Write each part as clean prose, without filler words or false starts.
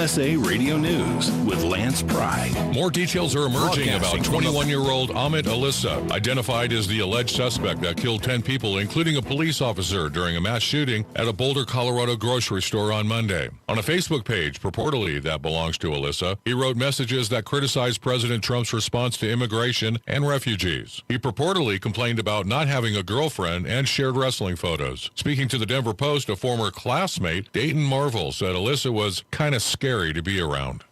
USA Radio News with Lance Pry. More details are emerging about 21-year-old Ahmed Alyssa, identified as the alleged suspect that killed 10 people, including a police officer, during a mass shooting at a Boulder, Colorado grocery store on Monday. On a Facebook page, purportedly that belongs to Alyssa, he wrote messages that criticized President Trump's response to immigration and refugees. He purportedly complained about not having a girlfriend and shared wrestling photos. Speaking to the Denver Post, a former classmate, Dayton Marvel, said Alyssa was kind of scary to be around.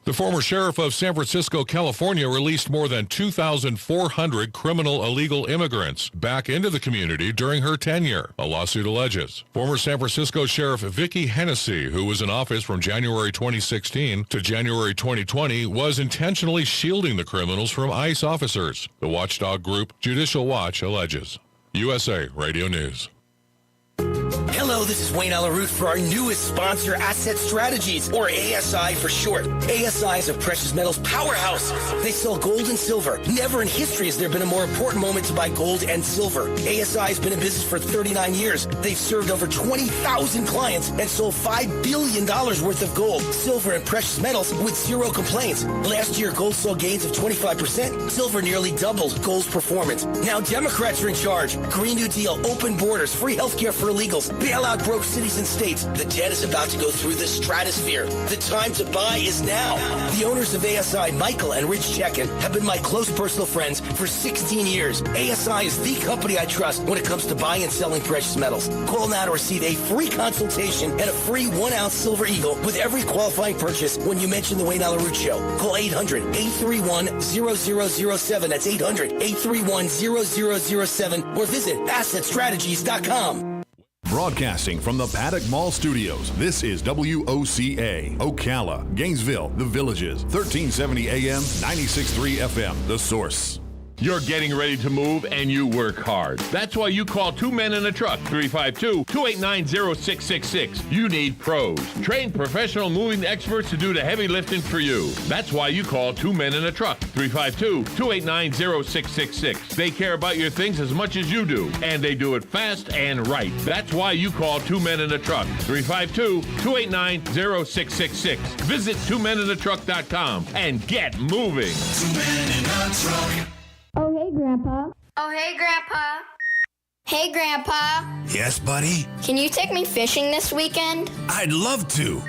The former sheriff of San Francisco, California, released more than 2,400 criminal illegal immigrants back into the community during her tenure, a lawsuit alleges. Former San Francisco Sheriff Vicki Hennessy, who was in office from January 2016 to January 2020, was intentionally shielding the criminals from ICE officers, the watchdog group Judicial Watch alleges. USA Radio News. Hello, this is Wayne Alaroot for our newest sponsor, Asset Strategies, or ASI for short. ASI is a precious metals powerhouse. They sell gold and silver. Never in history has there been a more important moment to buy gold and silver. ASI has been in business for 39 years. They've served over 20,000 clients and sold $5 billion worth of gold, silver, and precious metals with zero complaints. Last year, gold saw gains of 25%. Silver nearly doubled gold's performance. Now Democrats are in charge. Green New Deal, open borders, free healthcare for illegals, bailout broke cities and states. The debt is about to go through the stratosphere. The time to buy is now. The owners of ASI, Michael and Rich Chekin, have been my close personal friends for 16 years. ASI is the company I trust when it comes to buying and selling precious metals. Call now to receive a free consultation and a free 1-ounce silver eagle with every qualifying purchase when you mention the Wayne Alaroot Show. Call 800-831-0007. That's 800-831-0007 or visit assetstrategies.com. Broadcasting from the Paddock Mall Studios, this is WOCA, Ocala, Gainesville, The Villages, 1370 AM, 96.3 FM, The Source. You're getting ready to move and you work hard. That's why you call Two Men in a Truck, 352-289-0666. You need pros, trained professional moving experts to do the heavy lifting for you. That's why you call Two Men in a Truck, 352-289-0666. They care about your things as much as you do, and they do it fast and right. That's why you call Two Men in a Truck, 352-289-0666. Visit twomeninatruck.com and get moving. Two Men in a Truck. Oh, hey, Grandpa. Oh, hey, Grandpa. Hey, Grandpa. Yes, buddy? Can you take me fishing this weekend? I'd love to.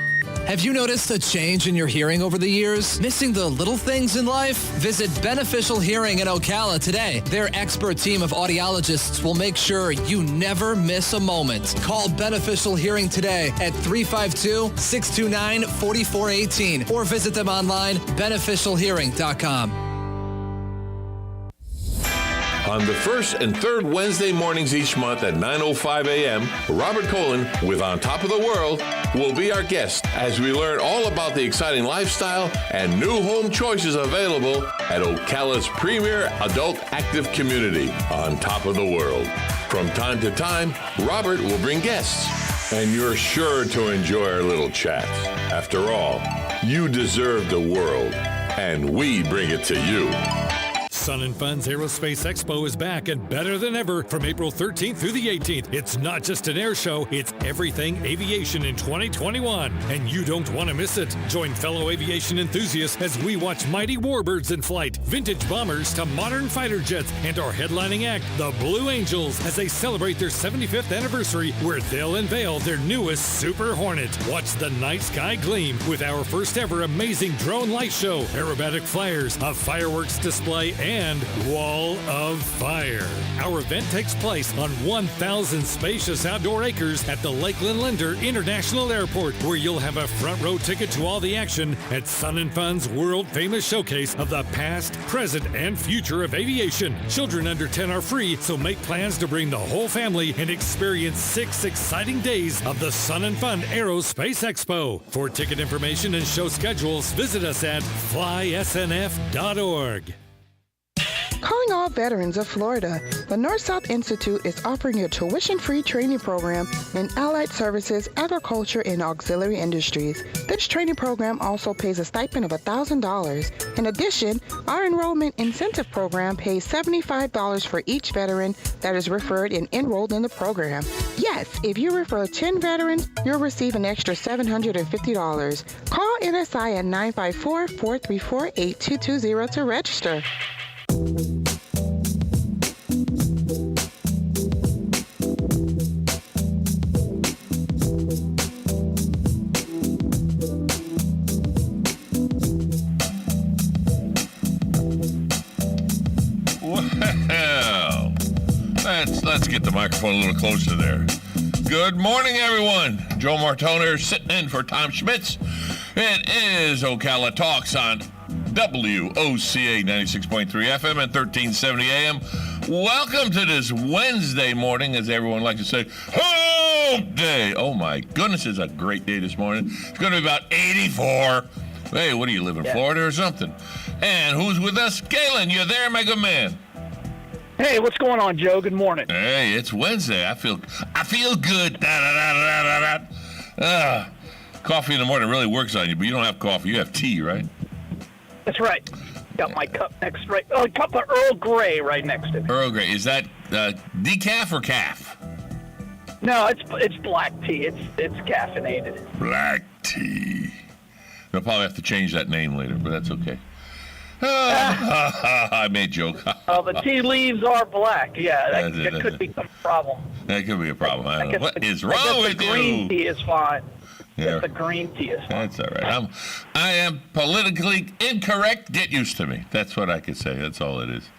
Have you noticed a change in your hearing over the years? Missing the little things in life? Visit Beneficial Hearing in Ocala today. Their expert team of audiologists will make sure you never miss a moment. Call Beneficial Hearing today at 352-629-4418 or visit them online, beneficialhearing.com. On the first and third Wednesday mornings each month at 9:05 a.m., Robert Colin with On Top of the World will be our guest as we learn all about the exciting lifestyle and new home choices available at Ocala's premier adult active community, On Top of the World. From time to time, Robert will bring guests, and you're sure to enjoy our little chat. After all, you deserve the world, and we bring it to you. Sun and Fun's Aerospace Expo is back and better than ever from April 13th through the 18th. It's not just an air show, it's everything aviation in 2021. And you don't want to miss it. Join fellow aviation enthusiasts as we watch mighty warbirds in flight, vintage bombers to modern fighter jets, and our headlining act, the Blue Angels, as they celebrate their 75th anniversary where they'll unveil their newest Super Hornet. Watch the night sky gleam with our first ever amazing drone light show, aerobatic flyers, a fireworks display, and Wall of Fire. Our event takes place on 1,000 spacious outdoor acres at the Lakeland Linder International Airport, where you'll have a front row ticket to all the action at Sun and Fun's world-famous showcase of the past, present, and future of aviation. Children under 10 are free, so make plans to bring the whole family and experience 6 exciting days of the Sun and Fun Aerospace Expo. For ticket information and show schedules, visit us at flysnf.org. Calling all veterans of Florida, the North-South Institute is offering a tuition-free training program in allied services, agriculture, and auxiliary industries. This training program also pays a stipend of $1,000. In addition, our enrollment incentive program pays $75 for each veteran that is referred and enrolled in the program. Yes, if you refer 10 veterans, you'll receive an extra $750. Call NSI at 954-434-8220 to register. Well, let's get the microphone a little closer there. Good morning, everyone. Joe Martone sitting in for Tom Schmitz. It is Ocala Talks on WOCA 96.3 FM and 1370 AM. Welcome to this Wednesday morning, as everyone likes to say, hump day. Oh, my goodness, it's a great day this morning. It's going to be about 84. Hey, what do you live in, Florida or something? And who's with us? Galen, you there, my good man? Hey, what's going on, Joe? Good morning. Hey, it's Wednesday. I feel good. Coffee in the morning really works on you, but you don't have coffee. You have tea, right? That's right. Got my cup next, right? Oh, a cup of Earl Grey right next to me. Earl Grey. Is that decaf or calf? No, it's black tea. It's caffeinated. Black tea. They'll probably have to change that name later, but that's okay. I made a joke. The tea leaves are black. Yeah, that could become a problem. That could be a problem. I don't know. What is wrong with you? The green tea is fine. Yeah. The green tea is fine. That's all right. I am politically incorrect. Get used to me. That's what I could say. That's all it is.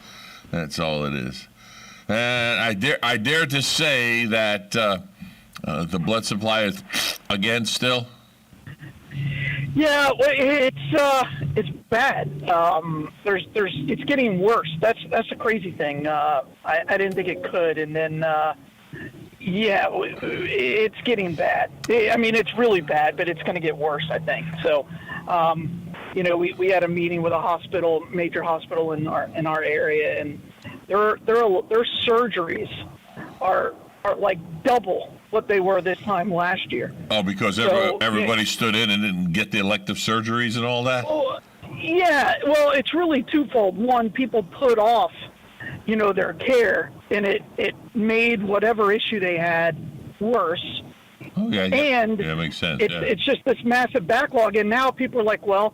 That's all it is. And I dare to say that the blood supply is again still. Yeah, it's bad. It's getting worse. That's the crazy thing. I didn't think it could, and then it's getting bad. I mean, it's really bad, but it's going to get worse, I think. So, we had a meeting with a major hospital in our area, and their surgeries are like double what they were this time last year. Oh, because everybody stood in and didn't get the elective surgeries and all that? Oh, yeah. Well, it's really twofold. One, people put off, their care, and it made whatever issue they had worse. Oh, yeah. And that makes sense. It's just this massive backlog, and now people are like, well,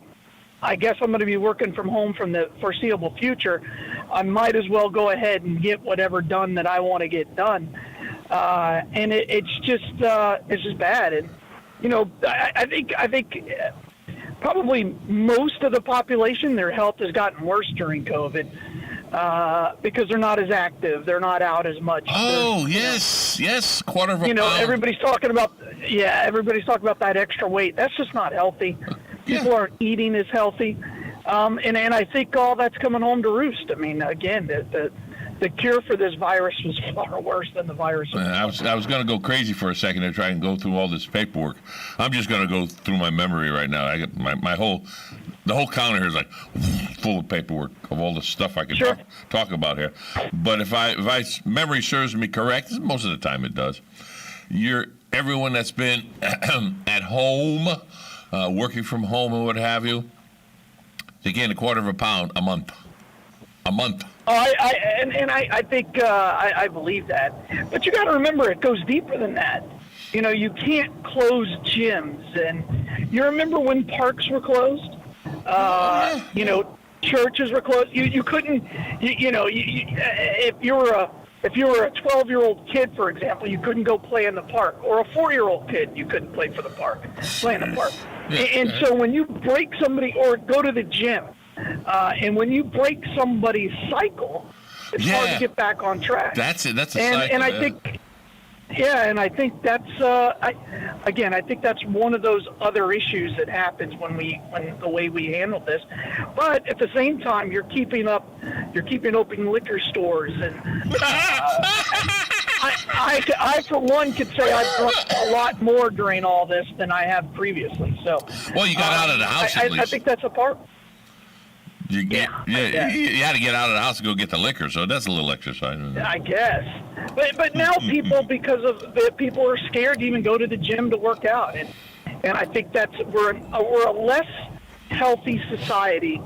I guess I'm going to be working from home from the foreseeable future. I might as well go ahead and get whatever done that I want to get done. And it's just bad. And, I think probably most of the population, their health has gotten worse during COVID, because they're not as active. They're not out as much. Oh, yes. Quarter of a pound. Everybody's talking about that extra weight. That's just not healthy. People aren't eating as healthy. And I think all that's coming home to roost. I mean, again, the cure for this virus was far worse than the virus. I was going to go crazy for a second to try and go through all this paperwork. I'm just going to go through my memory right now. I got the whole counter here is like full of paperwork of all the stuff I can talk about here. But if memory serves me correct, most of the time it does. Everyone that's been at home, working from home and what have you, they gain a quarter of a pound a month. I think I believe that, but you got to remember it goes deeper than that. You can't close gyms, and you remember when parks were closed. Churches were closed. You couldn't. If you were a 12-year-old kid, for example, you couldn't go play in the park, or a 4-year-old kid, you couldn't play in the park. And so when you break somebody, or go to the gym. And when you break somebody's cycle, it's hard to get back on track. That's it. That's a cycle. And I think that's I think that's one of those other issues that happens when the way we handle this. But at the same time, you're keeping open liquor stores, and I for one could say I've drunk a lot more during all this than I have previously. So you got out of the house. I think that's a part. You had to get out of the house to go get the liquor, so that's a little exercise. I guess. But now people, because of people are scared to even go to the gym to work out, and I think we're a less healthy society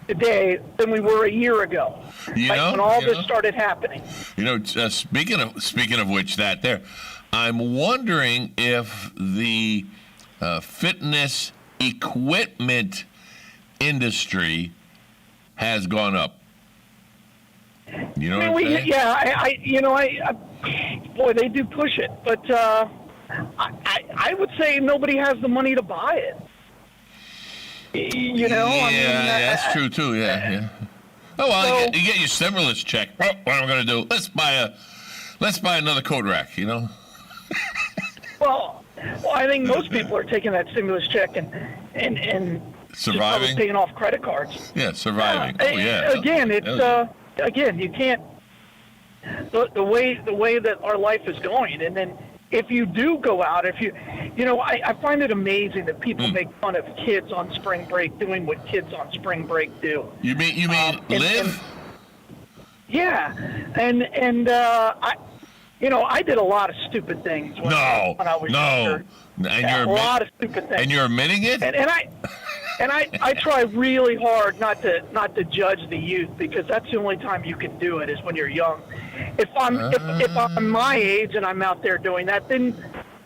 today than we were a year ago. When all this started happening. Speaking of which, I'm wondering if the fitness equipment industry has gone up. You know what I'm saying? Boy, they do push it, but I would say nobody has the money to buy it. That's true too. Yeah. Oh well, you get your stimulus check. Oh, what am I going to do? Let's buy another coat rack. Well, I think most people are taking that stimulus check and surviving, just paying off credit cards. Yeah, surviving. Again, you can't. The way that our life is going, and then if you do go out, I find it amazing that people make fun of kids on spring break doing what kids on spring break do. You mean live? I did a lot of stupid things when I was younger. A lot of stupid things. And you're admitting it? And I try really hard not to judge the youth, because that's the only time you can do it is when you're young. If I'm my age and I'm out there doing that, then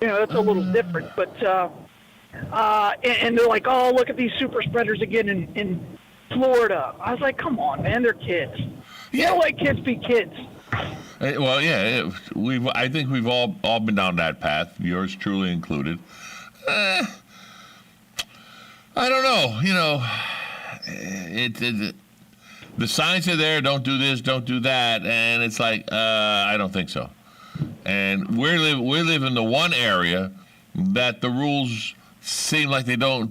that's a little different. But and they're like, oh, look at these super spreaders again in Florida. I was like, come on, man, they're kids. You don't let kids be kids. Well, yeah, I think we've all been down that path, yours truly included. I don't know. The signs are there. Don't do this. Don't do that. And it's like, I don't think so. And we live in the one area that the rules seem like they don't.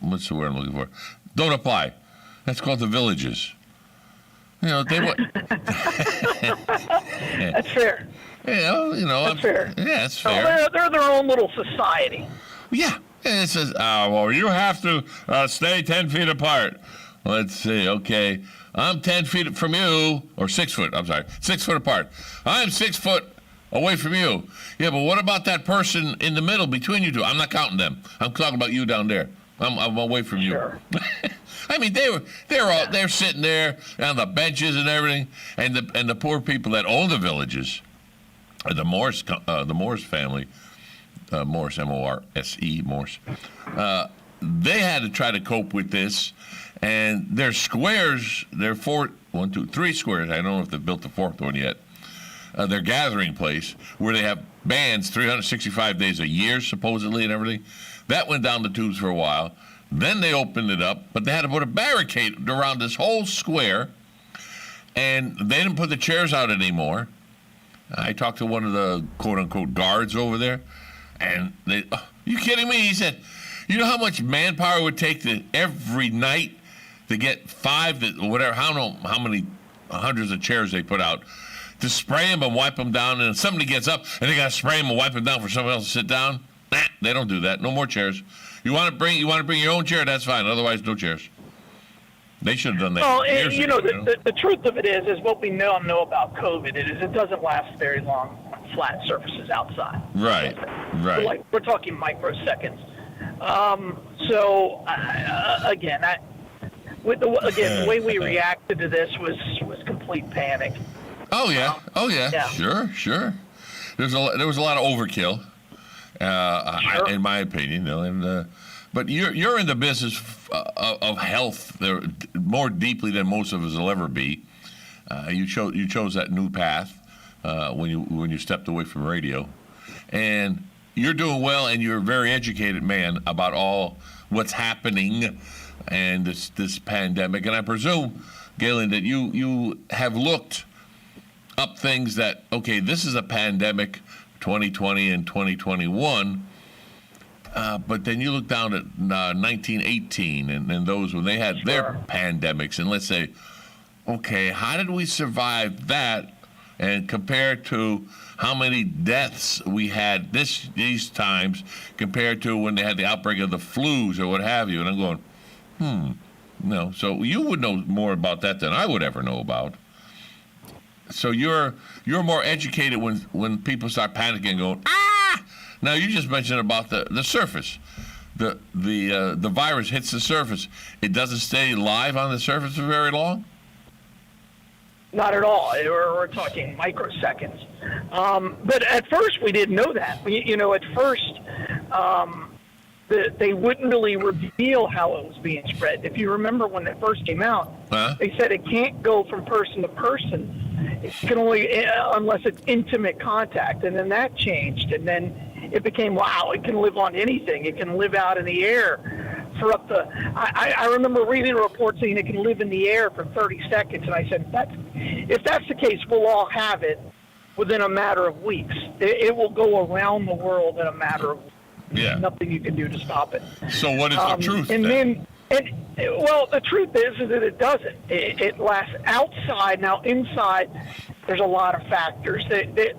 What's the word I'm looking for? Don't apply. That's called the villages. They want. That's fair. That's fair. Yeah, that's fair. They're their own little society. Yeah. And it says, well, you have to stay 10 feet apart. Let's see. Okay. I'm 10 feet from you, or 6 foot. I'm sorry. 6 foot apart. I'm 6 foot away from you. Yeah, but what about that person in the middle between you two? I'm not counting them. I'm talking about you down there. I'm away from you. Sure. I mean, they're sitting there on the benches and everything, and the poor people that own the villages, the Morse family, Morse, M-O-R-S-E, Morse, they had to try to cope with this, and their squares, their 3 squares. I don't know if they've built the 4th one yet. Their gathering place where they have bands 365 days a year supposedly and everything. That went down the tubes for a while. Then they opened it up, but they had to put a barricade around this whole square, and they didn't put the chairs out anymore. I talked to one of the quote-unquote guards over there, and you kidding me? He said, you know how much manpower it would take every night to get 5 to whatever, I don't know how many hundreds of chairs they put out, to spray them and wipe them down, and if somebody gets up and they got to spray them and wipe them down for someone else to sit down? They don't do that. No more chairs. You want to bring your own chair? That's fine. Otherwise, no chairs. They should have done that. Well, the truth of it is what we know about COVID is it doesn't last very long on flat surfaces outside. Right. We're talking microseconds. The way we reacted to this was complete panic. Oh yeah. Yeah. Sure. There was a lot of overkill. Sure. In my opinion, but you're in the business of health more deeply than most of us will ever be. You chose that new path when you stepped away from radio, and you're doing well, and you're a very educated man about all what's happening and this pandemic. And I presume, Galen, that you have looked up things that this is a pandemic. 2020 and 2021, but then you look down at 1918 and those when they had their pandemics, and let's say, how did we survive that and compared to how many deaths we had these times compared to when they had the outbreak of the flus or what have you. And I'm going, no. So you would know more about that than I would ever know about. So you're more educated when people start panicking and going, ah! Now you just mentioned about the surface. The virus hits the surface. It doesn't stay live on the surface for very long? Not at all. We're talking microseconds. But at first we didn't know that. At first they wouldn't really reveal how it was being spread. If you remember when it first came out, they said it can't go from person to person. It can only, unless it's intimate contact. And then that changed. And then it became, wow, it can live on anything. It can live out in the air for up to, I remember reading a report saying it can live in the air for 30 seconds. And I said, if that's the case, we'll all have it within a matter of weeks. It will go around the world in a matter of weeks. Yeah. Nothing you can do to stop it. So what is the truth? Well, the truth is that it doesn't. It lasts outside. Now, inside, there's a lot of factors. It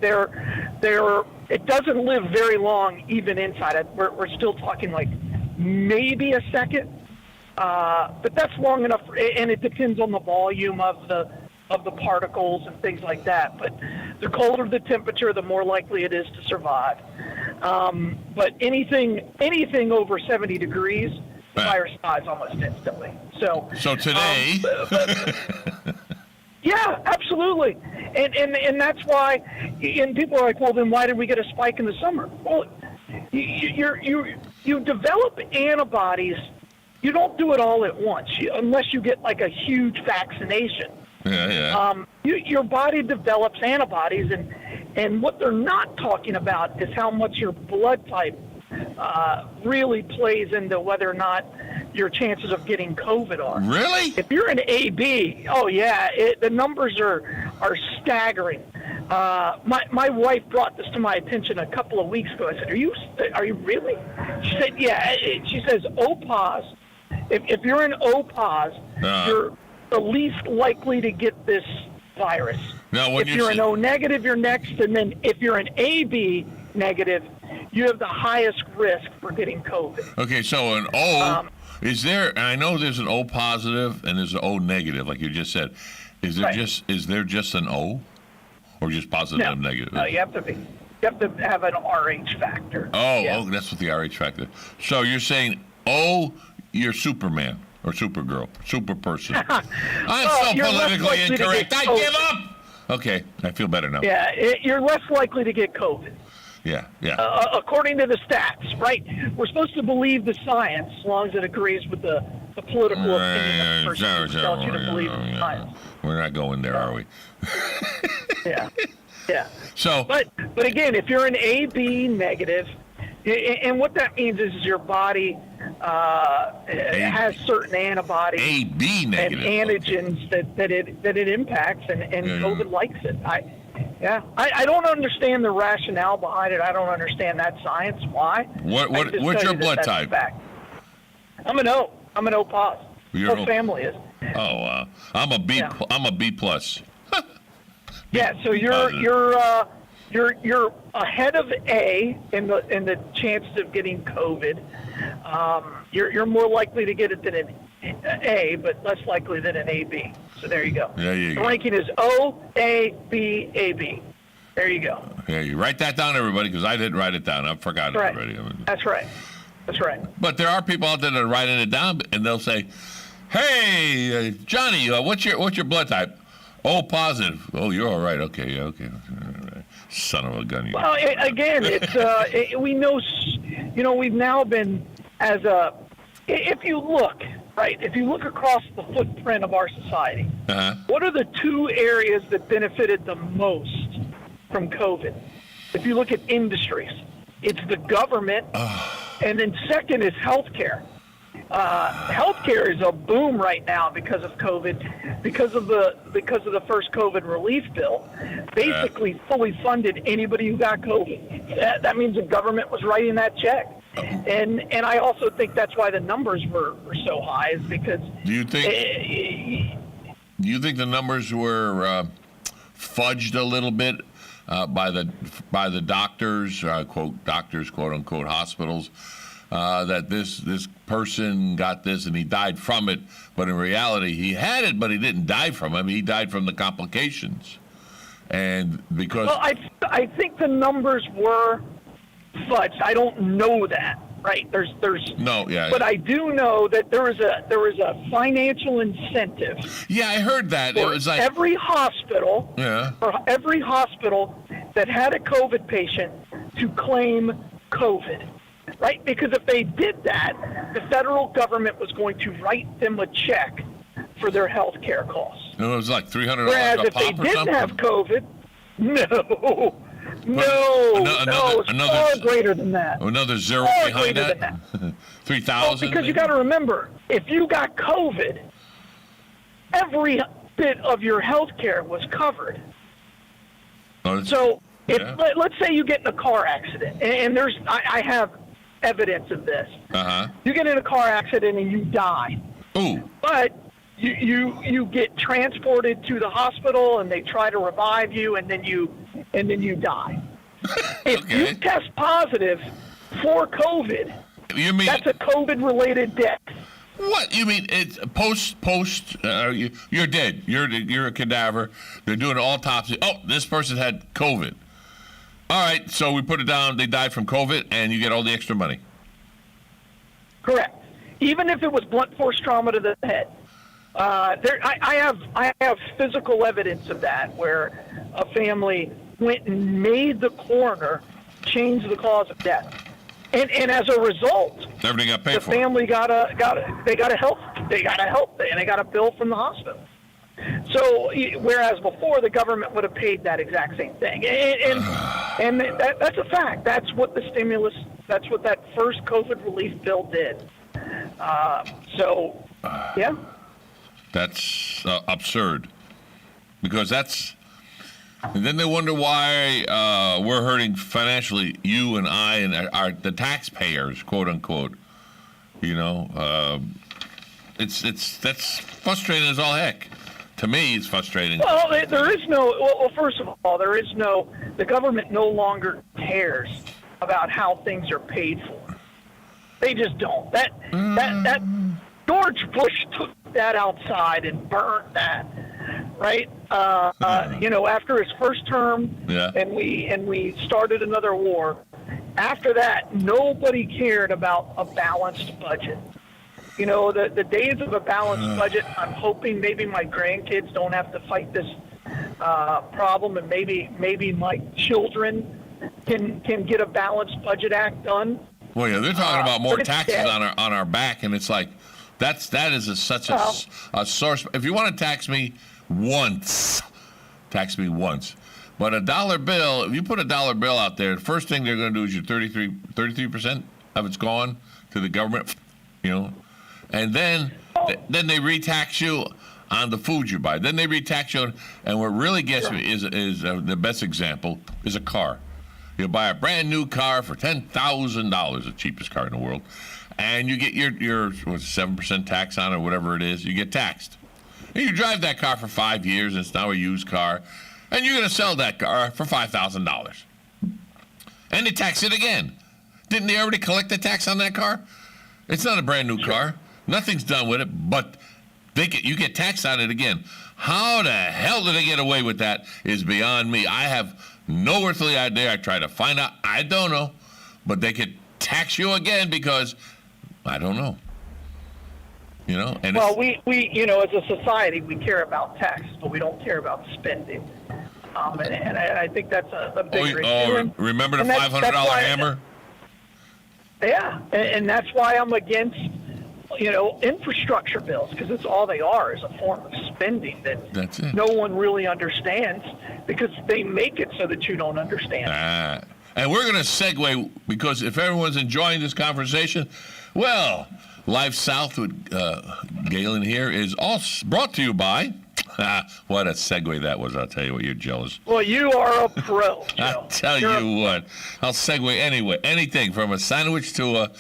doesn't live very long, even inside. We're still talking like maybe a second, but that's long enough. And it depends on the volume of the particles and things like that. But the colder the temperature, the more likely it is to survive. But anything over 70 degrees, the virus dies almost instantly. So today. Yeah, absolutely. And that's why, and people are like, well, then why did we get a spike in the summer? Well, you develop antibodies. You don't do it all at once unless you get like a huge vaccination. Yeah. Your body develops antibodies, and what they're not talking about is how much your blood type really plays into whether or not your chances of getting COVID are. Really? If you're an AB, oh yeah, the numbers are staggering. My wife brought this to my attention a couple of weeks ago. I said, "Are you really?" She said, "Yeah." She says, O-pos. If you're an O-pos, you're the least likely to get this virus. Now, if you're an O negative, you're next, and then if you're an AB negative, you have the highest risk for getting COVID. Okay, so an O, is there? I know there's an O positive and there's an O negative, like you just said. Is there just an O, or just positive and negative? No, you have to have an RH factor. Oh, that's what the RH factor. So you're saying O, you're Superman. Or Supergirl, super person. I'm so politically incorrect. I give up. Okay, I feel better now. Yeah, you're less likely to get COVID. Yeah. According to the stats, right? We're supposed to believe the science as long as it agrees with the political opinion of the person who tells you to believe in science. We're not going there, are we? Yeah. So, but again, if you're an AB negative, and what that means is your body has certain antibodies AB negative, and antigens that it impacts, and COVID likes it. I don't understand the rationale behind it. I don't understand that science. Why? What's your blood type? I'm an O. I'm an O positive. Your whole family is. Oh, I'm a B. Yeah. I'm a B plus. Yeah. So you're ahead of A in the chances of getting COVID. You're more likely to get it than an A, but less likely than an AB. So there you go. There you go. The ranking is O, A, B, A, B. There you go. Yeah, you write that down, everybody, because I didn't write it down. I've forgotten it already. That's right. But there are people out there that are writing it down, and they'll say, "Hey, Johnny, what's your blood type?" O positive. Oh, you're all right. Okay. Okay. Son of a gun. Well, again, it's we know. We've now been if you look across the footprint of our society, what are the two areas that benefited the most from COVID? If you look at industries, it's the government, and then second is healthcare. Healthcare is a boom right now because of COVID, because of the first COVID relief bill. Basically, fully funded anybody who got COVID. That means the government was writing that check, and I also think that's why the numbers were so high, is because. Do you think the numbers were fudged a little bit by the doctors, quote unquote hospitals, that this person got this and he died from it, but in reality he had it, but he didn't die from it. He died from the complications, and because I think the numbers were fudged. I don't know that. Right, there's no, yeah, but I do know that there was a financial incentive. Yeah, I heard that. It was like every hospital, or every hospital that had a COVID patient to claim COVID, right? Because if they did that, the federal government was going to write them a check for their health care costs. It was like $300 Whereas a if pop they or didn't something? have COVID, no, it's far greater than that. Another zero Far behind greater that? than 3,000? Because you got to remember, if you got COVID, every bit of your health care was covered. So let's say you get in a car accident, and I have evidence of this. You get in a car accident and you die. Ooh. But you get transported to the hospital and they try to revive you, and then you die. If you test positive for COVID, that's a COVID-related death. What you mean? It's post. You're dead. You're a cadaver. They're doing an autopsy. Oh, this person had COVID. All right, so we put it down. They died from COVID, and you get all the extra money. Correct. Even if it was blunt force trauma to the head. I have physical evidence of that, where a family went and made the coroner change the cause of death, and as a result, everything got paid the for. The family got help, and they got a bill from the hospital. So, whereas before the government would have paid that exact same thing, and that's a fact. That's what the stimulus. That's what that first COVID relief bill did. Yeah. That's absurd, because and then they wonder why we're hurting financially, you and I and the taxpayers, quote unquote. That's frustrating as all heck. To me, it's frustrating. Well, there is no. Well, first of all, the government no longer cares about how things are paid for. They just don't. That George Bush took that outside and burned that, right? After his first term, and we started another war. After that, nobody cared about a balanced budget. The days of a balanced budget, I'm hoping maybe my grandkids don't have to fight this problem, and maybe my children can get a balanced budget act done. Well, yeah, they're talking about more taxes on our back, and it's like that is such a source. If you want to tax me once. But a dollar bill, if you put a dollar bill out there, the first thing they're going to do is your 33% of it's gone to the government, and then they retax you on the food you buy. Then they retax you, and what really gets me is the best example is a car. You buy a brand new car for $10,000, the cheapest car in the world, and you get your 7% tax on it, or whatever it is. You get taxed. And you drive that car for 5 years, and it's now a used car, and you're going to sell that car for $5,000. And they tax it again. Didn't they already collect the tax on that car? It's not a brand new car. Nothing's done with it, but you get taxed on it again. How the hell did they get away with that is beyond me. I have no earthly idea. I try to find out. I don't know. But they could tax you again because I don't know. And we as a society, we care about taxes, but we don't care about spending. And I think that's a bigger issue. Remember the $500 hammer? Yeah, and that's why I'm against, infrastructure bills, because it's all they are, is a form of spending that no one really understands, because they make it so that you don't understand. And we're going to segue, because if everyone's enjoying this conversation, well, Life South with Galen here is all brought to you by... what a segue that was. I'll tell you what, you're jealous. Well, you are a pro, Joe. I'll tell you what. I'll segue anyway. Anything from a sandwich to a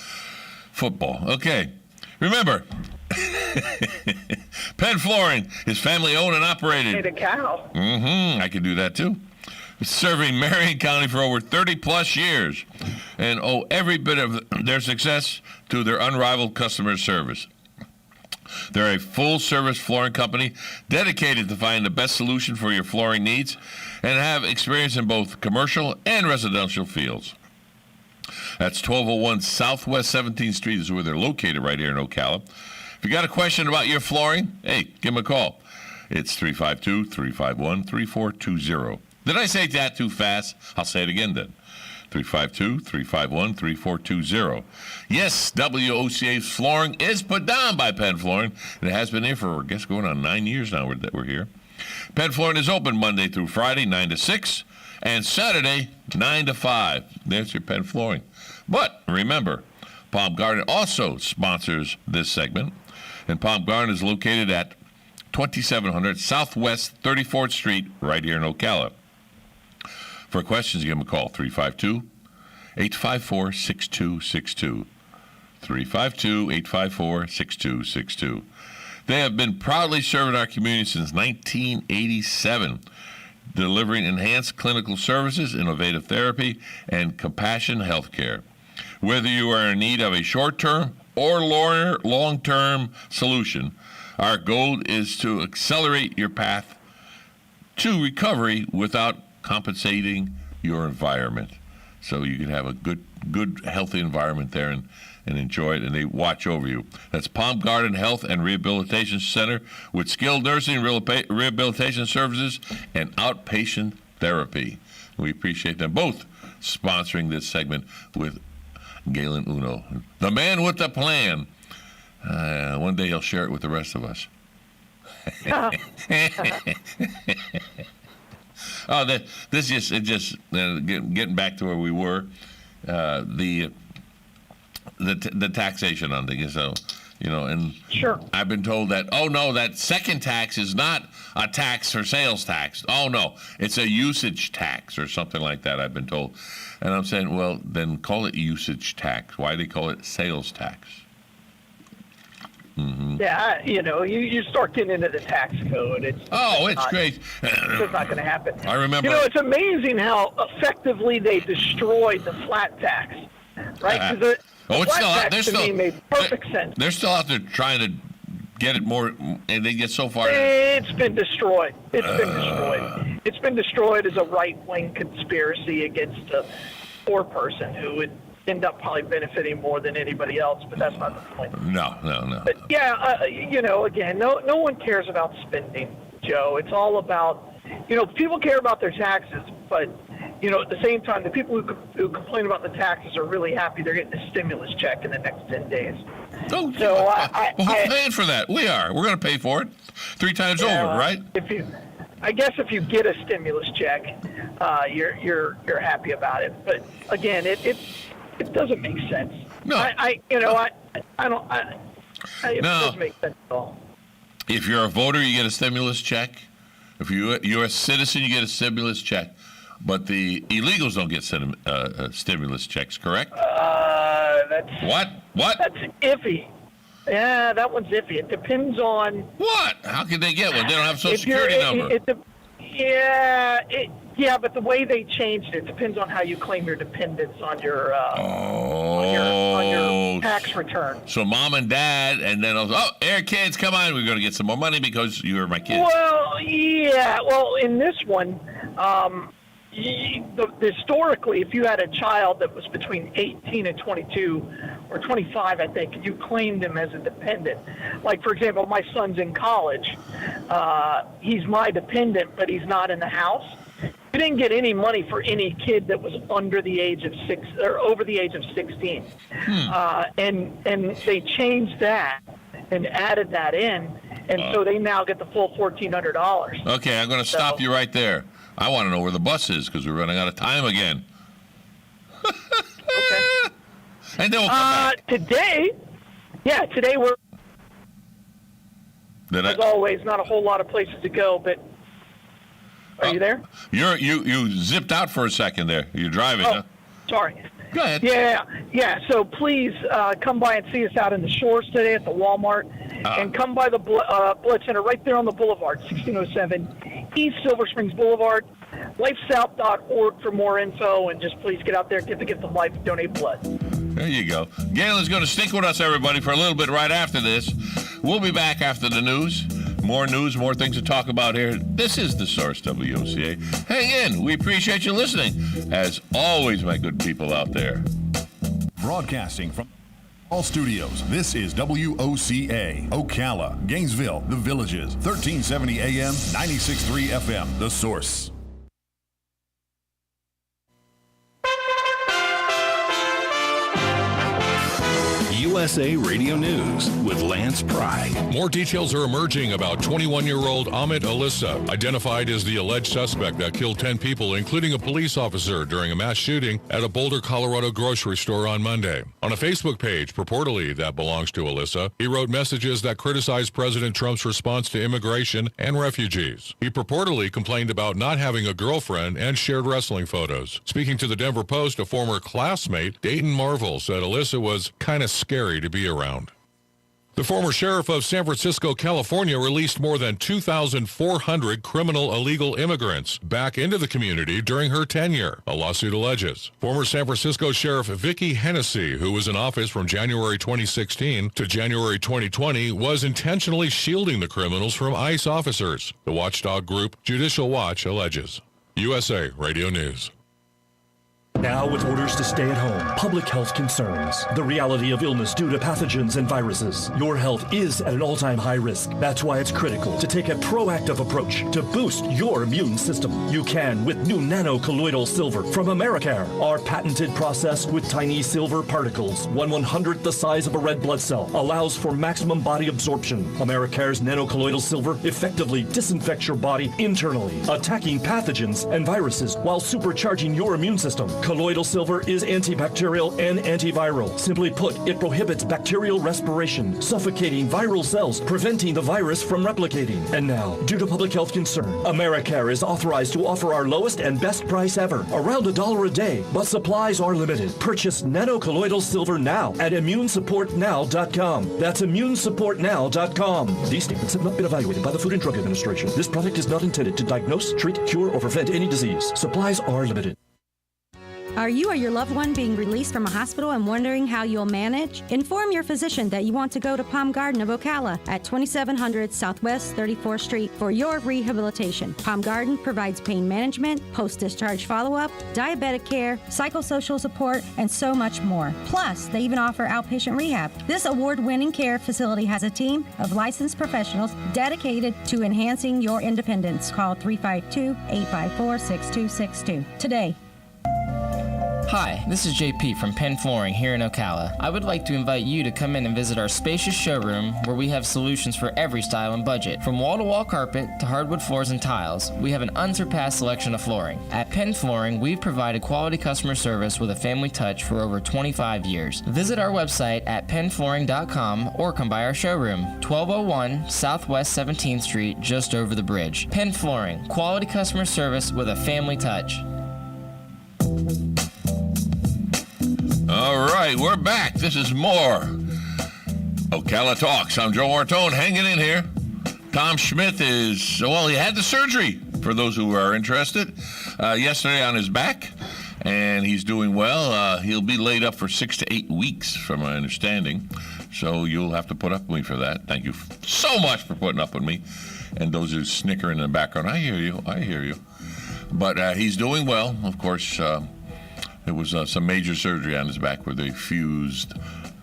football. Okay. Remember, Penn Flooring is family-owned and operated. Hey, the cow. I can do that, too. Serving Marion County for over 30-plus years and owe every bit of their success to their unrivaled customer service. They're a full-service flooring company dedicated to find the best solution for your flooring needs and have experience in both commercial and residential fields. That's 1201 Southwest 17th Street is where they're located right here in Ocala. If you got a question about your flooring, hey, give them a call. It's 352-351-3420. Did I say that too fast? I'll say it again then. 352-351-3420. Yes, WOCA's flooring is put down by Penn Flooring. It has been here for, I guess, going on 9 years now that we're here. Penn Flooring is open Monday through Friday, 9 to 6, and Saturday, 9 to 5. There's your Penn Flooring. But remember, Palm Garden also sponsors this segment, and Palm Garden is located at 2700 Southwest 34th Street right here in Ocala. For questions, give them a call, 352-854-6262. 352-854-6262. They have been proudly serving our community since 1987, delivering enhanced clinical services, innovative therapy, and compassion health care. Whether you are in need of a short-term or long-term solution, our goal is to accelerate your path to recovery without compensating your environment. So you can have a good, healthy environment there and enjoy it, and they watch over you. That's Palm Garden Health and Rehabilitation Center with skilled nursing, rehabilitation services, and outpatient therapy. We appreciate them both sponsoring this segment with Galen Uno, the man with the plan. One day he'll share it with the rest of us. Oh, getting back to where we were, the taxation on things. So, and sure, I've been told that, oh no, that second tax is not a tax or sales tax. Oh no, it's a usage tax or something like that, I've been told. And I'm saying, well, then call it usage tax. Why do they call it sales tax? Mm-hmm. Yeah, you start getting into the tax code. It's great. It's just not going to happen. I remember. It's amazing how effectively they destroyed the flat tax, right? Because it's still out. To me made perfect sense. They're still out there trying to get it more, and they get so far. It's been destroyed. It's been destroyed as a right-wing conspiracy against a poor person who would end up probably benefiting more than anybody else, but that's not the point. No. But yeah, again, no one cares about spending, Joe. It's all about, people care about their taxes, but, at the same time, the people who complain about the taxes are really happy they're getting a stimulus check in the next 10 days. Oh, so who's paying for that? We are. We're going to pay for it 3 times over, right? I guess if you get a stimulus check, you're happy about it. But again, it doesn't make sense. No. It doesn't make sense at all. If you're a voter, you get a stimulus check. If you're a citizen, you get a stimulus check. But the illegals don't get stimulus checks, correct? That's what? That's iffy. Yeah, that one's iffy. It depends on what. How can they get one? They don't have a Social Security number. But the way they changed it depends on how you claim your dependents on your on your tax return. So mom and dad, and then here kids, come on, we're going to get some more money because you were my kids. Well, yeah. Well, in this one, historically, if you had a child that was between 18 and 22 or 25, I think, you claimed him as a dependent. Like, for example, my son's in college. He's my dependent, but he's not in the house. You didn't get any money for any kid that was under the age of 6 or over the age of 16. And they changed that and added that in, and so they now get the full $1,400. Okay, I'm going to stop you right there. I want to know where the bus is because we're running out of time again. Okay. And then we'll come back. Today we're, as always, not a whole lot of places to go, but are you there? You zipped out for a second there. You're driving, huh? Sorry. Go ahead. Yeah. So please come by and see us out in the shores today at the Walmart. and come by the Blood Center right there on the boulevard, 1607 East Silver Springs Boulevard. LifeSouth.org for more info, and just please get out there, give the gift of life, donate blood. There you go. Galen's going to stick with us, everybody, for a little bit right after this. We'll be back after the news. More news, more things to talk about here. This is The Source, WOCA. Hang in. We appreciate you listening. As always, my good people out there. Broadcasting from all studios, this is WOCA, Ocala, Gainesville, The Villages, 1370 AM, 96.3 FM, The Source. USA Radio News with Lance Pry. More details are emerging about 21-year-old Ahmed Alyssa, identified as the alleged suspect that killed 10 people, including a police officer, during a mass shooting at a Boulder, Colorado grocery store on Monday. On a Facebook page, purportedly that belongs to Alyssa, he wrote messages that criticized President Trump's response to immigration and refugees. He purportedly complained about not having a girlfriend and shared wrestling photos. Speaking to the Denver Post, a former classmate, Dayton Marvel, said Alyssa was kind of scary to be around. The former sheriff of San Francisco, California, released more than 2,400 criminal illegal immigrants back into the community during her tenure, a lawsuit alleges. Former San Francisco Sheriff Vicki Hennessy, who was in office from January 2016 to January 2020, was intentionally shielding the criminals from ICE officers, the watchdog group Judicial Watch alleges. USA Radio News. Now with orders to stay at home, public health concerns, the reality of illness due to pathogens and viruses. Your health is at an all-time high risk. That's why it's critical to take a proactive approach to boost your immune system. You can with new nano-colloidal silver from Americare. Our patented process with tiny silver particles, 1/100th the size of a red blood cell, allows for maximum body absorption. Americare's nano-colloidal silver effectively disinfects your body internally, attacking pathogens and viruses while supercharging your immune system. Colloidal silver is antibacterial and antiviral. Simply put, it prohibits bacterial respiration, suffocating viral cells, preventing the virus from replicating. And now, due to public health concern, Americare is authorized to offer our lowest and best price ever, around $1 a day, but supplies are limited. Purchase nano-colloidal silver now at immunesupportnow.com. That's immunesupportnow.com. These statements have not been evaluated by the Food and Drug Administration. This product is not intended to diagnose, treat, cure, or prevent any disease. Supplies are limited. Are you or your loved one being released from a hospital and wondering how you'll manage? Inform your physician that you want to go to Palm Garden of Ocala at 2700 Southwest 34th Street for your rehabilitation. Palm Garden provides pain management, post-discharge follow-up, diabetic care, psychosocial support, and so much more. Plus, they even offer outpatient rehab. This award-winning care facility has a team of licensed professionals dedicated to enhancing your independence. Call 352-854-6262 today. Hi, this is JP from Penn Flooring here in Ocala. I would like to invite you to come in and visit our spacious showroom where we have solutions for every style and budget. From wall-to-wall carpet to hardwood floors and tiles, we have an unsurpassed selection of flooring. At Penn Flooring, we've provided quality customer service with a family touch for over 25 years. Visit our website at pennflooring.com or come by our showroom, 1201 Southwest 17th Street, just over the bridge. Penn Flooring, quality customer service with a family touch. All right, we're back. This is more Ocala Talks. I'm Joe Ortone, hanging in here. Tom Schmidt is, well, he had the surgery, for those who are interested, yesterday on his back, and he's doing well. He'll be laid up for 6 to 8 weeks, from my understanding, so you'll have to put up with me for that. Thank you so much for putting up with me, and those who snickering in the background. I hear you. But he's doing well, of course. It was some major surgery on his back where they fused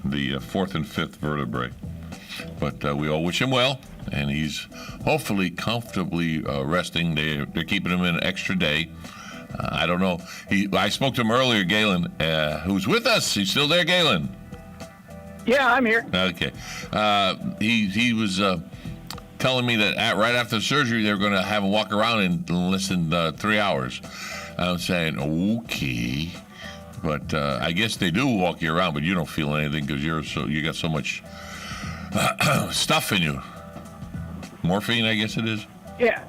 the fourth and fifth vertebrae. But we all wish him well, and he's hopefully comfortably resting. They're keeping him in an extra day. I don't know. I spoke to him earlier, Galen, who's with us. He's still there, Galen? Yeah, I'm here. Okay. He was telling me that right after the surgery, they were going to have him walk around in less than 3 hours. I'm saying, okay. But I guess they do walk you around, but you don't feel anything because you got so much stuff in you. Morphine, I guess it is. Yeah.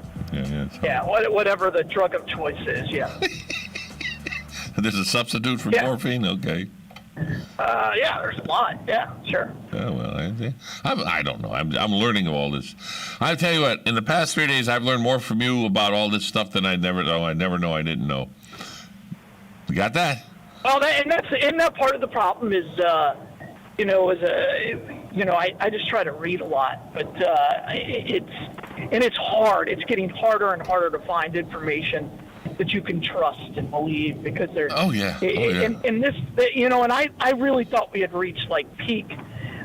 Whatever the drug of choice is. Yeah. There's a substitute for morphine. Okay. Yeah, there's a lot. Yeah, sure. I don't know. I'm learning all this. I tell you what, in the past 3 days, I've learned more from you about all this stuff than I never know. I didn't know. You got that? Well, that part of the problem is, I just try to read a lot, but it's hard. It's getting harder and harder to find information that you can trust and believe because they're. And this, and I really thought we had reached like peak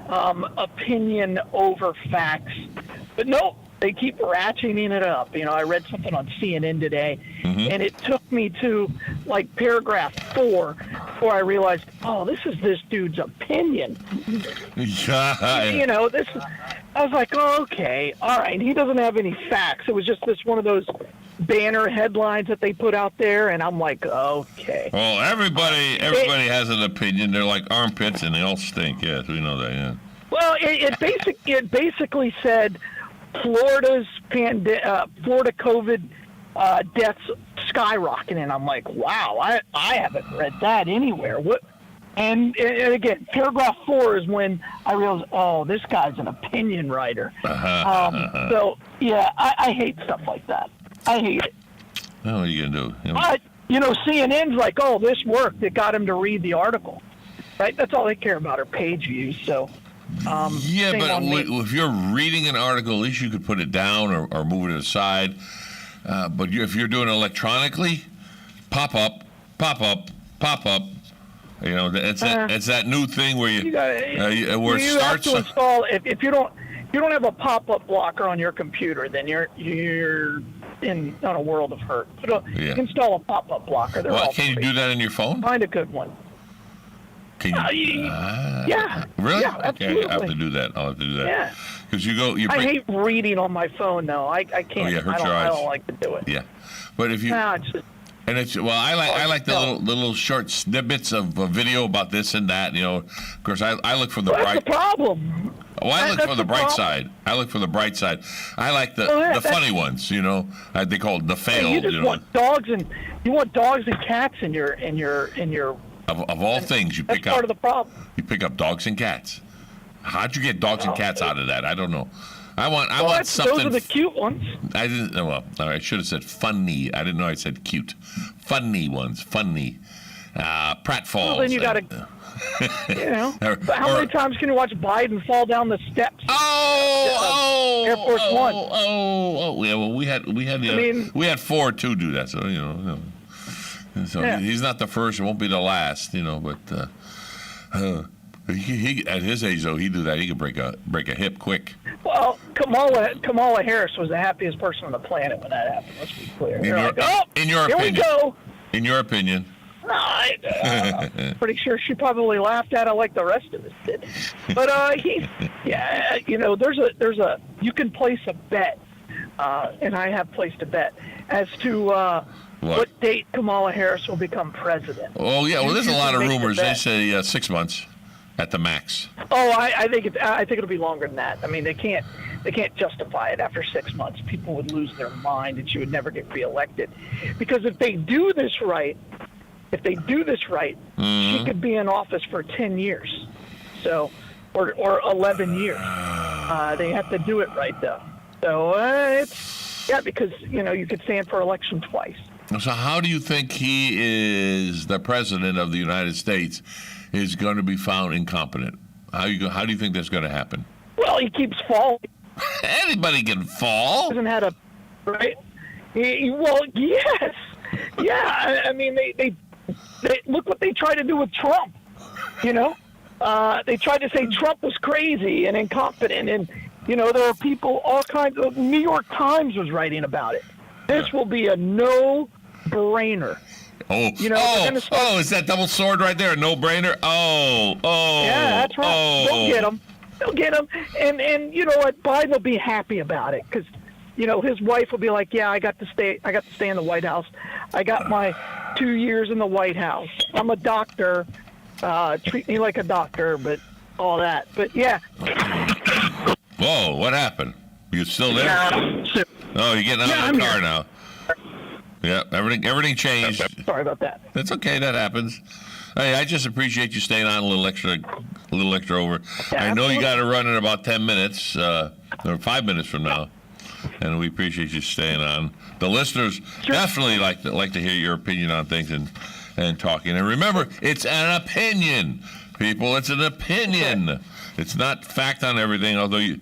opinion over facts, but no, they keep ratcheting it up. I read something on CNN today, and it took me to like paragraph 4 before I realized, oh, this is this dude's opinion. This is. I was like, oh, okay, all right. He doesn't have any facts. It was just this one of those banner headlines that they put out there, and I'm like, okay. Well, everybody has an opinion. They're like armpits, and they all stink. Yes, we know that. Yeah. Well, it basically said Florida COVID deaths skyrocketing. And I'm like, wow, I haven't read that anywhere. What? And again, paragraph 4 is when I realized, oh, this guy's an opinion writer. So yeah, I hate stuff like that. I hate it. Well, what are you gonna do? But CNN's like, oh, this worked. It got him to read the article, right? That's all they care about are page views. So. But if you're reading an article, at least you could put it down or move it aside. But if you're doing it electronically, pop up. It's that new thing where you have to install. If you don't have a pop-up blocker on your computer, then you're in a world of hurt. Install a pop-up blocker. Can you do that on your phone? Find a good one. Can you? Yeah. Really? Yeah, absolutely. Okay, I'll have to do that. Yeah. Because I hate reading on my phone, though. I can't. Oh, yeah, hurts your eyes. I don't like to do it. Yeah. But if you... I like the little short snippets of a video about this and that. Of course, I look for the bright. That's the problem. I look for the bright side. I look for the bright side. I like the funny ones. They call it the fail. You just want dogs and cats in your. Of all things, you pick up. That's part of the problem. You pick up dogs and cats. How'd you get dogs and cats out of that? I don't know. I want something. Those are the cute ones. I didn't. Well, I should have said funny. I didn't know I said cute. Funny ones. Funny. Pratfalls. Well, then you got to. How many times can you watch Biden fall down the steps? Air Force One. Yeah. Well, we had 4 to do that. So he's not the first. It won't be the last. But he at his age though, he do that. He could break a hip quick. Well, Kamala Harris was the happiest person on the planet when that happened. Let's be clear. In your opinion. Here we go. In your opinion. I'm pretty sure she probably laughed at it like the rest of us did. But there's a you can place a bet, and I have placed a bet as to what date Kamala Harris will become president. Oh yeah, well there's a lot of rumors. They say 6 months at the max. Oh, I think it'll be longer than that. I mean, they can't justify it after 6 months. People would lose their mind, and she would never get reelected. Because if they do this right, she could be in office for 10 years, or 11 years. They have to do it right though. So because you could stand for election twice. So how do you think he is the president of the United States is going to be found incompetent? How do you think that's going to happen? Well, he keeps falling. Anybody can fall. Hasn't had a right. Well, yes, yeah. I mean, they look what they tried to do with Trump. They tried to say Trump was crazy and incompetent, and there are people, all kinds of. New York Times was writing about it. This will be a no-brainer. Is that double sword right there? No-brainer? Yeah, that's right. They'll get him. And you know what? Biden will be happy about it because, his wife will be like, yeah, I got to stay in the White House. I got my 2 years in the White House. I'm a doctor. Treat me like a doctor, but all that. But yeah. Whoa, what happened? You still there? Oh, you're getting out of the car now. Yeah, everything changed. Sorry about that. That's okay. That happens. Hey, I just appreciate you staying on a little extra over. Yeah, I know you got to run in about 10 minutes, or 5 minutes from now, and we appreciate you staying on. The listeners definitely like to hear your opinion on things and talking. And remember, it's an opinion, people. It's an opinion. It's not fact on everything, although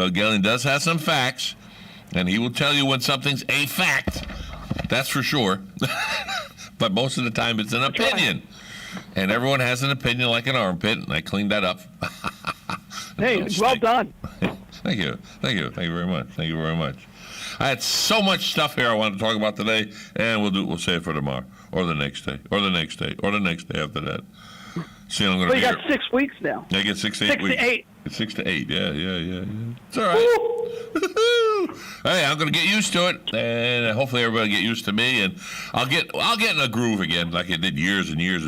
Galen does have some facts, and he will tell you when something's a fact. That's for sure. But most of the time, it's an opinion. And everyone has an opinion like an armpit, and I cleaned that up. Hey, well done. Thank you very much. I had so much stuff here I wanted to talk about today, and we'll save it for tomorrow, or the next day, or the next day, or the next day after that. See, I'm going to. You got 6 weeks now. I get 6 to 8 weeks. 6 to 8. It's 6 to 8. Yeah. It's all right. Hey, I'm going to get used to it, and hopefully everybody get used to me, and I'll get in a groove again, like I did years and years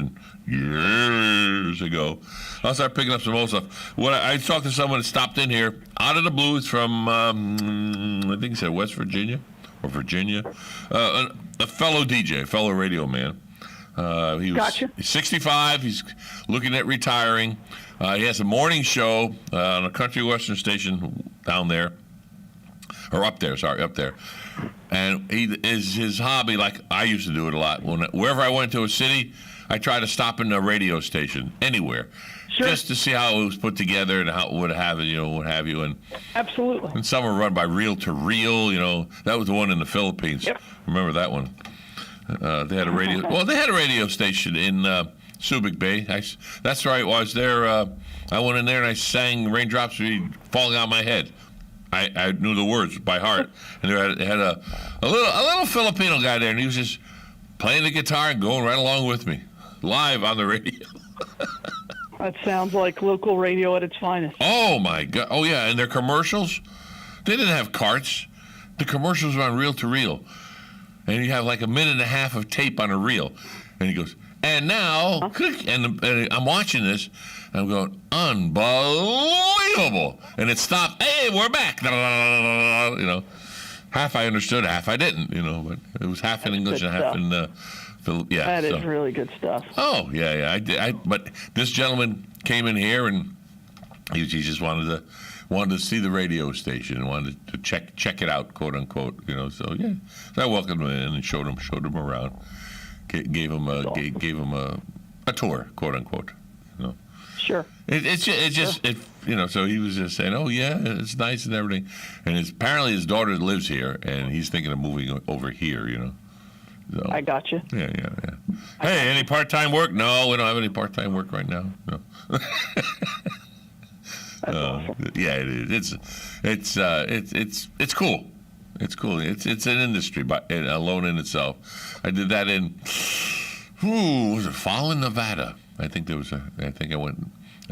ago. I'll start picking up some old stuff. When I talked to someone that stopped in here out of the blue. It's from I think he said West Virginia or Virginia. A fellow DJ, fellow radio man. He's 65. He's looking at retiring. He has a morning show on a country western station down there, or up there. And his hobby, like I used to do it a lot. Wherever I went to a city, I try to stop in a radio station anywhere, just to see how it was put together and how it would have it, what have you. And absolutely. And some were run by Reel to Reel. That was the one in the Philippines. Yep. Remember that one? They had a radio. Well, they had a radio station in Subic Bay. That's where I was there. I went in there and I sang "Raindrops Falling on My Head." I knew the words by heart, and they had a little Filipino guy there, and he was just playing the guitar and going right along with me, live on the radio. That sounds like local radio at its finest. Oh my God! Oh yeah, and their commercials, they didn't have carts. The commercials were on reel to reel. And you have like a minute and a half of tape on a reel. And he goes, and now, and I'm watching this, and I'm going, unbelievable. And it stopped. Hey, we're back. Half I understood, half I didn't, but it was half in English and half in yeah. That is really good stuff. Oh, yeah. I did. But this gentleman came in here, and he just wanted to see the radio station and wanted to check it out, quote unquote. So yeah. So I welcomed him in and showed him around, gave him a tour, quote unquote. Sure. It's just So he was just saying, oh yeah, it's nice and everything, and apparently his daughter lives here, and he's thinking of moving over here. So, I got you. Yeah. Hey, any part-time work? No, we don't have any part-time work right now. No. That's awesome. Yeah, it is. It's cool. It's cool. It's an industry alone in itself. I did that in was it Fallon, Nevada? I think I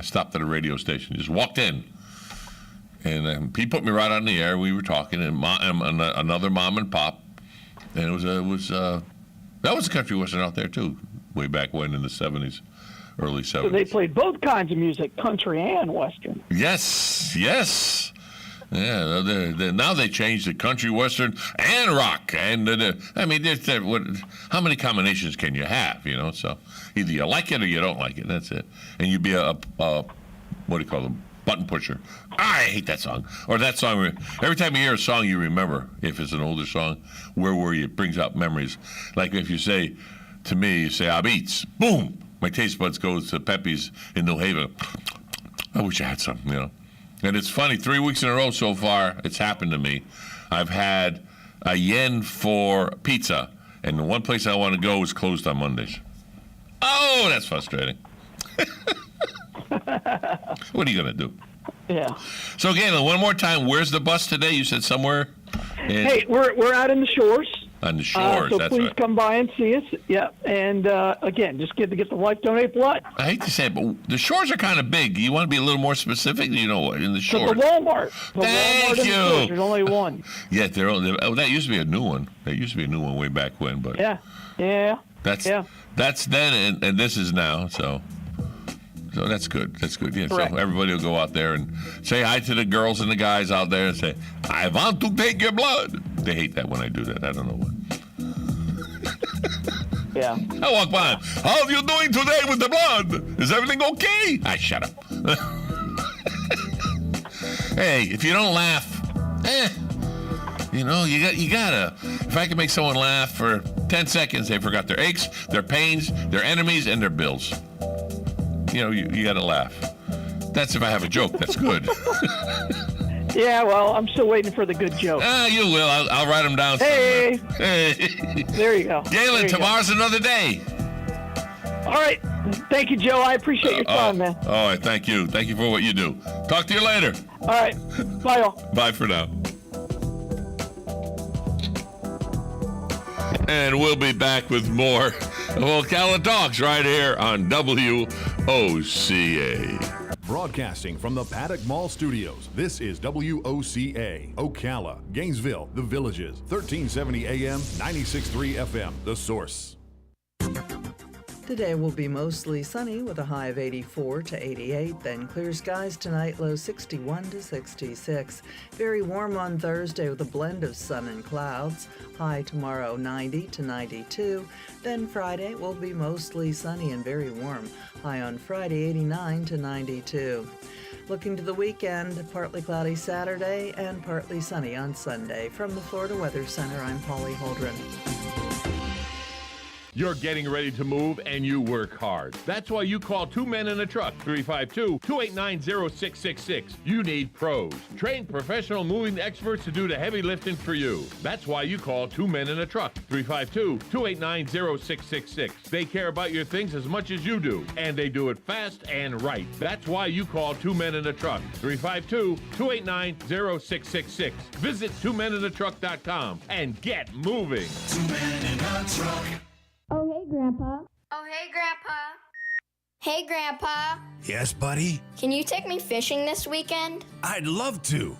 stopped at a radio station, just walked in, and he put me right on the air. We were talking, and another mom and pop, and it was that was a country western out there too, way back when in the 70s. Early 70s. So they played both kinds of music, country and western. Yes. Yeah, now they changed the country, western, and rock. And how many combinations can you have? So either you like it or you don't like it. That's it. And you'd be a what do you call them? Button pusher. I hate that song. Or that song. Every time you hear a song, you remember. If it's an older song, where were you? It brings up memories. Like if you say to me, you say Abits, boom. My taste buds goes to Pepe's in New Haven. I wish I had some, And it's funny, 3 weeks in a row so far, it's happened to me. I've had a yen for pizza, and the one place I want to go is closed on Mondays. Oh, that's frustrating. What are you going to do? Yeah. So, Galen, one more time, where's the bus today? You said somewhere? Hey, we're out in the shores. On the shores, so that's please right. come by and see us. Yeah, and again, just get the Life Donate blood. I hate to say it, but the shores are kind of big. You want to be a little more specific? In the shores. So the Walmart. Thank you. Walmart there's only one. Yeah, that used to be a new one. That used to be a new one way back when, but yeah. That's then, and this is now. So that's good. That's good. Yeah. Correct. So everybody will go out there and say hi to the girls and the guys out there and say, "I want to take your blood." They hate that when I do that. I don't know what. Yeah. I walk by. How are you doing today with the blood? Is everything okay? Shut up. Hey, if you don't laugh, you gotta. If I can make someone laugh for 10 seconds, they forgot their aches, their pains, their enemies, and their bills. You gotta laugh. That's if I have a joke. That's good. Yeah, well, I'm still waiting for the good joke. You will. I'll write them down Hey. somewhere. Hey. There you go. Galen, tomorrow's another day. All right. Thank you, Joe. I appreciate your time, man. All right, thank you. Thank you for what you do. Talk to you later. All right. Bye, all. Bye for now. And we'll be back with more of Ocala Talks right here on WOCA. Broadcasting from the Paddock Mall Studios, this is WOCA, Ocala, Gainesville, The Villages, 1370 AM, 96.3 FM, The Source. Today will be mostly sunny with a high of 84 to 88, then clear skies tonight, low 61 to 66. Very warm on Thursday with a blend of sun and clouds. High tomorrow 90 to 92. Then Friday will be mostly sunny and very warm. High on Friday 89 to 92. Looking to the weekend, partly cloudy Saturday and partly sunny on Sunday. From the Florida Weather Center, I'm Polly Holdren. You're getting ready to move and you work hard. That's why you call Two Men in a Truck, 352-289-0666. You need pros. Trained professional moving experts to do the heavy lifting for you. That's why you call Two Men in a Truck, 352-289-0666. They care about your things as much as you do, and they do it fast and right. That's why you call Two Men in a Truck, 352-289-0666. Visit twomeninatruck.com and get moving. Two Men in a Truck. Oh, hey, Grandpa. Oh, hey, Grandpa. Hey, Grandpa. Yes, buddy? Can you take me fishing this weekend? I'd love to.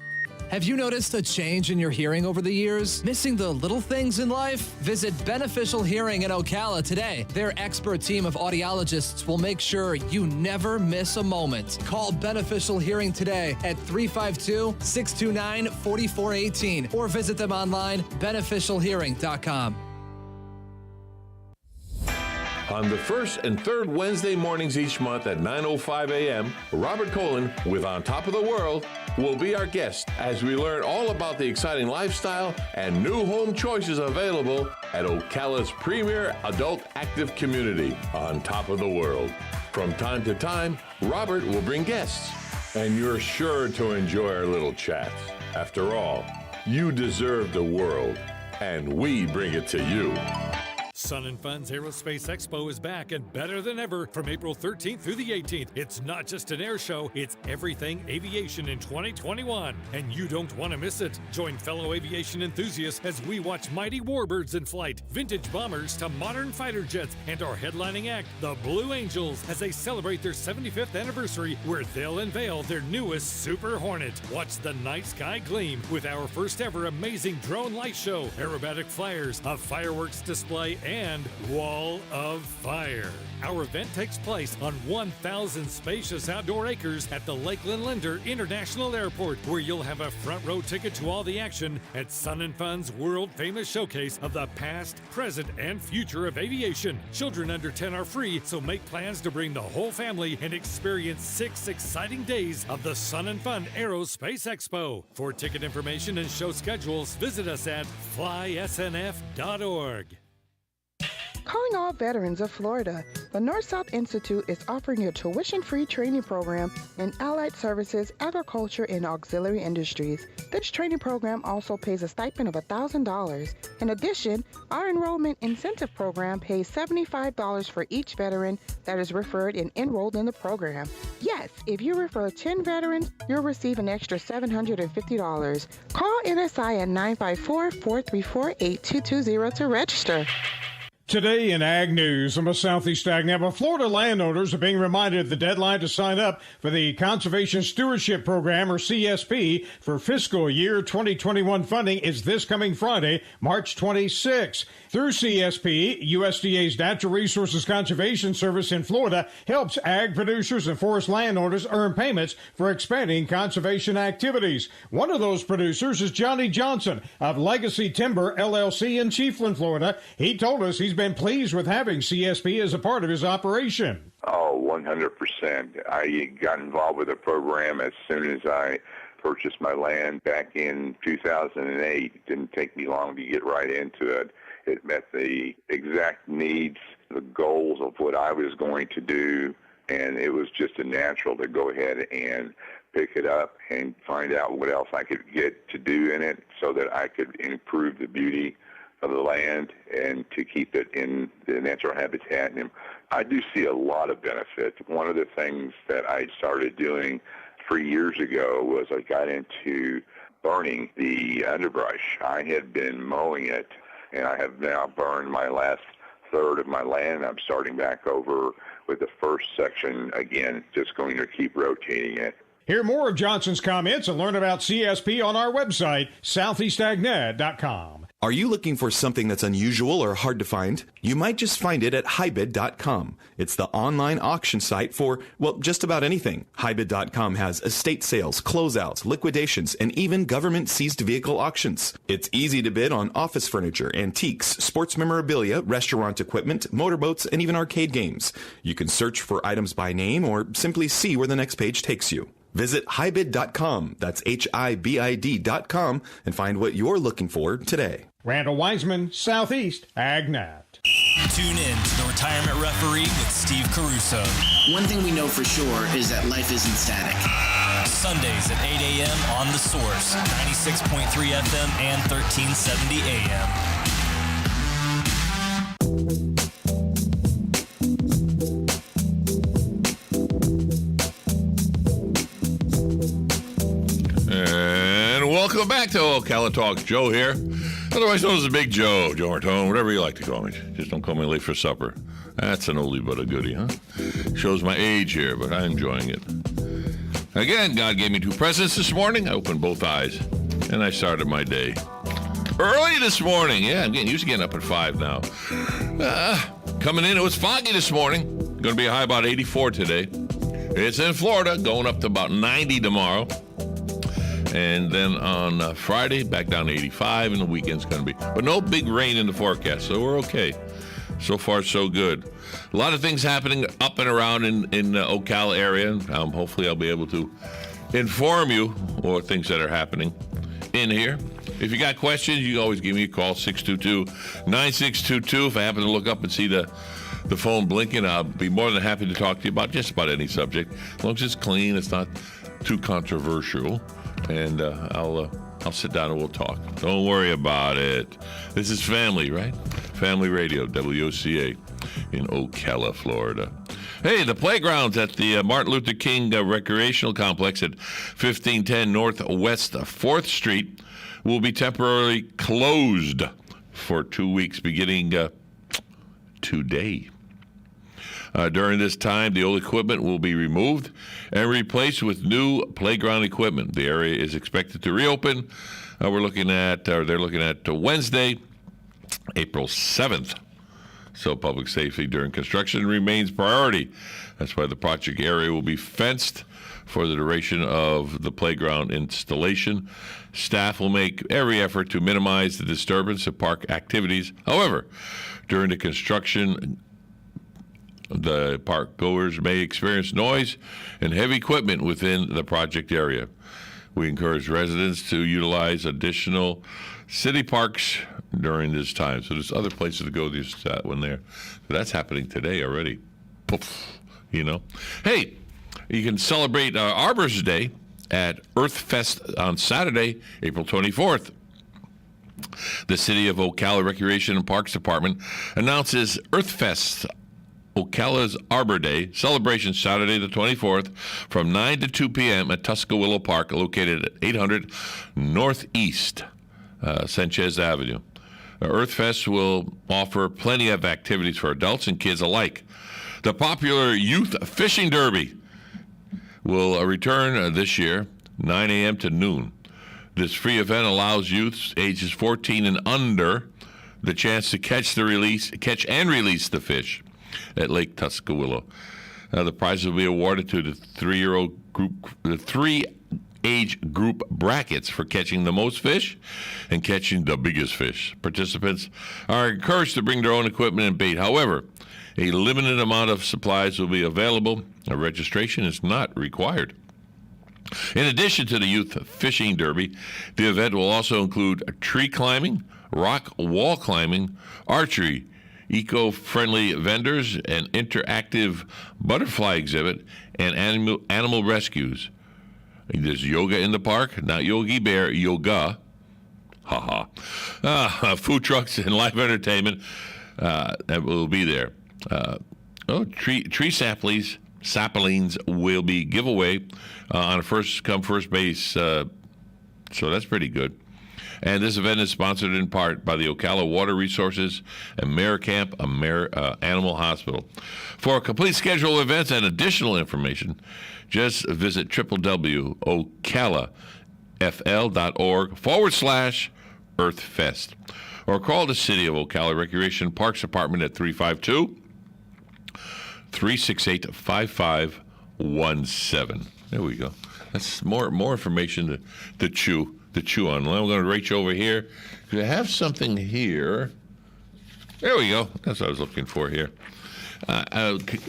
Have you noticed a change in your hearing over the years? Missing the little things in life? Visit Beneficial Hearing in Ocala today. Their expert team of audiologists will make sure you never miss a moment. Call Beneficial Hearing today at 352-629-4418 or visit them online, beneficialhearing.com. On the first and third Wednesday mornings each month at 9:05 a.m., Robert Colin with On Top of the World will be our guest as we learn all about the exciting lifestyle and new home choices available at Ocala's premier adult active community, On Top of the World. From time to time, Robert will bring guests, and you're sure to enjoy our little chats. After all, you deserve the world, and we bring it to you. Sun and Fun's Aerospace Expo is back and better than ever from April 13th through the 18th. It's not just an air show, it's everything aviation in 2021. And you don't want to miss it. Join fellow aviation enthusiasts as we watch mighty warbirds in flight, vintage bombers to modern fighter jets, and our headlining act, the Blue Angels, as they celebrate their 75th anniversary, where they'll unveil their newest Super Hornet. Watch the night sky gleam with our first ever amazing drone light show, aerobatic flyers, a fireworks display, and Wall of Fire. Our event takes place on 1,000 spacious outdoor acres at the Lakeland Linder International Airport, where you'll have a front row ticket to all the action at Sun and Fun's world-famous showcase of the past, present, and future of aviation. Children under 10 are free, so make plans to bring the whole family and experience 6 exciting days of the Sun and Fun Aerospace Expo. For ticket information and show schedules, visit us at flysnf.org. Calling all veterans of Florida, the North-South Institute is offering a tuition-free training program in allied services, agriculture, and auxiliary industries. This training program also pays a stipend of $1,000. In addition, our enrollment incentive program pays $75 for each veteran that is referred and enrolled in the program. Yes, if you refer 10 veterans, you'll receive an extra $750. Call NSI at 954-434-8220 to register. Today in Ag News from the Southeast Ag Network, Florida landowners are being reminded of the deadline to sign up for the Conservation Stewardship Program, or CSP, for fiscal year 2021 funding is this coming Friday, March 26. Through CSP, USDA's Natural Resources Conservation Service in Florida helps ag producers and forest landowners earn payments for expanding conservation activities. One of those producers is Johnny Johnson of Legacy Timber, LLC in Chiefland, Florida. He told us he's been pleased with having CSP as a part of his operation. Oh, 100%. I got involved with the program as soon as I purchased my land back in 2008. It didn't take me long to get right into it. It met the exact needs, the goals of what I was going to do, and it was just a natural to go ahead and pick it up and find out what else I could get to do in it so that I could improve the beauty of the land and to keep it in the natural habitat. And I do see a lot of benefit. One of the things that I started doing 3 years ago was I got into burning the underbrush. I had been mowing it, and I have now burned my last third of my land. I'm starting back over with the first section again, just going to keep rotating it. Hear more of Johnson's comments and learn about CSP on our website, southeastagnet.com. Are you looking for something that's unusual or hard to find? You might just find it at HiBid.com. It's the online auction site for, well, just about anything. HiBid.com has estate sales, closeouts, liquidations, and even government-seized vehicle auctions. It's easy to bid on office furniture, antiques, sports memorabilia, restaurant equipment, motorboats, and even arcade games. You can search for items by name or simply see where the next page takes you. Visit HiBid.com, that's HIBID.com, and find what you're looking for today. Randall Wiseman, Southeast AgNet. Tune in to the Retirement Referee with Steve Caruso. One thing we know for sure is that life isn't static. Sundays at 8 a.m. on The Source, 96.3 FM and 1370 a.m. Welcome back to Ocala Talk. Joe here, otherwise known as the Big Joe, Joe Martone, whatever you like to call me. Just don't call me late for supper. That's an oldie but a goodie, huh? Shows my age here, but I'm enjoying it. Again, God gave me 2 presents this morning. I opened both eyes, and I started my day early this morning. Yeah, I'm getting used to getting up at 5 now. Coming in, it was foggy this morning. Going to be a high about 84 today. It's in Florida, going up to about 90 tomorrow. And then on Friday, back down to 85, and the weekend's going to be. But no big rain in the forecast, so we're okay. So far, so good. A lot of things happening up and around in the Ocala area. Hopefully, I'll be able to inform you or things that are happening in here. If you got questions, you can always give me a call, 622-9622. If I happen to look up and see the phone blinking, I'll be more than happy to talk to you about just about any subject. As long as it's clean, it's not too controversial. And I'll sit down and we'll talk. Don't worry about it. This is family, right? Family Radio, WOCA in Ocala, Florida. Hey, the playgrounds at the Martin Luther King Recreational Complex at 1510 Northwest 4th Street will be temporarily closed for 2 weeks beginning today. During this time, the old equipment will be removed and replaced with new playground equipment. The area is expected to reopen. They're looking at Wednesday, April 7th. So public safety during construction remains priority. That's why the project area will be fenced for the duration of the playground installation. Staff will make every effort to minimize the disturbance of park activities. However, during the construction, the park goers may experience noise and heavy equipment within the project area. We encourage residents to utilize additional city parks during this time. So there's other places to go when there. So that's happening today already. Poof, you know. Hey, you can celebrate Arbor's Day at Earth Fest on Saturday, April 24th. The City of Ocala Recreation and Parks Department announces Earth Fest, Ocala's Arbor Day celebration, Saturday the 24th from 9 to 2 p.m. at Tuscaloosa Park, located at 800 Northeast Sanchez Avenue. Earth Fest will offer plenty of activities for adults and kids alike. The popular Youth Fishing Derby will return this year, 9 a.m. to noon. This free event allows youths ages 14 and under the chance to catch and release the fish at Lake Tuscaloosa. The prize will be awarded to the 3 age age group brackets for catching the most fish and catching the biggest fish. Participants are encouraged to bring their own equipment and bait. However, a limited amount of supplies will be available. A registration is not required. In addition to the Youth Fishing Derby, the event will also include tree climbing, rock wall climbing, archery, eco-friendly vendors, an interactive butterfly exhibit, and animal rescues. There's yoga in the park, not Yogi Bear, yoga. Food trucks and live entertainment that will be there. Tree saplings will be giveaway on a first-come, first-base, so that's pretty good. And this event is sponsored in part by the Ocala Water Resources and Camp Animal Hospital. For a complete schedule of events and additional information, just visit www.ocalafl.org/EarthFest or call the City of Ocala Recreation Parks Department at 352-368-5517. There we go. That's more information to chew on. I'm going to reach over here because I have something here. There we go. That's what I was looking for here.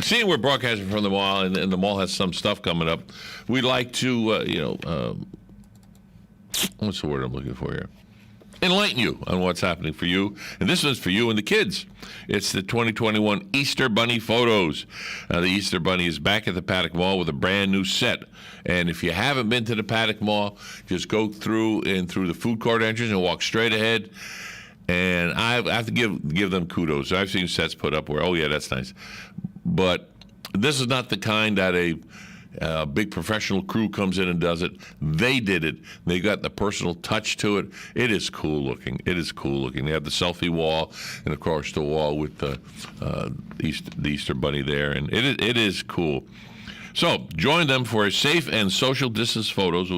Seeing we're broadcasting from the mall, and the mall has some stuff coming up, we'd like to, what's the word I'm looking for here? Enlighten you on what's happening for you. And this one's for you and the kids. It's the 2021 Easter Bunny photos. The Easter Bunny is back at the Paddock Mall with a brand new set. And if you haven't been to the Paddock Mall, just go through the food court entrance and walk straight ahead. And I have to give them kudos. I've seen sets put up where, oh yeah, that's nice. But this is not the kind that a big professional crew comes in and does it. They did it. They got the personal touch to it. It is cool looking. They have the selfie wall and, of course, the wall with the Easter Bunny there. And it is cool. So join them for a safe and social distance photos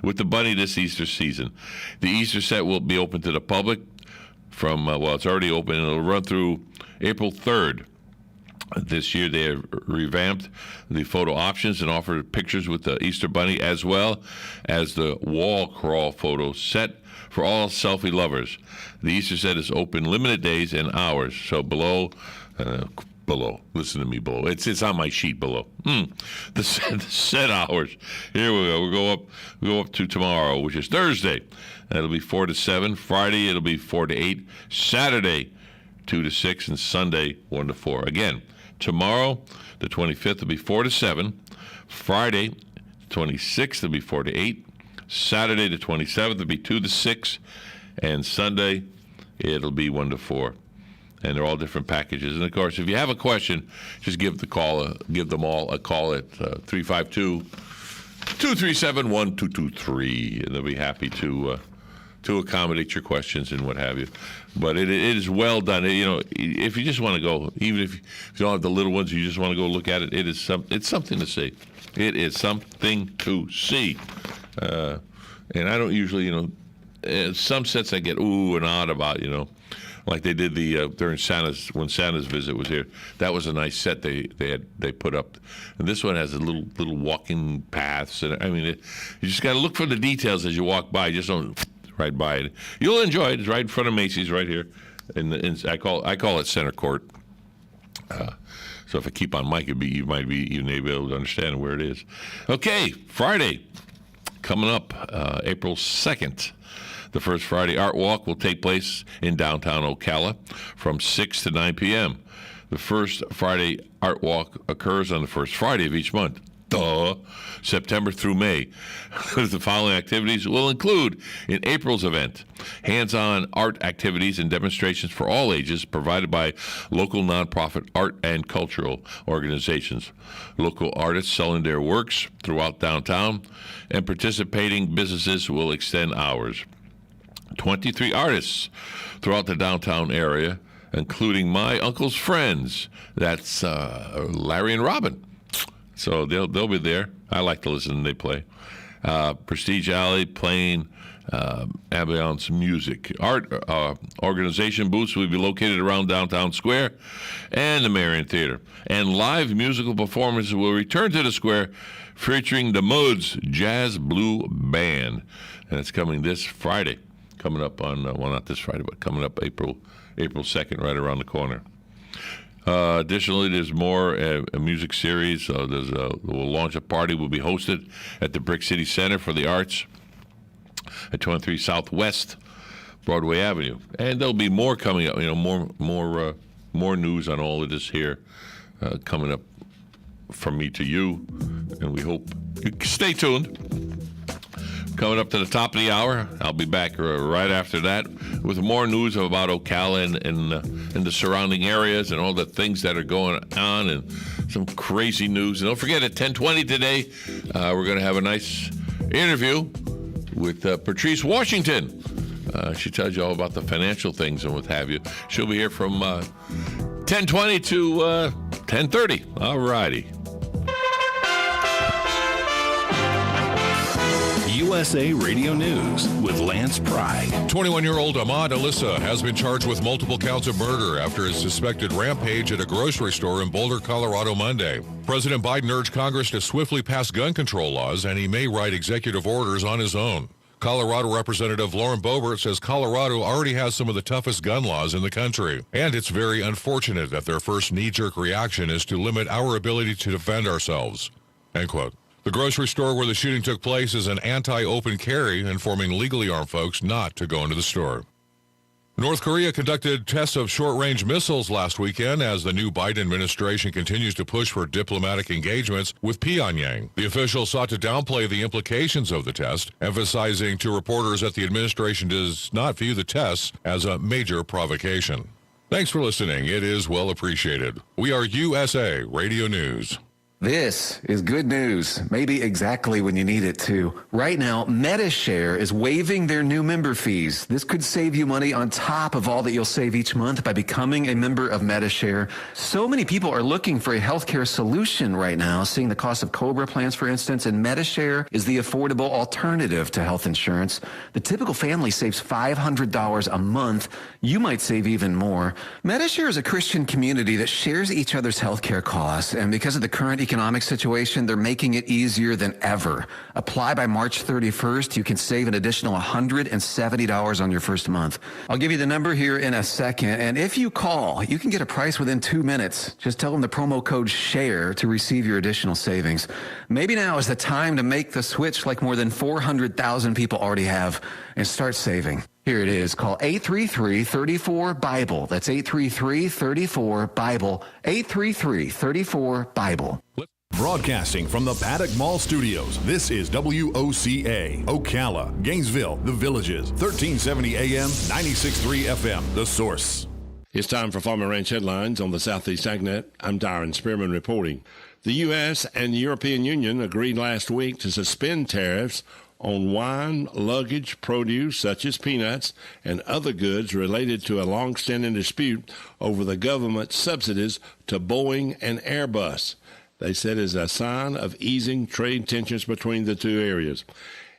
with the bunny this Easter season. The Easter set will be open to the public from, it's already open, and it'll run through April 3rd. This year they have revamped the photo options and offered pictures with the Easter Bunny as well as the wall crawl photo set for all selfie lovers. The Easter set is open limited days and hours. So below, listen to me below. It's on my sheet below. The set hours. Here we go. We'll go up to tomorrow, which is Thursday. That'll be 4 to 7. Friday it'll be 4 to 8. Saturday 2 to 6, and Sunday 1 to 4. Again, tomorrow, the 25th, will be 4 to 7. Friday, the 26th, will be 4 to 8. Saturday, the 27th, will be 2 to 6. And Sunday, it'll be 1 to 4. And they're all different packages. And, of course, if you have a question, just give them all a call at 352-237-1223. And they'll be happy to accommodate your questions and what have you. But it is well done. If you just want to go, even if you don't have the little ones, you just want to go look at it, it's something to see. It is something to see. And I don't usually, some sets I get ooh and odd about, like they did during when Santa's visit was here. That was a nice set they put up. And this one has a little walking paths. And you just got to look for the details as you walk by. Just don't right by it. You'll enjoy it. It's right in front of Macy's, right here. And I call it center court. So if I keep on mic, you might be able to understand where it is. Okay, Friday coming up, April 2nd. The first Friday Art Walk will take place in downtown Ocala from 6 to 9 p.m. The first Friday Art Walk occurs on the first Friday of each month. September through May. The following activities will include in April's event: hands-on art activities and demonstrations for all ages provided by local nonprofit art and cultural organizations. Local artists selling their works throughout downtown, and participating businesses will extend hours. 23 artists throughout the downtown area, including my uncle's friends. That's Larry and Robin. So they'll be there. I like to listen when they play. Prestige Alley playing Ambiance Music. Art organization booths will be located around Downtown Square and the Marion Theater. And live musical performances will return to the square featuring the Moods Jazz Blue Band. And it's coming this Friday. Coming up on, well, not this Friday, but coming up April 2nd, right around the corner. Additionally, there's more a music series. We'll launch a party will be hosted at the Brick City Center for the Arts at 23 Southwest Broadway Avenue. And there'll be more coming up, more news on all of this here coming up from me to you. And we hope you stay tuned. Coming up to the top of the hour, I'll be back right after that with more news about Ocala and the surrounding areas and all the things that are going on and some crazy news. And don't forget, at 10:20 today, we're going to have a nice interview with Patrice Washington. She tells you all about the financial things and what have you. She'll be here from 10:20 to 10:30. All righty. USA Radio News with Lance Pride. 21-year-old Ahmad Alyssa has been charged with multiple counts of murder after his suspected rampage at a grocery store in Boulder, Colorado Monday. President Biden urged Congress to swiftly pass gun control laws, and he may write executive orders on his own. Colorado Representative Lauren Boebert says Colorado already has some of the toughest gun laws in the country, and it's very unfortunate that their first knee-jerk reaction is to limit our ability to defend ourselves. End quote. The grocery store where the shooting took place is an anti-open carry, informing legally armed folks not to go into the store. North Korea conducted tests of short-range missiles last weekend as the new Biden administration continues to push for diplomatic engagements with Pyongyang. The officials sought to downplay the implications of the test, emphasizing to reporters that the administration does not view the tests as a major provocation. Thanks for listening. It is well appreciated. We are USA Radio News. This is good news, maybe exactly when you need it to. Right now, MediShare is waiving their new member fees. This could save you money on top of all that you'll save each month by becoming a member of MediShare. So many people are looking for a healthcare solution right now, seeing the cost of COBRA plans, for instance, and MediShare is the affordable alternative to health insurance. The typical family saves $500 a month. You might save even more. MediShare is a Christian community that shares each other's healthcare costs, and because of the current economic situation, they're making it easier than ever. Apply by March 31st. You can save an additional $170 on your first month. I'll give you the number here in a second, and if you call, you can get a price within 2 minutes. Just tell them the promo code SHARE to receive your additional savings. Maybe now is the time to make the switch like more than 400,000 people already have and start saving. Here it is. Call 833-34-BIBLE. That's 833-34-BIBLE. 833-34-BIBLE. Broadcasting from the Paddock Mall Studios, this is WOCA, Ocala, Gainesville, The Villages, 1370 AM, 96.3 FM, The Source. It's time for Farm and Ranch Headlines on the Southeast AgNet. I'm Darren Spearman reporting. The U.S. and the European Union agreed last week to suspend tariffs on wine, luggage, produce such as peanuts, and other goods related to a long-standing dispute over the government subsidies to Boeing and Airbus. They said is a sign of easing trade tensions between the two areas.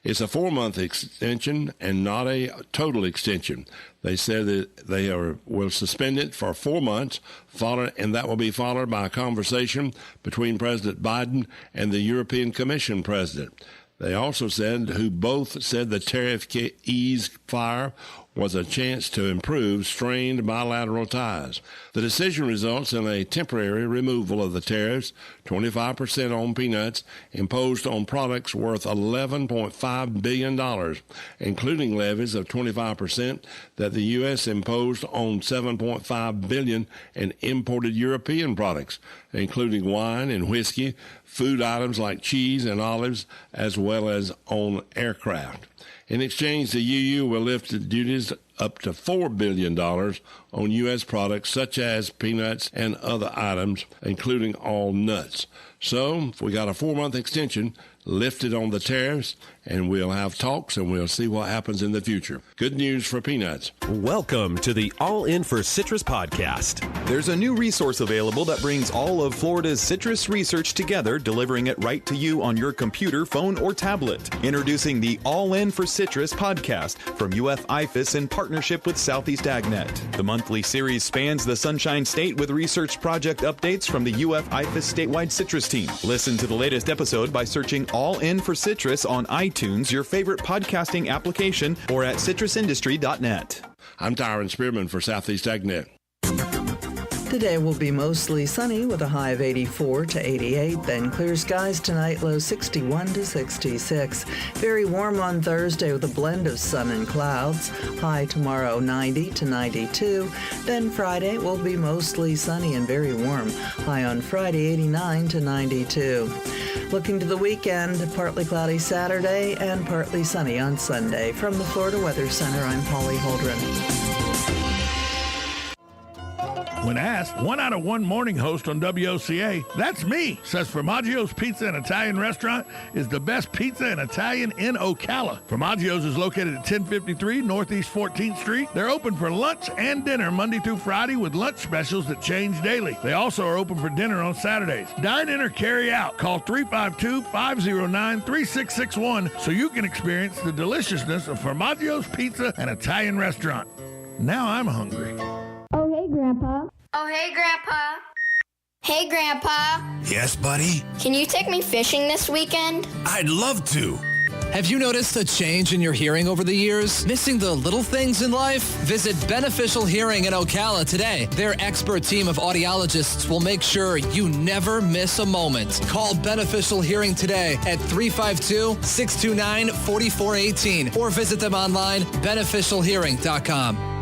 It's a 4-month extension and not a total extension. They said that they will suspend it for 4 months, and that will be followed by a conversation between President Biden and the European Commission president. They also said, who both said the tariff ease fire was a chance to improve strained bilateral ties. The decision results in a temporary removal of the tariffs, 25% on peanuts, imposed on products worth $11.5 billion, including levies of 25% that the U.S. imposed on $7.5 billion in imported European products, including wine and whiskey, food items like cheese and olives, as well as on aircraft. In exchange, the EU will lift the duties up to $4 billion on U.S. products such as peanuts and other items, including all nuts. So we got a 4-month extension lifted on the tariffs, and we'll have talks, and we'll see what happens in the future. Good news for peanuts. Welcome to the All In for Citrus podcast. There's a new resource available that brings all of Florida's citrus research together, delivering it right to you on your computer, phone, or tablet. Introducing the All In for Citrus podcast from UF IFAS in partnership with Southeast AgNet. The monthly series spans the Sunshine State with research project updates from the UF IFAS statewide citrus team. Listen to the latest episode by searching All In for Citrus on iTunes, your favorite podcasting application, or at citrusindustry.net. I'm Tyron Spearman for Southeast AgNet. Today will be mostly sunny with a high of 84 to 88, then clear skies tonight, low 61 to 66. Very warm on Thursday with a blend of sun and clouds. High tomorrow 90 to 92. Then Friday will be mostly sunny and very warm. High on Friday 89 to 92. Looking to the weekend, partly cloudy Saturday and partly sunny on Sunday. From the Florida Weather Center, I'm Polly Holdren. When asked, 1 out of 1 morning host on WOCA, that's me, says Formaggio's Pizza and Italian Restaurant is the best pizza and Italian in Ocala. Formaggio's is located at 1053 Northeast 14th Street. They're open for lunch and dinner Monday through Friday with lunch specials that change daily. They also are open for dinner on Saturdays. Dine in or carry out. Call 352-509-3661 so you can experience the deliciousness of Formaggio's Pizza and Italian Restaurant. Now I'm hungry. Oh, hey, Grandpa. Oh, hey, Grandpa. Hey, Grandpa. Yes, buddy? Can you take me fishing this weekend? I'd love to. Have you noticed a change in your hearing over the years? Missing the little things in life? Visit Beneficial Hearing in Ocala today. Their expert team of audiologists will make sure you never miss a moment. Call Beneficial Hearing today at 352-629-4418 or visit them online, beneficialhearing.com.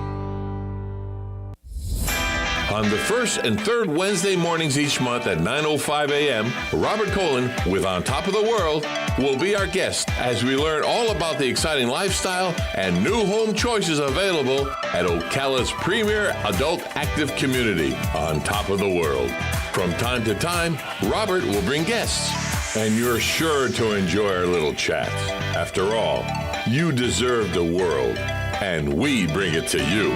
On the first and third Wednesday mornings each month at 9:05 a.m., Robert Colin with On Top of the World will be our guest as we learn all about the exciting lifestyle and new home choices available at Ocala's premier adult active community, On Top of the World. From time to time, Robert will bring guests, and you're sure to enjoy our little chat. After all, you deserve the world, and we bring it to you.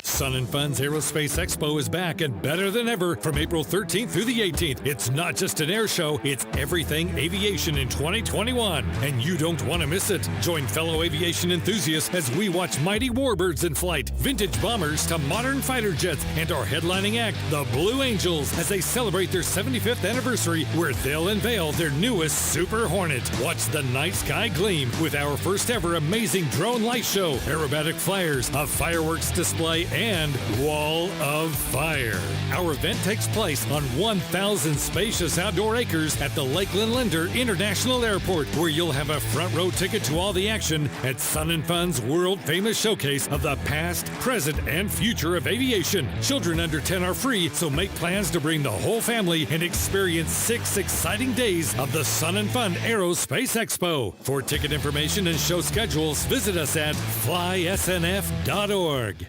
Sun and Fun's Aerospace Expo is back and better than ever from April 13th through the 18th. It's not just an air show, it's everything aviation in 2021. And you don't want to miss it. Join fellow aviation enthusiasts as we watch mighty warbirds in flight, vintage bombers to modern fighter jets, and our headlining act, the Blue Angels, as they celebrate their 75th anniversary, where they'll unveil their newest Super Hornet. Watch the night sky gleam with our first ever amazing drone light show, aerobatic flyers, a fireworks display, and Wall of Fire. Our event takes place on 1,000 spacious outdoor acres at the Lakeland Linder International Airport, where you'll have a front row ticket to all the action at Sun and Fun's world-famous showcase of the past, present, and future of aviation. Children under 10 are free, so make plans to bring the whole family and experience 6 exciting days of the Sun and Fun Aerospace Expo. For ticket information and show schedules, visit us at flysnf.org.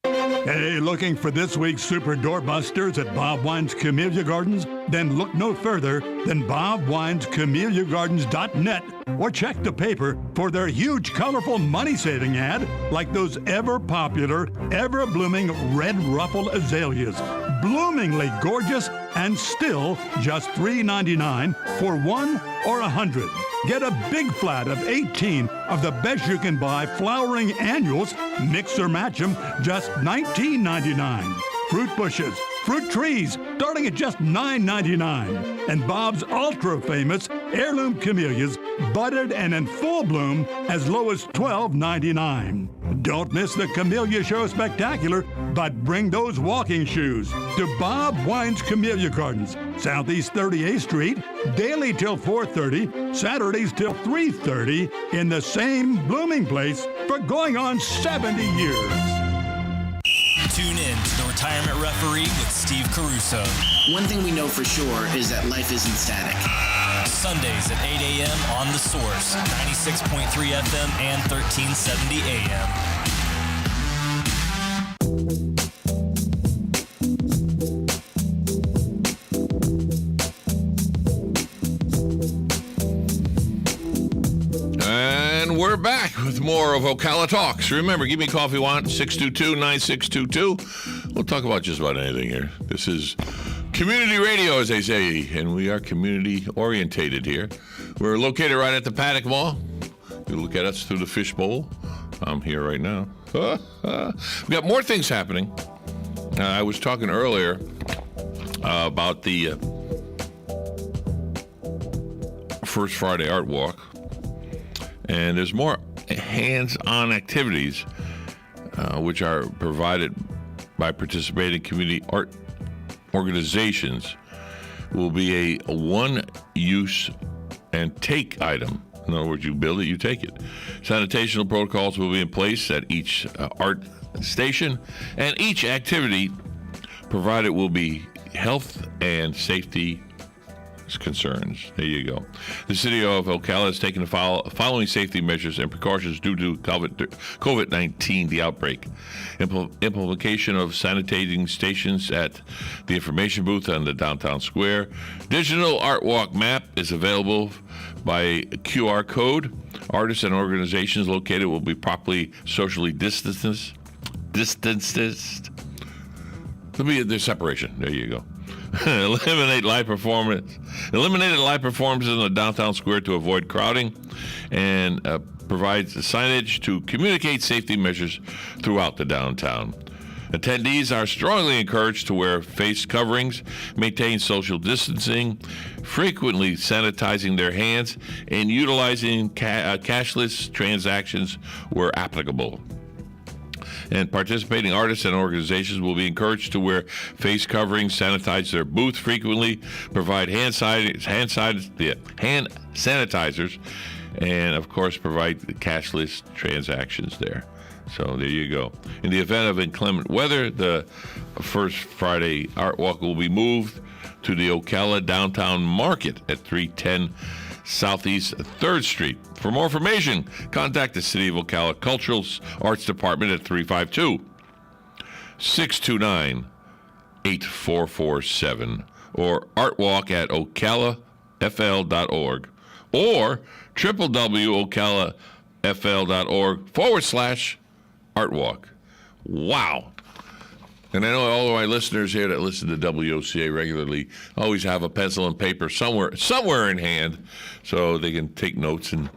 Hey, looking for this week's Super Doorbusters at Bob Wine's Camellia Gardens? Then look no further than bobwinescamelliagardens.net or check the paper for their huge, colorful money-saving ad like those ever-popular, ever-blooming red ruffle azaleas. Bloomingly gorgeous and still just $3.99 for 1 or 100. Get a big flat of 18 of the best you can buy flowering annuals. Mix or match them, just $19.99. Fruit bushes, fruit trees, starting at just $9.99. And Bob's ultra-famous heirloom camellias, budded and in full bloom, as low as $12.99. Don't miss the Camellia Show Spectacular, but bring those walking shoes to Bob Wine's Camellia Gardens, Southeast 38th Street, daily till 4:30, Saturdays till 3:30, in the same blooming place for going on 70 years. Tune in to The Retirement Referee with Steve Caruso. One thing we know for sure is that life isn't static. Sundays at 8 a.m. on The Source, 96.3 FM and 1370 AM. more of Ocala Talks. Remember, give me a call if you want, 622-9622. We'll talk about just about anything here. This is community radio, as they say, and we are community-orientated here. We're located right at the Paddock Mall. You look at us through the fishbowl. I'm here right now. We've got more things happening. I was talking earlier about the First Friday Art Walk, and there's more hands-on activities which are provided by participating community art organizations. Will be a one-use and take item. In other words, you build it, you take it. Sanitational protocols will be in place at each art station, and each activity provided will be health and safety concerns. There you go. The city of Ocala has taken the following safety measures and precautions due to COVID-19, the outbreak. Implementation of sanitizing stations at the information booth on the downtown square. Digital art walk map is available by QR code. Artists and organizations located will be properly socially distanced. There's separation. There you go. Eliminated live performances in the downtown square to avoid crowding, and provides signage to communicate safety measures throughout the downtown. Attendees are strongly encouraged to wear face coverings, maintain social distancing, frequently sanitizing their hands, and utilizing cashless transactions where applicable. And participating artists and organizations will be encouraged to wear face coverings, sanitize their booth frequently, provide hand sanitizers, and, of course, provide cashless transactions there. So there you go. In the event of inclement weather, the First Friday Art Walk will be moved to the Ocala Downtown Market at 310 Southeast 3rd Street. For more information, contact the City of Ocala Cultural Arts Department at 352-629-8447 or artwalk at ocalafl.org or www.ocalafl.org/artwalk. Wow. And I know all of my listeners here that listen to WOCA regularly always have a pencil and paper somewhere in hand so they can take notes. And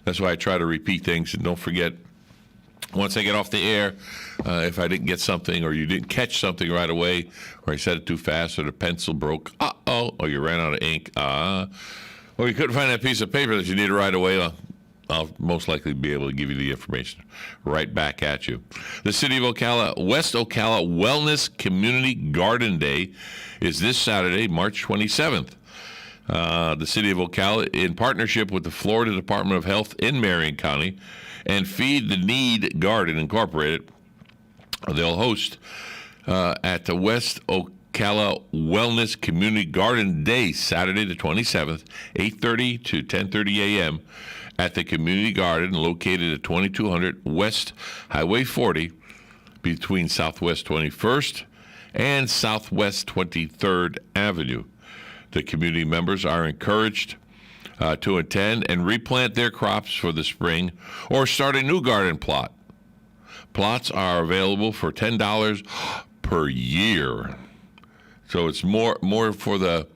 that's why I try to repeat things. And don't forget, once I get off the air, if I didn't get something or you didn't catch something right away, or I said it too fast, or the pencil broke, or you ran out of ink, or you couldn't find that piece of paper that you needed right away, I'll most likely be able to give you the information right back at you. The City of Ocala, West Ocala Wellness Community Garden Day is this Saturday, March 27th. The City of Ocala, in partnership with the Florida Department of Health in Marion County and Feed the Need Garden Incorporated, they'll host at the West Ocala Wellness Community Garden Day, Saturday the 27th, 8:30 to 10:30 a.m., at the community garden located at 2200 West Highway 40 between Southwest 21st and Southwest 23rd Avenue. The community members are encouraged to attend and replant their crops for the spring or start a new garden plot. Plots are available for $10 per year. So it's more for the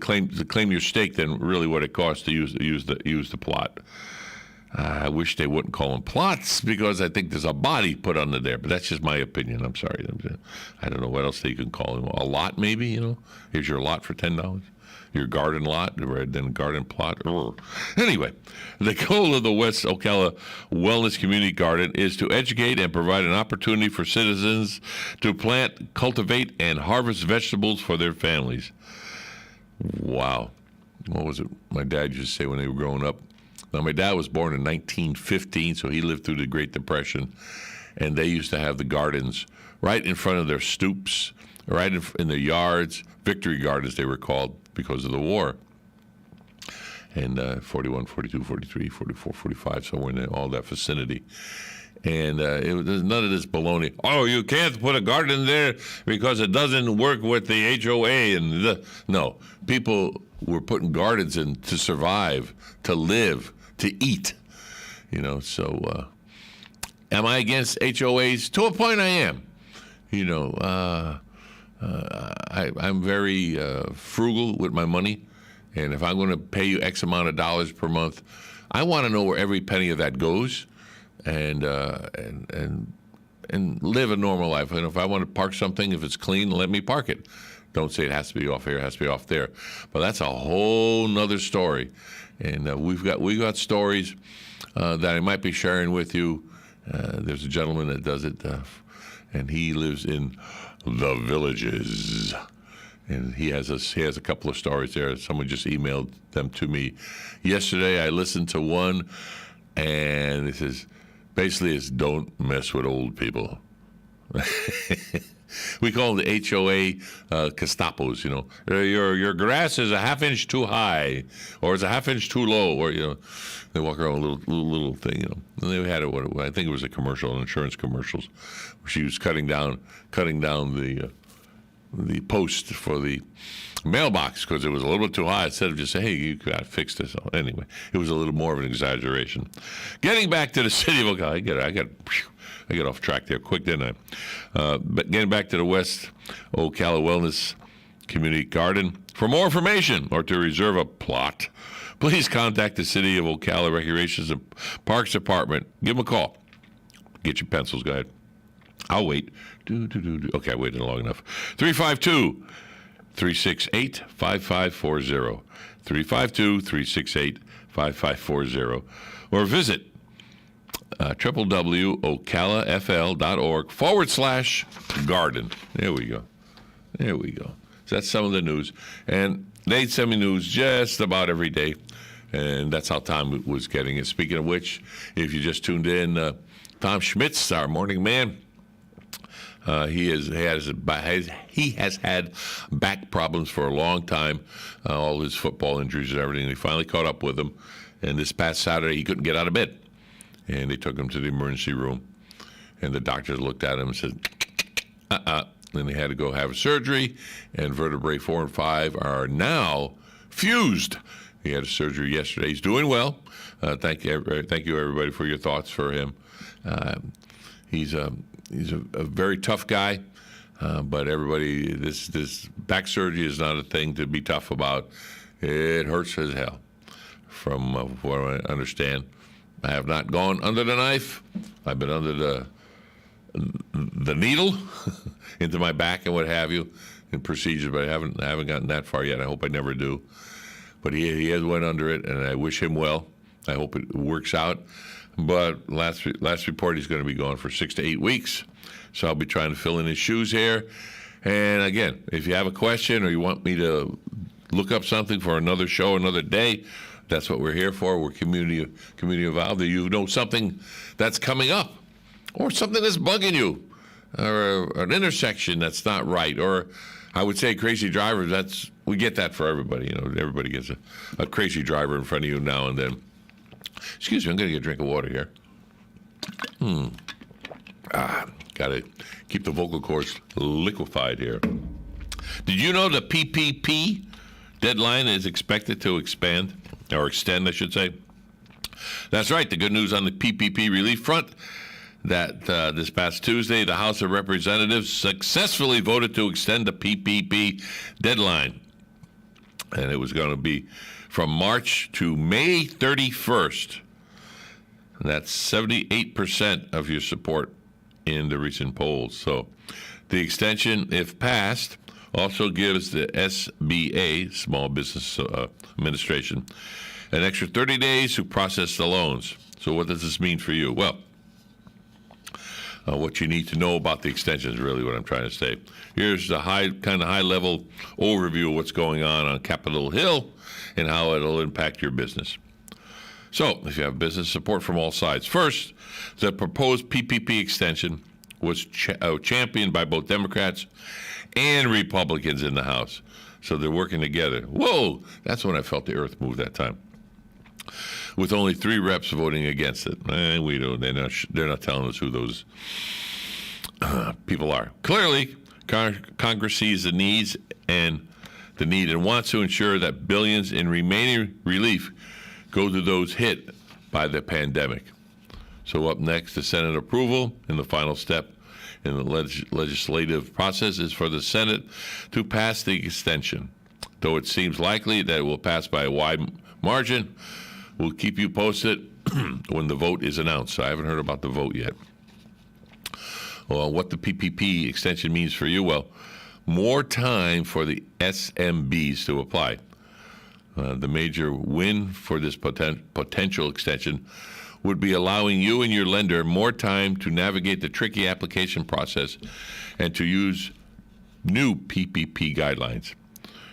claim your stake than really what it costs to use the plot. I wish they wouldn't call them plots because I think there's a body put under there, but that's just my opinion. I'm sorry. I don't know what else they can call them. A lot, maybe, Here's your lot for $10. Your garden lot, then garden plot. Anyway, the goal of the West Ocala Wellness Community Garden is to educate and provide an opportunity for citizens to plant, cultivate, and harvest vegetables for their families. Wow. What was it my dad used to say when they were growing up? Now, my dad was born in 1915, so he lived through the Great Depression, and they used to have the gardens right in front of their stoops, right in their yards, victory gardens they were called because of the war. And 41, 42, 43, 44, 45, somewhere in all that vicinity. And there's none of this baloney. Oh, you can't put a garden there because it doesn't work with the HOA. No, people were putting gardens in to survive, to live, to eat. So am I against HOAs? To a point I am. I'm very frugal with my money, and if I'm going to pay you X amount of dollars per month, I want to know where every penny of that goes, and live a normal life. And if I want to park something, if it's clean, let me park it. Don't say it has to be off here, it has to be off there. But that's a whole nother story, and we've got stories that I might be sharing with you. There's a gentleman that does it, and he lives in the Villages, and he has a couple of stories there. Someone just emailed them to me yesterday. I listened to one, and it says basically it's don't mess with old people. We call them the HOA Castapos. Your grass is a half inch too high, or it's a half inch too low, or they walk around with a little thing. And they had I think it was a commercial, insurance commercials, where she was cutting down the post for the mailbox because it was a little bit too high. Instead of just saying, hey, you got to fix this. Anyway, it was a little more of an exaggeration. Getting back to the city of Ocala, I got off track there quick, didn't I? But getting back to the West Ocala Wellness Community Garden. For more information or to reserve a plot, please contact the City of Ocala Recreations and Parks Department. Give them a call. Get your pencils, guys. I'll wait. Okay, I waited long enough. 352-368-5540. 352-368-5540. Or visit www.ocalafl.org/garden. There we go. So that's some of the news. And they send me news just about every day. And that's how Tom was getting it. Speaking of which, if you just tuned in, Tom Schmitz, our morning man, he has had back problems for a long time, all his football injuries and everything. They finally caught up with him. And this past Saturday, he couldn't get out of bed. And they took him to the emergency room, and the doctors looked at him and said, And they had to go have surgery, and vertebrae 4 and 5 are now fused. He had a surgery yesterday. He's doing well. Thank you, everybody, for your thoughts for him. He's a very tough guy, but everybody, this back surgery is not a thing to be tough about. It hurts as hell, from what I understand. I have not gone under the knife. I've been under the needle into my back and what have you in procedures, but I haven't gotten that far yet. I hope I never do. But he has went under it, and I wish him well. I hope it works out. But last report, he's going to be gone for 6 to 8 weeks. So I'll be trying to fill in his shoes here. And again, if you have a question or you want me to look up something for another show, another day, that's what we're here for. We're community involved. You know something that's coming up, or something that's bugging you, or an intersection that's not right, or I would say crazy drivers. We get that for everybody. Everybody gets a crazy driver in front of you now and then. Excuse me, I'm going to get a drink of water here. Got to keep the vocal cords liquefied here. Did you know the PPP deadline is expected to extend, I should say? That's right. The good news on the PPP relief front, that this past Tuesday, the House of Representatives successfully voted to extend the PPP deadline. And it was going to be from March to May 31st. That's 78% of your support in the recent polls. So the extension, if passed, also gives the SBA, Small Business Administration, an extra 30 days to process the loans. So what does this mean for you? Well, what you need to know about the extension is really what I'm trying to say. Here's the high-level overview of what's going on Capitol Hill and how it'll impact your business. So, if you have business support from all sides. First, the proposed PPP extension was championed by both Democrats and Republicans in the House. So they're working together. Whoa! That's when I felt the earth move that time. With only 3 reps voting against it. We don't. They're not telling us who those people are. Clearly, Congress sees the need and wants to ensure that billions in remaining relief go to those hit by the pandemic. So up next, the Senate approval, and the final step in the legislative process is for the Senate to pass the extension. Though it seems likely that it will pass by a wide margin, we'll keep you posted when the vote is announced. I haven't heard about the vote yet. Well, what the PPP extension means for you, well, more time for the SMBs to apply. The major win for this potential extension would be allowing you and your lender more time to navigate the tricky application process and to use new PPP guidelines.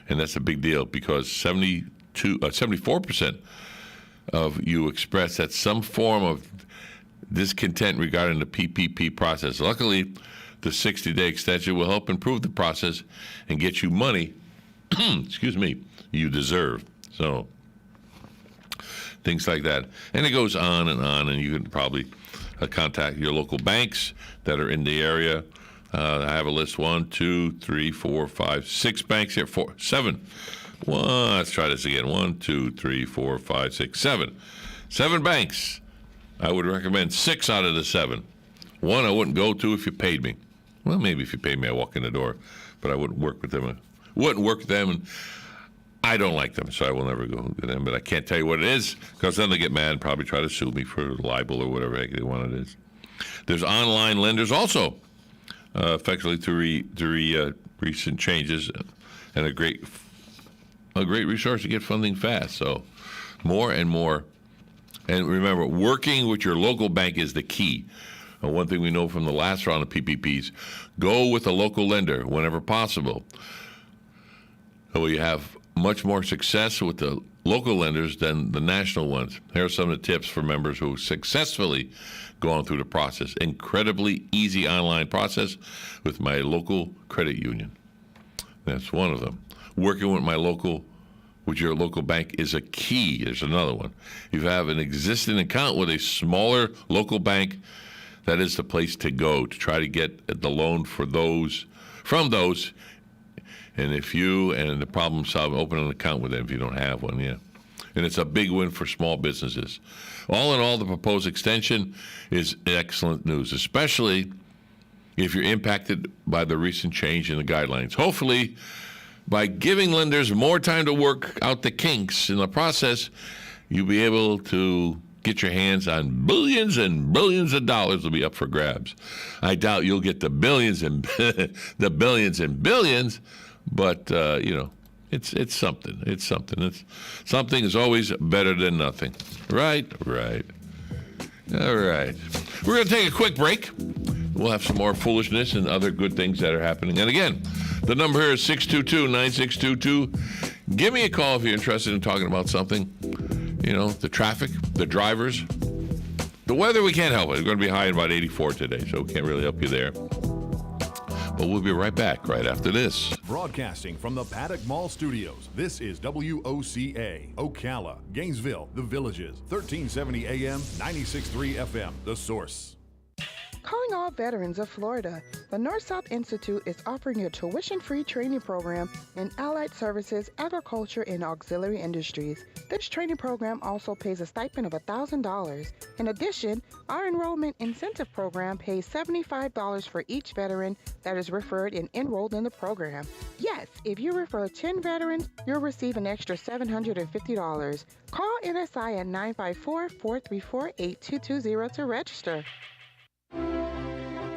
And that's a big deal because 74% of you expressed that some form of discontent regarding the PPP process. Luckily, the 60-day extension will help improve the process and get you money, you deserve. So things like that. And it goes on, and you can probably contact your local banks that are in the area. I have a list: 1, 2, 3, 4, 5, 6 banks here. 7. Well, let's try this again. 1, 2, 3, 4, 5, 6, 7. 7 banks. I would recommend 6 out of the 7. 1 I wouldn't go to if you paid me. Well, maybe if you paid me, I walk in the door, but I wouldn't work with them. And I don't like them, so I will never go to them. But I can't tell you what it is, because then they get mad and probably try to sue me for libel or whatever heck they want it is. There's online lenders also, effectively through recent changes, and a great resource to get funding fast. So more and more. And remember, working with your local bank is the key. One thing we know from the last round of PPPs, go with a local lender whenever possible. So you have much more success with the local lenders than the national ones. Here are some of the tips for members who successfully gone through the process. Incredibly easy online process with my local credit union. That's one of them. Working with your local bank is a key. There's another one. If you have an existing account with a smaller local bank, that is the place to go to try to get the loan from those. And if you and the problem solving, open an account with them if you don't have one, yeah. And it's a big win for small businesses. All in all, the proposed extension is excellent news, especially if you're impacted by the recent change in the guidelines. Hopefully, by giving lenders more time to work out the kinks in the process, you'll be able to get your hands on billions and billions of dollars will be up for grabs. I doubt you'll get the billions and the billions and billions, but it's something. It's something. Something is always better than nothing. Right. All right. We're going to take a quick break. We'll have some more foolishness and other good things that are happening. And again, the number here is 622-9622. Give me a call if you're interested in talking about something. The traffic, the drivers, the weather, we can't help it. It's going to be high in about 84 today, so we can't really help you there. But we'll be right back right after this. Broadcasting from the Paddock Mall Studios, this is WOCA, Ocala, Gainesville, The Villages, 1370 AM, 96.3 FM, The Source. Calling all veterans of Florida, the North-South Institute is offering a tuition-free training program in allied services, agriculture, and auxiliary industries. This training program also pays a stipend of $1,000. In addition, our enrollment incentive program pays $75 for each veteran that is referred and enrolled in the program. Yes, if you refer 10 veterans, you'll receive an extra $750. Call NSI at 954-434-8220 to register.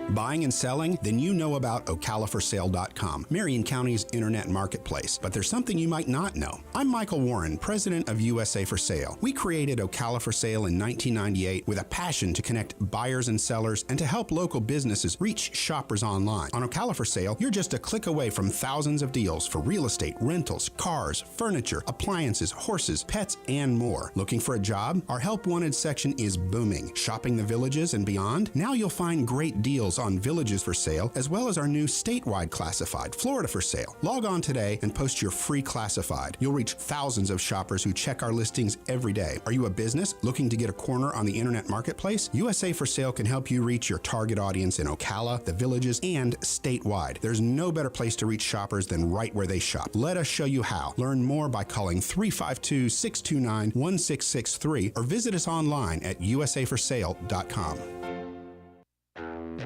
Buying and selling? Then you know about OcalaForSale.com, Marion County's internet marketplace. But there's something you might not know. I'm Michael Warren, president of USA for Sale. We created Ocala for Sale in 1998 with a passion to connect buyers and sellers and to help local businesses reach shoppers online. On Ocala for Sale, you're just a click away from thousands of deals for real estate, rentals, cars, furniture, appliances, horses, pets, and more. Looking for a job? Our Help Wanted section is booming. Shopping the Villages and beyond? Now you'll find great deals us on Villages for Sale, as well as our new statewide classified, Florida for Sale. Log on today and post your free classified. You'll reach thousands of shoppers who check our listings every day. Are you a business looking to get a corner on the internet marketplace? USA for Sale can help you reach your target audience in Ocala, the Villages, and statewide. There's no better place to reach shoppers than right where they shop. Let us show you how. Learn more by calling 352-629-1663 or visit us online at usaforsale.com.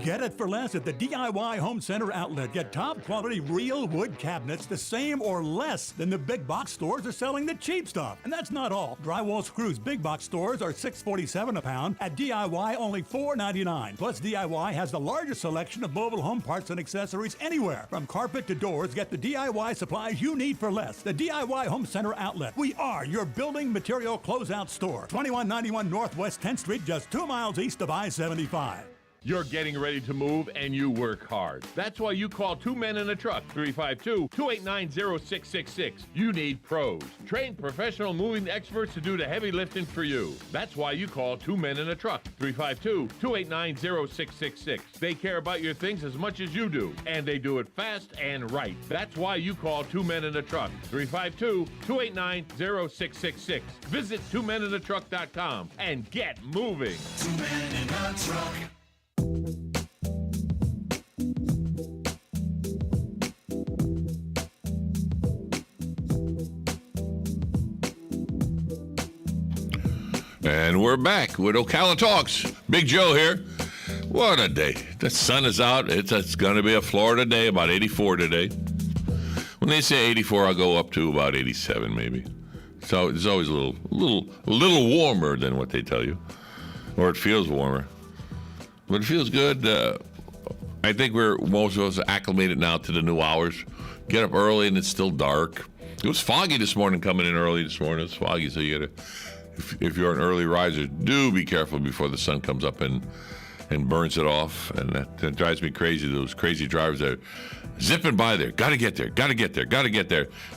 Get it for less at the DIY Home Center outlet. Get top quality real wood cabinets the same or less than the big box stores are selling the cheap stuff. And that's not all. Drywall screws big box stores are $6.47 a pound. At DIY, only $4.99. Plus, DIY has the largest selection of mobile home parts and accessories anywhere. From carpet to doors, get the DIY supplies you need for less. The DIY Home Center outlet. We are your building material closeout store. 2191 Northwest 10th Street, just 2 miles east of I-75. You're getting ready to move and you work hard. That's why you call Two Men in a Truck, 352-289-0666. You need pros. Trained professional moving experts to do the heavy lifting for you. That's why you call Two Men in a Truck, 352-289-0666. They care about your things as much as you do, and they do it fast and right. That's why you call Two Men in a Truck, 352-289-0666. Visit twomeninatruck.com and get moving. Two Men in a Truck. And we're back with Ocala Talks. Big Joe here. What a day. The sun is out. It's going to be a Florida day, about 84 today. When they say 84, I'll go up to about 87 maybe. So it's always a little warmer than what they tell you. Or it feels warmer. But it feels good. I think most of us are acclimated now to the new hours. Get up early and it's still dark. It was foggy this morning, coming in early this morning. It's foggy, so you got to... If you're an early riser, do be careful before the sun comes up and burns it off. And that drives me crazy. Those crazy drivers that are zipping by there. Got to get there.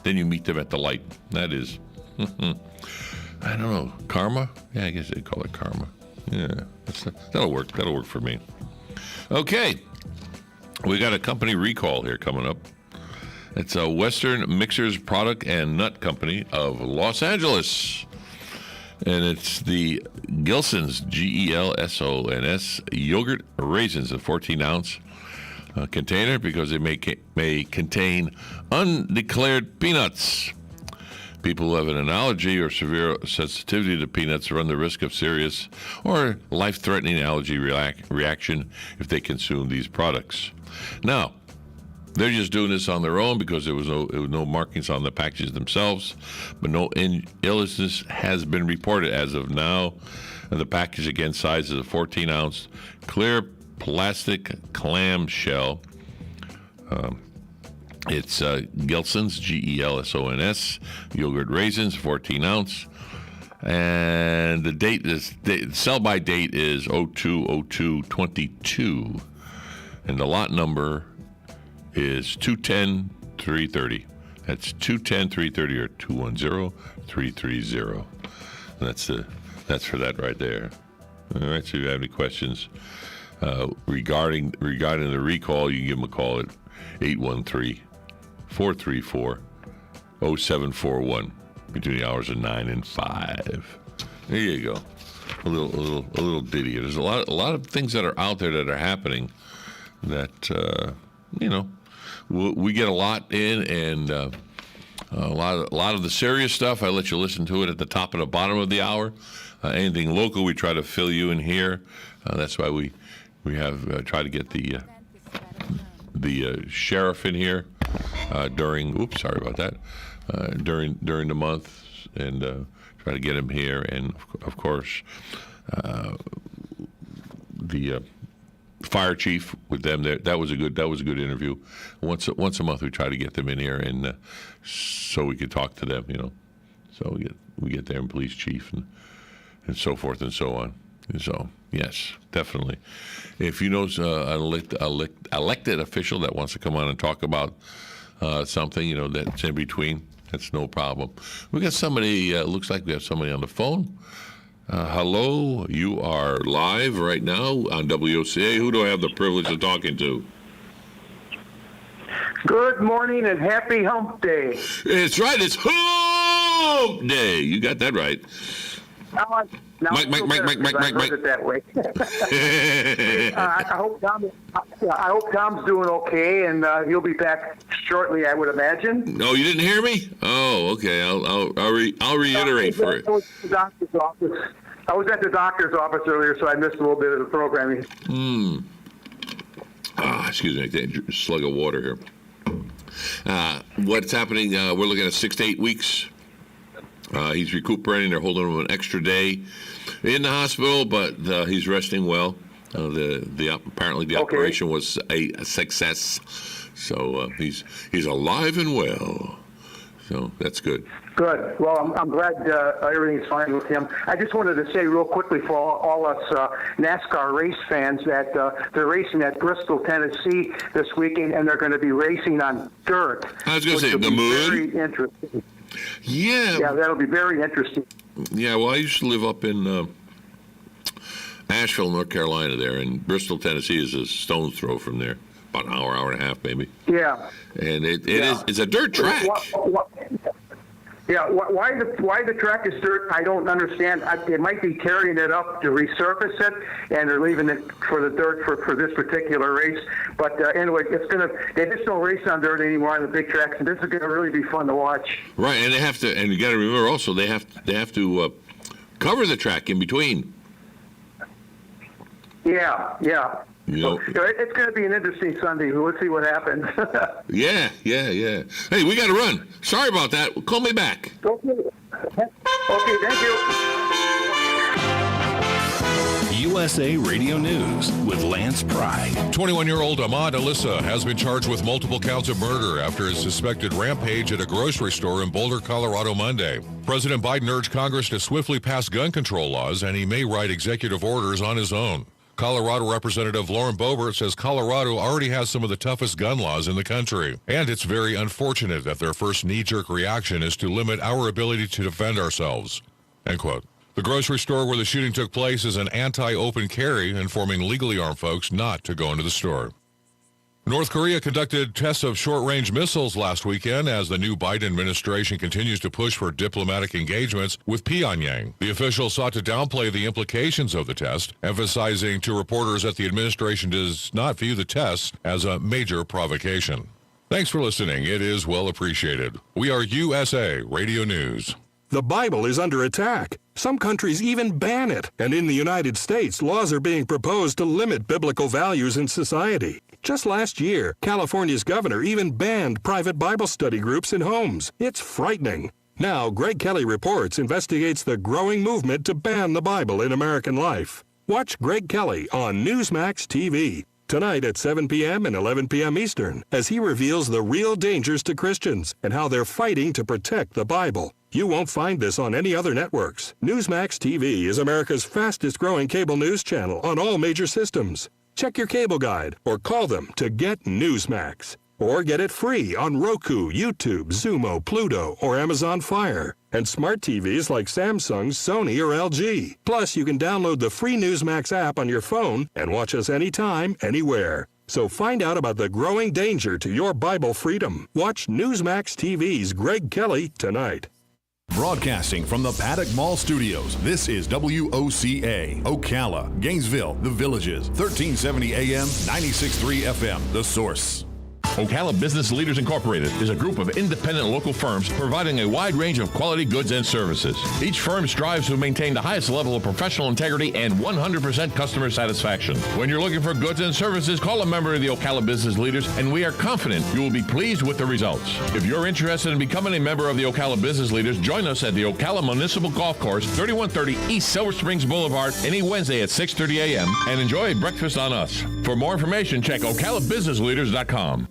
Then you meet them at the light. That is, I don't know, karma? Yeah, I guess they call it karma. Yeah, that'll work. That'll work for me. Okay, we got a company recall here coming up. It's a Western Mixers Product and Nut Company of Los Angeles. And it's the Gelson's, Gelsons, yogurt raisins, a 14-ounce container because they may contain undeclared peanuts. People who have an allergy or severe sensitivity to peanuts run the risk of serious or life-threatening allergy reaction if they consume these products. Now, they're just doing this on their own because there was no markings on the packages themselves, but no illness has been reported as of now. And the package, again, size is a 14-ounce clear plastic clam shell. It's Gelson's, Gelsons, yogurt raisins, 14-ounce. And the sell-by date is 02/02/22. And the lot number is 210-330. That's 210-330 or 210-330. That's for that right there. All right, so if you have any questions regarding the recall, you can give them a call at 813-434-0741 between the hours of 9 and 5. There you go. A little ditty. There's a lot of things that are out there that are happening that we get a lot in, and a lot of the serious stuff, I let you listen to it at the top and the bottom of the hour. Anything local, we try to fill you in here. That's why we have tried to get the sheriff in here during. Oops, sorry about that. During the month, and try to get him here, and of course the fire chief with them there. That was a good interview. Once a month we try to get them in here, and so we could talk to them, so we get their police chief and so forth and so on. So yes, definitely, if you know an elected official that wants to come on and talk about something that's in between, that's no problem. We got somebody, looks like we have somebody on the phone. Hello, you are live right now on WOCA. Who do I have the privilege of talking to? Good morning and happy hump day. It's right, it's hump day. You got that right. Mike. Heard it that way. I hope Tom's doing okay, and he'll be back shortly, I would imagine. No, you didn't hear me? Oh, okay. I'll reiterate for it. I was at the doctor's office earlier, so I missed a little bit of the programming. Excuse me, I take a slug of water here. What's happening? We're looking at 6 to 8 weeks. He's recuperating. They're holding him an extra day in the hospital, but he's resting well. Apparently the operation was a success, so he's alive and well. So that's good. Good. Well, I'm glad everything's fine with him. I just wanted to say real quickly for all us NASCAR race fans that they're racing at Bristol, Tennessee this weekend, and they're going to be racing on dirt. I was going to say the moon. Very interesting. Yeah. Yeah, that'll be very interesting. Yeah. Well, I used to live up in Asheville, North Carolina, there, and Bristol, Tennessee is a stone's throw from there, about an hour and a half, maybe. Yeah. And it's a dirt track. Why the track is dirt, I don't understand. It might be tearing it up to resurface it, and they're leaving it for the dirt for this particular race. But anyway, they just don't race on dirt anymore on the big tracks, and this is gonna really be fun to watch. Right, and they have to, and you got to remember also they have to cover the track in between. Yeah. You know, it's going to be an interesting Sunday. We'll see what happens. Yeah. Hey, we got to run. Sorry about that. Call me back. Okay, thank you. USA Radio News with Lance Pry. 21-year-old Ahmad Alyssa has been charged with multiple counts of murder after his suspected rampage at a grocery store in Boulder, Colorado Monday. President Biden urged Congress to swiftly pass gun control laws, and he may write executive orders on his own. Colorado Representative Lauren Boebert says Colorado already has some of the toughest gun laws in the country, and it's very unfortunate that their first knee-jerk reaction is to limit our ability to defend ourselves. End quote. The grocery store where the shooting took place is an anti-open carry, informing legally armed folks not to go into the store. North Korea conducted tests of short-range missiles last weekend as the new Biden administration continues to push for diplomatic engagements with Pyongyang. The official sought to downplay the implications of the test, emphasizing to reporters that the administration does not view the tests as a major provocation. Thanks for listening. It is well appreciated. We are USA Radio News. The Bible is under attack. Some countries even ban it. And in the United States, laws are being proposed to limit biblical values in society. Just last year, California's governor even banned private Bible study groups in homes. It's frightening. Now, Greg Kelly Reports investigates the growing movement to ban the Bible in American life. Watch Greg Kelly on Newsmax TV tonight at 7 p.m. and 11 p.m. Eastern as he reveals the real dangers to Christians and how they're fighting to protect the Bible. You won't find this on any other networks. Newsmax TV is America's fastest growing cable news channel on all major systems. Check your cable guide or call them to get Newsmax. Or get it free on Roku, YouTube, Xumo, Pluto, or Amazon Fire. And smart TVs like Samsung, Sony, or LG. Plus, you can download the free Newsmax app on your phone and watch us anytime, anywhere. So find out about the growing danger to your Bible freedom. Watch Newsmax TV's Greg Kelly tonight. Broadcasting from the Paddock Mall Studios, this is WOCA, Ocala, Gainesville, The Villages, 1370 AM, 96.3 FM, The Source. Ocala Business Leaders Incorporated is a group of independent local firms providing a wide range of quality goods and services. Each firm strives to maintain the highest level of professional integrity and 100% customer satisfaction. When you're looking for goods and services, call a member of the Ocala Business Leaders, and we are confident you will be pleased with the results. If you're interested in becoming a member of the Ocala Business Leaders, join us at the Ocala Municipal Golf Course, 3130 East Silver Springs Boulevard, any Wednesday at 6:30 a.m., and enjoy a breakfast on us. For more information, check OcalaBusinessLeaders.com.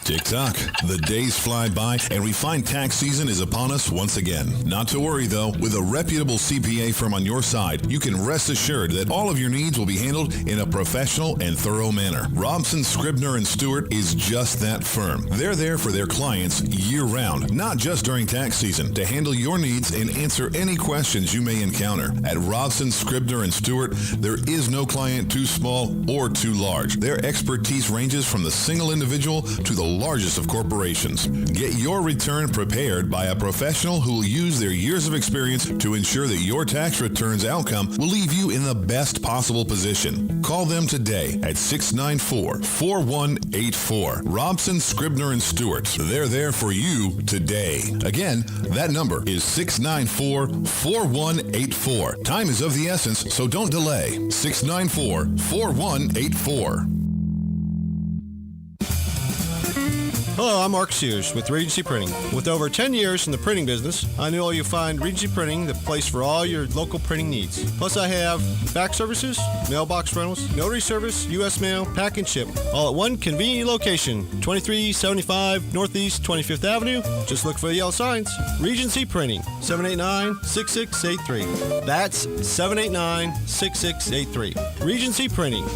Tick-tock. The days fly by, and we find tax season is upon us once again. Not to worry, though. With a reputable CPA firm on your side, you can rest assured that all of your needs will be handled in a professional and thorough manner. Robson, Scribner, and Stewart is just that firm. They're there for their clients year-round, not just during tax season, to handle your needs and answer any questions you may encounter. At Robson, Scribner, and Stewart, there is no client too small or too large. Their expertise ranges from the single individual to the largest of corporations. Get your return prepared by a professional who will use their years of experience to ensure that your tax return's outcome will leave you in the best possible position. Call them today at 694-4184. Robson, Scribner, and Stewart. They're there for you today. Again, that number is 694-4184. Time is of the essence, so don't delay. 694-4184. Hello, I'm Mark Sears with Regency Printing. With over 10 years in the printing business, I know you'll find Regency Printing the place for all your local printing needs. Plus, I have fax services, mailbox rentals, notary service, U.S. mail, pack and ship, all at one convenient location, 2375 Northeast 25th Avenue. Just look for the yellow signs. Regency Printing, 789-6683. That's 789-6683. Regency Printing.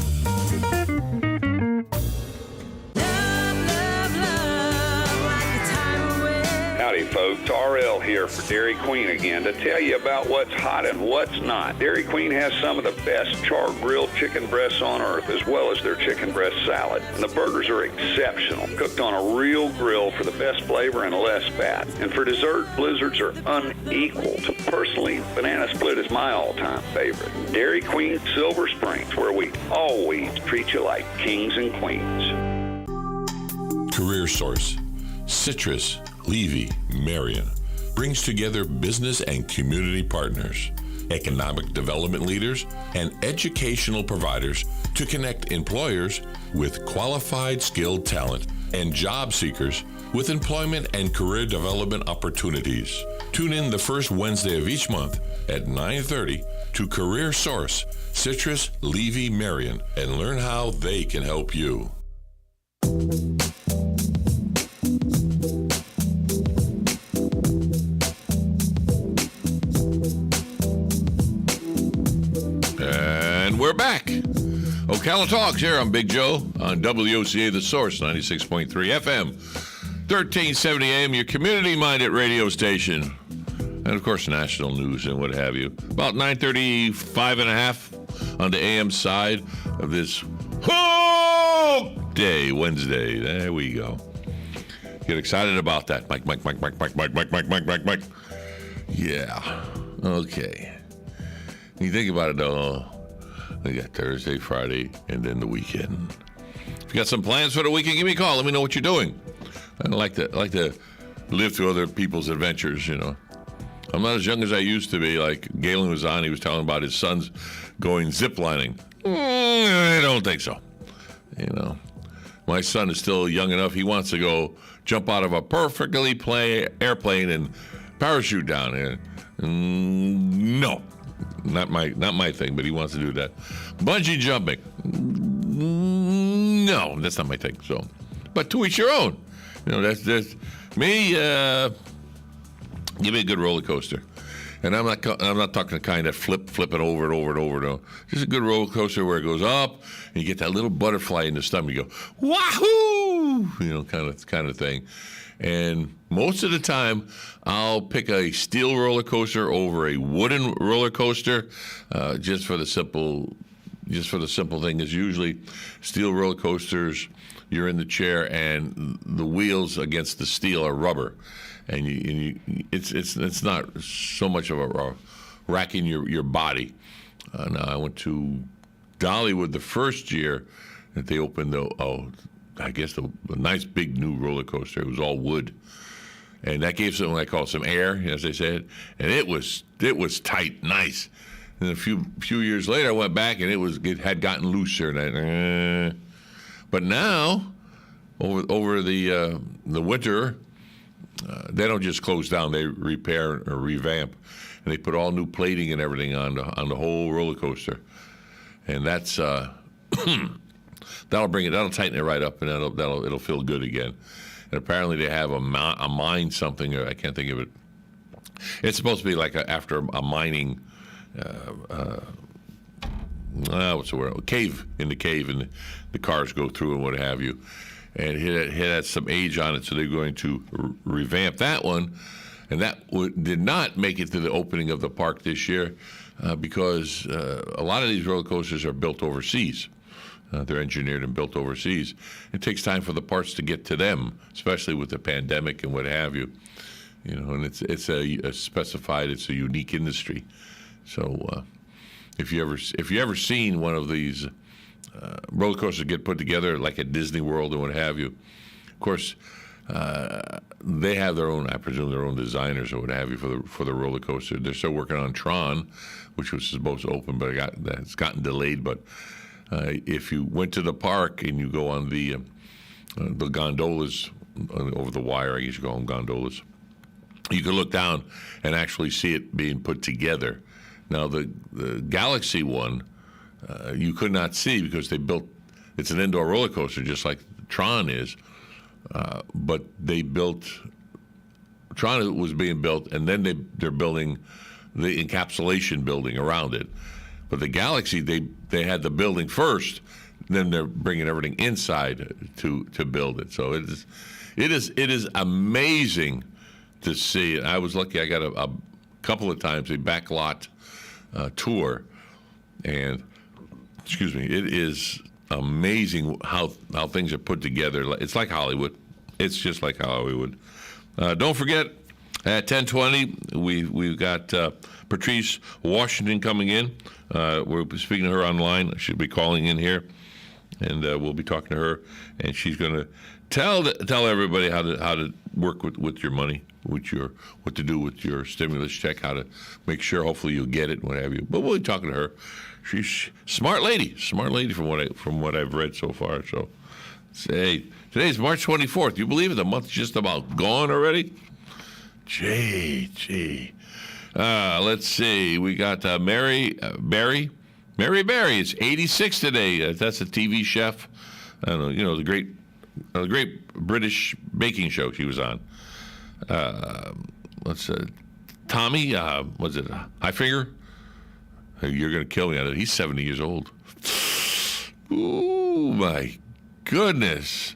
Howdy, folks. RL here for Dairy Queen again to tell you about what's hot and what's not. Dairy Queen has some of the best char-grilled chicken breasts on earth, as well as their chicken breast salad. And the burgers are exceptional, cooked on a real grill for the best flavor and less fat. And for dessert, blizzards are unequaled. Personally, banana split is my all-time favorite. Dairy Queen Silver Springs, where we always treat you like kings and queens. Career Source. Citrus, Levy, Marion brings together business and community partners, economic development leaders, and educational providers to connect employers with qualified, skilled talent and job seekers with employment and career development opportunities. Tune in the first Wednesday of each month at 9:30 to Career Source, Citrus, Levy, Marion, and learn how they can help you. We're back. Ocala Talks here on Big Joe on WOCA The Source, 96.3 FM, 1370 AM, your community-minded radio station. And, of course, national news and what have you. About 9:35 and a half on the AM side of this Day, Wednesday. There we go. Get excited about that. Mike. Yeah. Okay. You think about it, though. We got Thursday, Friday, and then the weekend. If you got some plans for the weekend, give me a call. Let me know what you're doing. I like to live through other people's adventures, you know. I'm not as young as I used to be. Like Galen was on, he was telling about his sons going ziplining. I don't think so. You know, my son is still young enough. He wants to go jump out of a perfectly airplane and parachute down there. No. Not my thing, but he wants to do that. Bungee jumping. No, that's not my thing. So, but to each your own. You know, that's me. Give me a good roller coaster, and I'm not talking the kind that flip it over and over and over. No, just a good roller coaster where it goes up and you get that little butterfly in the stomach. You go wahoo, you know, kind of thing. And most of the time, I'll pick a steel roller coaster over a wooden roller coaster, just for the simple thing is usually steel roller coasters. You're in the chair and the wheels against the steel are rubber, and it's not so much of a racking your body. Now I went to Dollywood the first year that they opened the nice big new roller coaster. It was all wood, and that gave something I call some air, as they said, and it was tight, nice. And a few years later, I went back and it had gotten looser. But now, over the winter, they don't just close down; they repair or revamp, and they put all new plating and everything on the whole roller coaster, and that's That'll bring it. That'll tighten it right up, and it'll feel good again. And apparently they have a mine something. I can't think of it. It's supposed to be like after a mining. What's the word? Cave, and the cars go through and what have you. And it had some age on it, so they're going to revamp that one. And that did not make it to the opening of the park this year because a lot of these roller coasters are built overseas. They're engineered and built overseas. It takes time for the parts to get to them, especially with the pandemic and what have you. You know, and it's a specified. It's a unique industry. So if you ever seen one of these roller coasters get put together like at Disney World and what have you, of course they have their own, I presume, their own designers or what have you for the roller coaster. They're still working on Tron, which was supposed to open, but it's gotten delayed. But if you went to the park and you go on the gondolas over the wire, I guess you call them gondolas, you can look down and actually see it being put together. Now, the Galaxy one, you could not see because it's an indoor roller coaster just like Tron is, but Tron was being built, and then they're building the encapsulation building around it. But the Galaxy, they had the building first, then they're bringing everything inside to build it. So it is amazing to see. I was lucky. I got a couple of times a backlot tour, and it is amazing how things are put together. It's like Hollywood. It's just like Hollywood. Don't forget, at 10:20, we've got Patrice Washington coming in. We're speaking to her online. She'll be calling in here, and we'll be talking to her, and she's going to tell everybody how to work with your money, what to do with your stimulus check, how to make sure hopefully you'll get it, what have you. But we'll be talking to her. She's smart lady from what I've read so far. So, today's March 24th. Do you believe it? The month's just about gone already. Gee. Let's see. We got Mary Berry. It's 86 today. That's a TV chef. I don't know. You know, the great British baking show she was on. Tommy, was it Highfinger? You're going to kill me on it. He's 70 years old. Ooh, my goodness.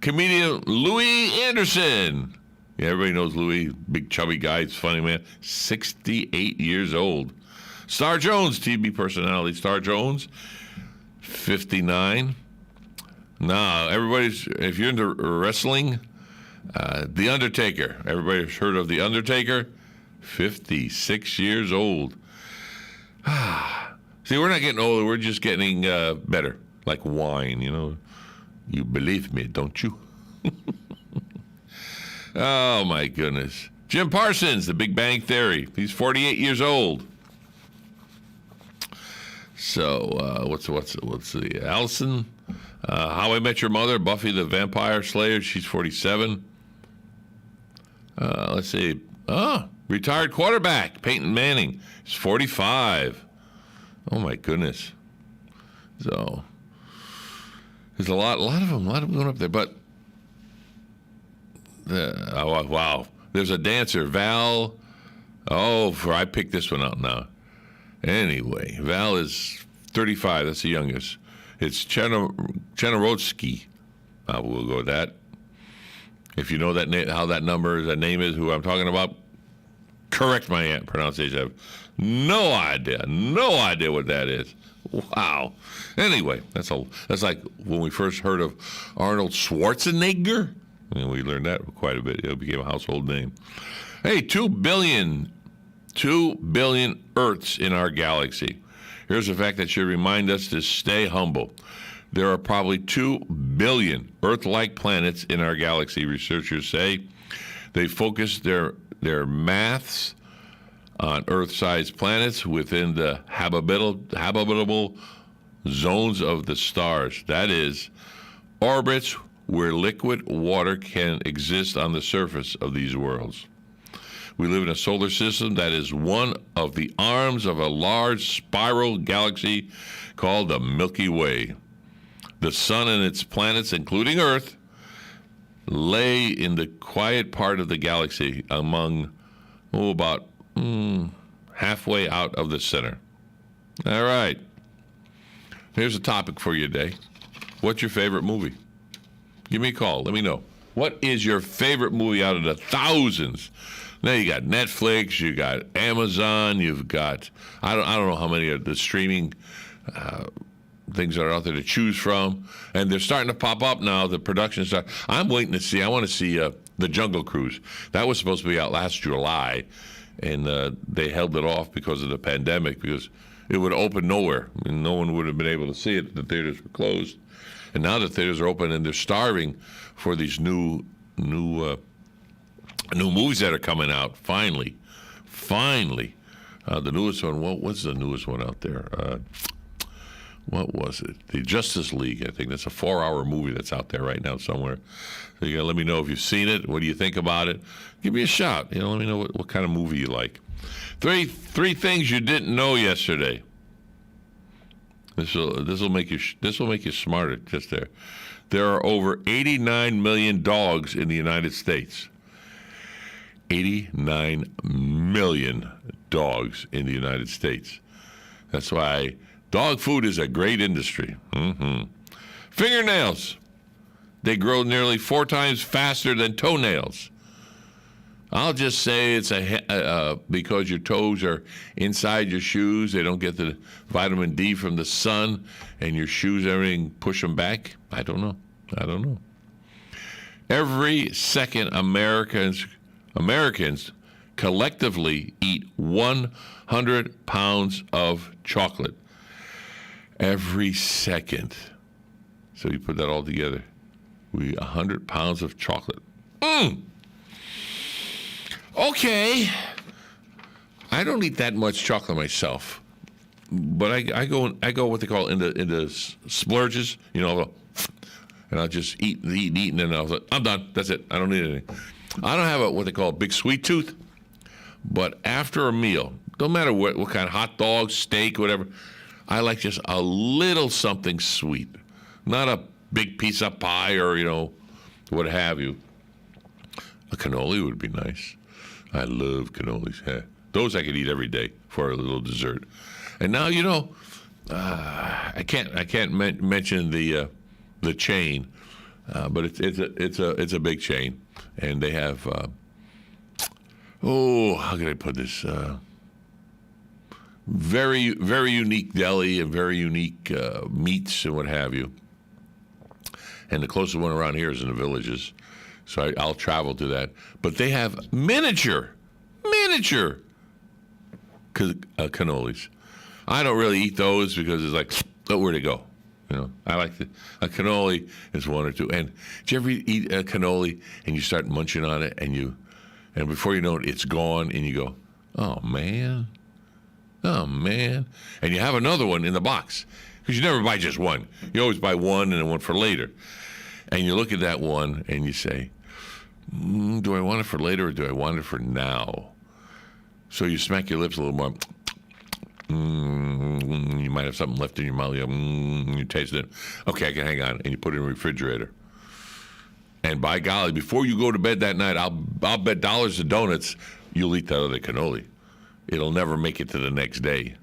Comedian Louis Anderson. Yeah, everybody knows Louis. Big chubby guy. It's funny, man. 68 years old. Star Jones, TV personality. Star Jones, 59. Now, if you're into wrestling, The Undertaker. Everybody's heard of The Undertaker? 56 years old. See, we're not getting older. We're just getting better, like wine, you know. You believe me, don't you? Oh, my goodness. Jim Parsons, The Big Bang Theory. He's 48 years old. So, what's the Allison? How I Met Your Mother, Buffy the Vampire Slayer. She's 47. Let's see. Retired quarterback, Peyton Manning. He's 45. Oh, my goodness. So, there's a lot of them going up there. But, wow. There's a dancer, Val. I picked this one out now. Anyway, Val is 35. That's the youngest. It's Chernorodsky. We'll go with that. If you know that how that name is, who I'm talking about, correct my pronunciation. I have no idea what that is. Wow. Anyway, that's like when we first heard of Arnold Schwarzenegger. And we learned that quite a bit. It became a household name. Hey, 2 billion Earths in our galaxy. Here's a fact that should remind us to stay humble. There are probably 2 billion Earth-like planets in our galaxy, researchers say. They focus their maths on Earth-sized planets within the habitable zones of the stars. That is, orbits where liquid water can exist on the surface of these worlds. We live in a solar system that is one of the arms of a large spiral galaxy called the Milky Way. The sun and its planets, including Earth, lay in the quiet part of the galaxy among, about halfway out of the center. All right. Here's a topic for you today. What's your favorite movie? Give me a call. Let me know. What is your favorite movie out of the thousands? Now you got Netflix, you got Amazon, you've got, I don't know how many of the streaming things that are out there to choose from. And they're starting to pop up now, the production start. I'm waiting to see, I want to see The Jungle Cruise. That was supposed to be out last July, and they held it off because of the pandemic, because it would open nowhere. I mean, no one would have been able to see it. The theaters were closed. And now the theaters are open, and they're starving for these new movies that are coming out. Finally. The newest one, what's the newest one out there? What was it? The Justice League, I think. That's a 4-hour movie that's out there right now somewhere. So you gotta let me know if you've seen it. What do you think about it? Give me a shout. Let me know what kind of movie you like. Three things you didn't know yesterday. This will make you smarter. Just there. There are over 89 million dogs in the United States. 89 million dogs in the United States. That's why dog food is a great industry. Fingernails. They grow nearly 4 times faster than toenails. I'll just say it's because your toes are inside your shoes. They don't get the vitamin D from the sun, and your shoes, everything, push them back. I don't know. Every second, Americans collectively eat 100 pounds of chocolate. Every second. So you put that all together. 100 pounds of chocolate. Okay. I don't eat that much chocolate myself, but I go what they call into splurges, and I'll just eat, and then I'm done. That's it. I don't need anything. I don't have what they call a big sweet tooth, but after a meal, don't matter what kind of hot dog, steak, whatever, I like just a little something sweet, not a big piece of pie or what have you. A cannoli would be nice. I love cannolis. Yeah. Those I could eat every day for a little dessert. And now I can't mention the chain, but it's a big chain, and they have how can I put this? Very very unique deli and very unique meats and what have you. And the closest one around here is in the Villages. So I'll travel to that. But they have miniature cannolis. I don't really eat those because it's like, where'd it go? I like a cannoli is 1 or 2. And did you ever eat a cannoli and you start munching on it and before you know it, it's gone and you go, oh man. And you have another one in the box because you never buy just one. You always buy one and then one for later. And you look at that one and you say, do I want it for later or do I want it for now? So you smack your lips a little more. You might have something left in your mouth. You taste it. Okay, I can hang on. And you put it in the refrigerator. And by golly, before you go to bed that night, I'll bet dollars to donuts you'll eat that other cannoli. It'll never make it to the next day.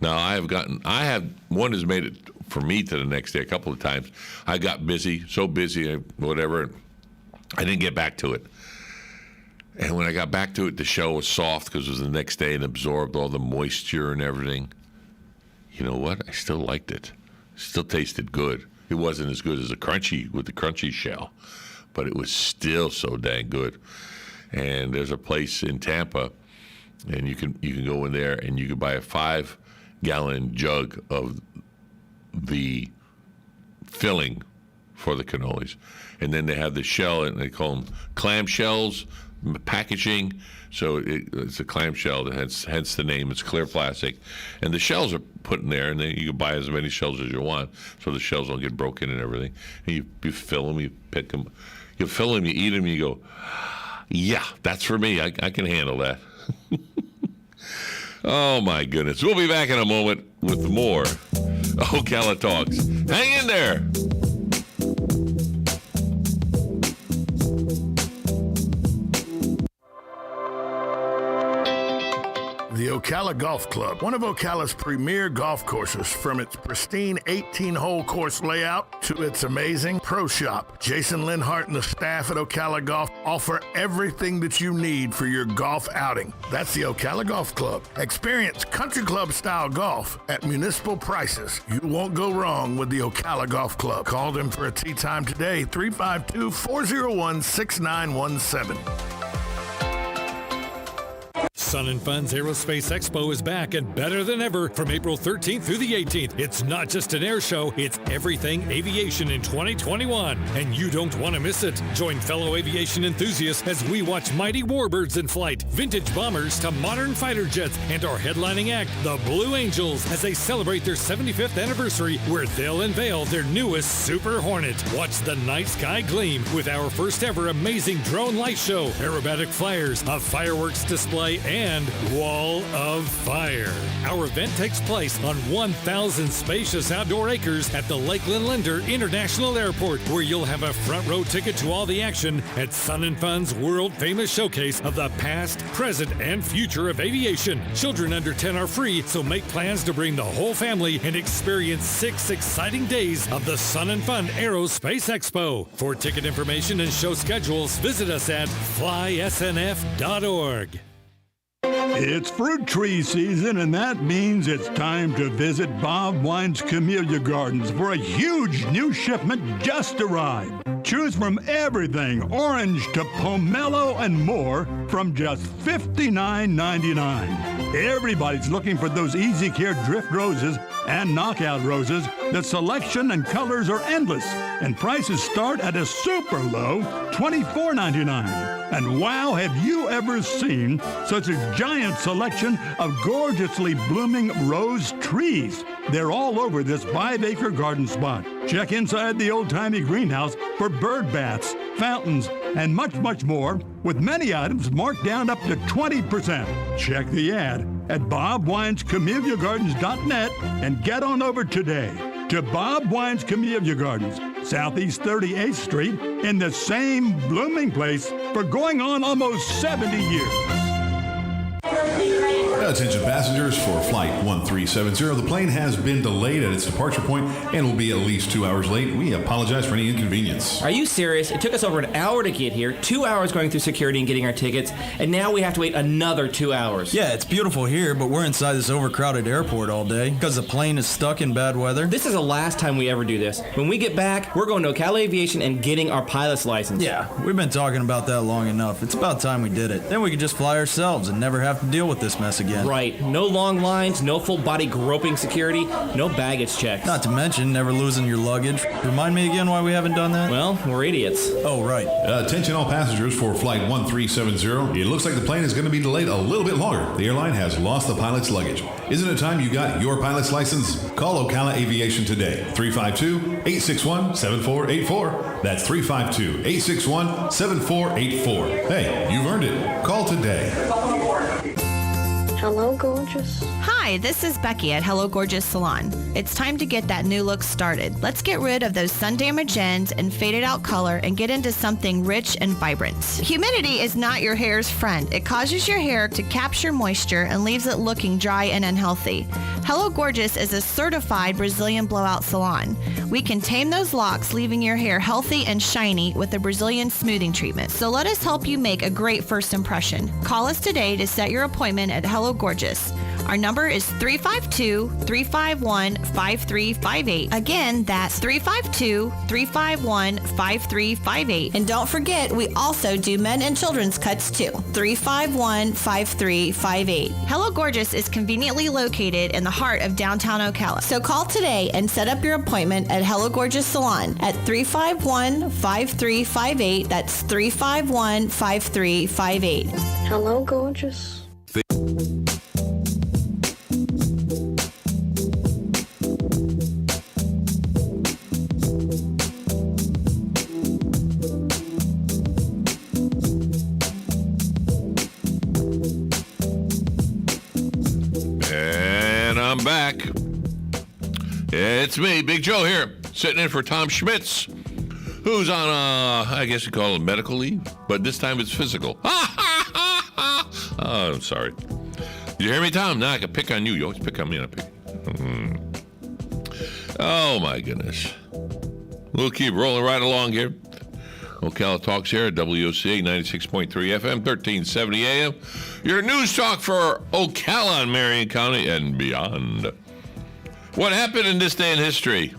Now, one has made it for me to the next day a couple of times. I got so busy, whatever, I didn't get back to it. And when I got back to it, the shell was soft because it was the next day and absorbed all the moisture and everything. You know what? I still liked it. Still tasted good. It wasn't as good as the crunchy shell, but it was still so dang good. And there's a place in Tampa, and you can go in there and you can buy a 5-gallon jug of the filling for the cannolis. And then they have the shell, and they call them clam shells, packaging. So it's a clam shell, hence the name. It's clear plastic. And the shells are put in there, and then you can buy as many shells as you want, so the shells don't get broken and everything. And you fill them, you pick them. You fill them, you eat them, you go, yeah, that's for me. I can handle that. Oh, my goodness. We'll be back in a moment. with more Ocala Talks. Hang in there. The Ocala Golf Club, one of Ocala's premier golf courses, from its pristine 18-hole course layout to its amazing pro shop. Jason Linhart and the staff at Ocala Golf offer everything that you need for your golf outing. That's the Ocala Golf Club. Experience country club style golf at municipal prices. You won't go wrong with the Ocala Golf Club. Call them for a tee time today, 352-401-6917. Sun and Fun's Aerospace Expo is back and better than ever from April 13th through the 18th. It's not just an air show, it's everything aviation in 2021. And you don't want to miss it. Join fellow aviation enthusiasts as we watch mighty warbirds in flight, vintage bombers to modern fighter jets, and our headlining act, the Blue Angels, as they celebrate their 75th anniversary, where they'll unveil their newest Super Hornet. Watch the night sky gleam with our first ever amazing drone light show, aerobatic flyers, a fireworks display, and Wall of Fire. Our event takes place on 1,000 spacious outdoor acres at the Lakeland Linder International Airport, where you'll have a front row ticket to all the action at Sun and Fun's world-famous showcase of the past, present, and future of aviation. Children under 10 are free, so make plans to bring the whole family and experience 6 exciting days of the Sun and Fun Aerospace Expo. For ticket information and show schedules, visit us at flysnf.org. It's fruit tree season, and that means it's time to visit Bob Wine's Camellia Gardens for a huge new shipment just arrived. Choose from everything orange to pomelo and more from just $59.99. Everybody's looking for those easy care drift roses and knockout roses. The selection and colors are endless, and prices start at a super low $24.99. And wow, have you ever seen such a giant selection of gorgeously blooming rose trees? They're all over this 5-acre garden spot. Check inside the old-timey greenhouse for bird baths, fountains, and much, much more, with many items marked down up to 20%. Check the ad at bobwinescamelliagardens.net and get on over today to Bob Wine's Camellia Gardens, Southeast 38th Street, in the same blooming place for going on almost 70 years. Attention passengers for Flight 1370. The plane has been delayed at its departure point and will be at least 2 hours late. We apologize for any inconvenience. Are you serious? It took us over an hour to get here, 2 hours going through security and getting our tickets, and now we have to wait another 2 hours. Yeah, it's beautiful here, but we're inside this overcrowded airport all day because the plane is stuck in bad weather. This is the last time we ever do this. When we get back, we're going to Ocala Aviation and getting our pilot's license. Yeah, we've been talking about that long enough. It's about time we did it. Then we could just fly ourselves and never have to deal with this mess again. Right. No long lines, no full body groping security, no baggage checks. Not to mention never losing your luggage. Remind me again why we haven't done that? Well, we're idiots. Oh, right. Attention all passengers for Flight 1370. It looks like the plane is going to be delayed a little bit longer. The airline has lost the pilot's luggage. Isn't it time you got your pilot's license? Call Ocala Aviation today. 352-861-7484. That's 352-861-7484. Hey, you've earned it. Call today. Hello, gorgeous. Hi, this is Becky at Hello Gorgeous Salon. It's time to get that new look started. Let's get rid of those sun-damaged ends and faded out color and get into something rich and vibrant. Humidity is not your hair's friend. It causes your hair to capture moisture and leaves it looking dry and unhealthy. Hello Gorgeous is a certified Brazilian blowout salon. We can tame those locks, leaving your hair healthy and shiny with a Brazilian smoothing treatment. So let us help you make a great first impression. Call us today to set your appointment at Hello Gorgeous. Our number is 352-351-5358. Again, that's 352-351-5358. And don't forget, we also do men and children's cuts too. 351-5358. Hello Gorgeous is conveniently located in the heart of downtown Ocala. So call today and set up your appointment at Hello Gorgeous Salon at 351-5358. That's 351-5358. Hello, gorgeous. And I'm back. It's me, Big Joe here, sitting in for Tom Schmitz, who's on, I guess you call it medical leave, but this time it's physical. Oh, I'm sorry. Did you hear me, Tom? Now I can pick on you. You always pick on me, and I pick. Oh, my goodness. We'll keep rolling right along here. Ocala Talks here at WOCA 96.3 FM, 1370 AM. Your news talk for Ocala and Marion County and beyond. What happened in this day in history?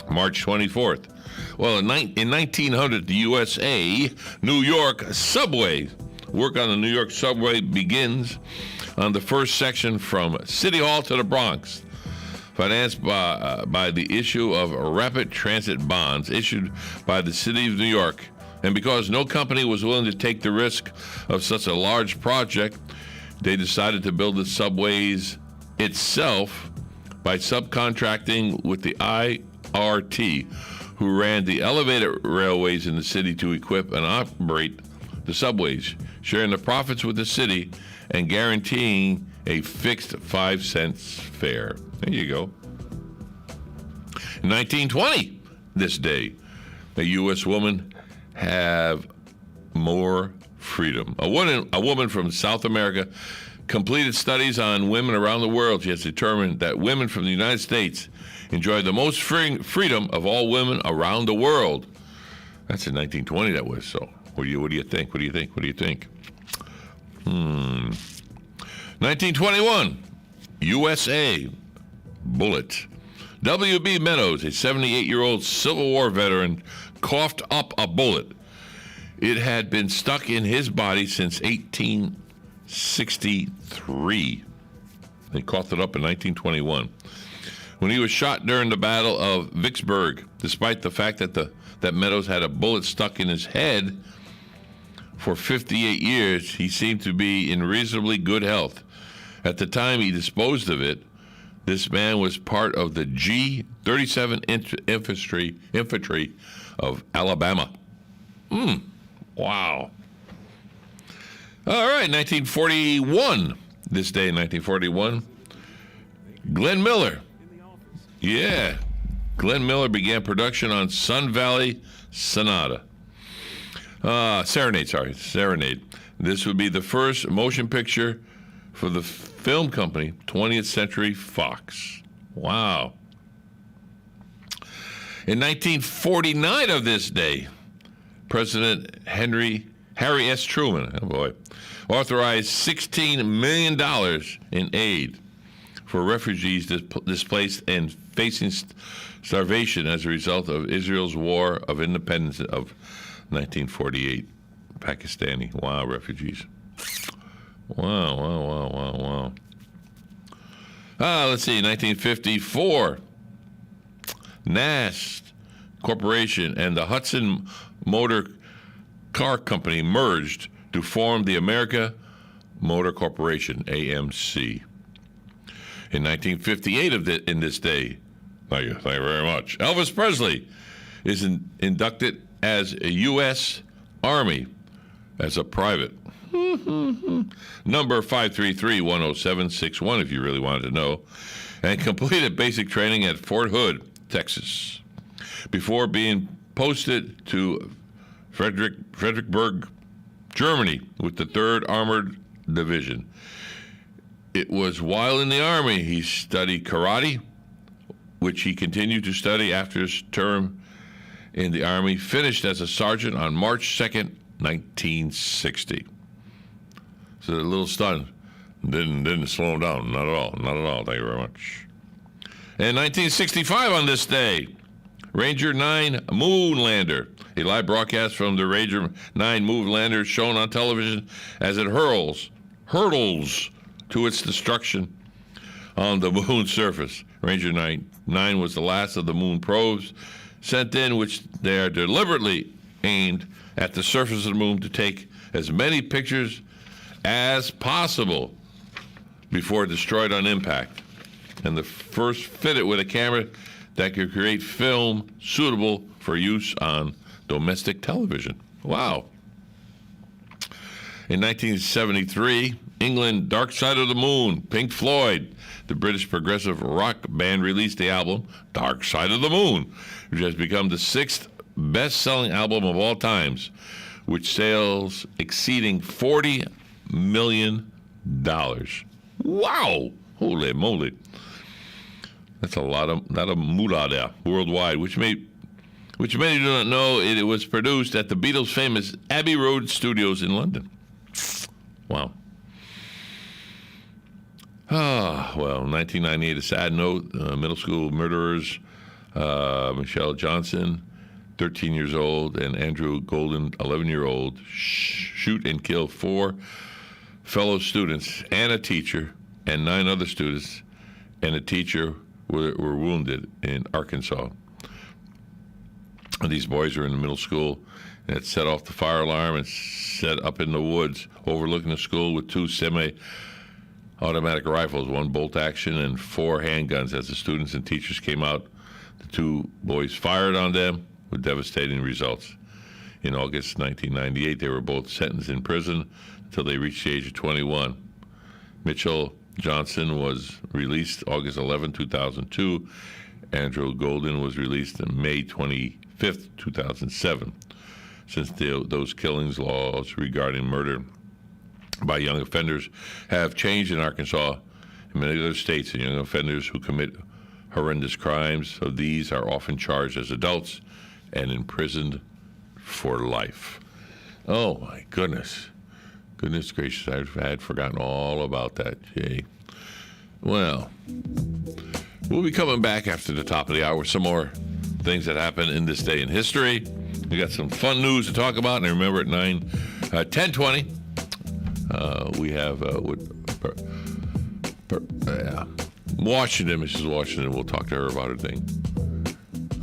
March 24th. Well, in 1900, the USA, New York subway. Work on the New York subway begins on the first section from City Hall to the Bronx. Financed by the issue of rapid transit bonds issued by the city of New York. And because no company was willing to take the risk of such a large project, they decided to build the subways itself by subcontracting with the IRT, who ran the elevated railways in the city to equip and operate the subways, sharing the profits with the city and guaranteeing a fixed 5-cent fare. There you go. In 1920, this day, a U.S. woman have more freedom. A woman from South America completed studies on women around the world. She has determined that women from the United States enjoy the most freedom of all women around the world. That's in 1920, that was. So what do you think? What do you think? 1921, USA, bullet. W.B. Meadows, a 78-year-old Civil War veteran, coughed up a bullet. It had been stuck in his body since 1863. He coughed it up in 1921. When he was shot during the Battle of Vicksburg, despite the fact that Meadows had a bullet stuck in his head for 58 years, he seemed to be in reasonably good health. At the time he disposed of it, this man was part of the G-37 infantry of Alabama. Wow. All right, 1941. This day in 1941, Glenn Miller. Yeah. Glenn Miller began production on Sun Valley Serenade. This would be the first motion picture for the film company, 20th Century Fox. Wow. In 1949 of this day, President Harry S. Truman, authorized $16 million in aid for refugees displaced and facing starvation as a result of Israel's War of Independence of 1948. Pakistani, refugees. Wow. Let's see, 1954, Nast Corporation and the Hudson Motor Car Company merged to form the America Motor Corporation, AMC. In 1958 in this day, thank you very much, Elvis Presley is inducted as a U.S. Army as a private. Number 533-10761 if you really wanted to know, and completed basic training at Fort Hood, Texas, before being posted to Fredericksburg, Germany, with the 3rd Armored Division. It was while in the Army he studied karate, which he continued to study after his term in the Army, finished as a sergeant on March 2nd, 1960. So a little stunned. Didn't slow him down. Not at all. Thank you very much. In 1965 on this day, Ranger 9 Moonlander. A live broadcast from the Ranger 9 Moonlander shown on television as it hurtles to its destruction on the moon's surface. Ranger 9 was the last of the moon probes sent in, which they are deliberately aimed at the surface of the moon to take as many pictures as possible before destroyed on impact. And the first fitted with a camera that could create film suitable for use on domestic television. Wow. In 1973, England, Dark Side of the Moon. Pink Floyd, the British progressive rock band, released the album Dark Side of the Moon, which has become the 6th best-selling album of all times, which sales exceeding $40 million. Wow! Holy moly. That's a lot of moolah there worldwide, which many do not know. It was produced at the Beatles' famous Abbey Road Studios in London. Wow. Well, 1998, a sad note. Middle school murderers, Michelle Johnson, 13 years old, and Andrew Golden, 11-year-old, shoot and kill 4 fellow students and a teacher, and 9 other students and a teacher were wounded in Arkansas. And these boys were in the middle school, and it set off the fire alarm and set up in the woods overlooking the school with 2 semi-automatic rifles, 1 bolt action, and 4 handguns. As the students and teachers came out, the 2 boys fired on them with devastating results. In August 1998, they were both sentenced in prison until they reached the age of 21. Mitchell Johnson was released August 11, 2002. Andrew Golden was released on May 25th, 2007. Since those killings, laws regarding murder by young offenders have changed in Arkansas and many other states, and young offenders who commit horrendous crimes of these are often charged as adults and imprisoned for life. Oh, my goodness. Goodness gracious, I had forgotten all about that. Jay. Well, we'll be coming back after the top of the hour with some more things that happened in this day in history. We got some fun news to talk about, and remember at 10:20, we have Washington, Mrs. Washington. We'll talk to her about her thing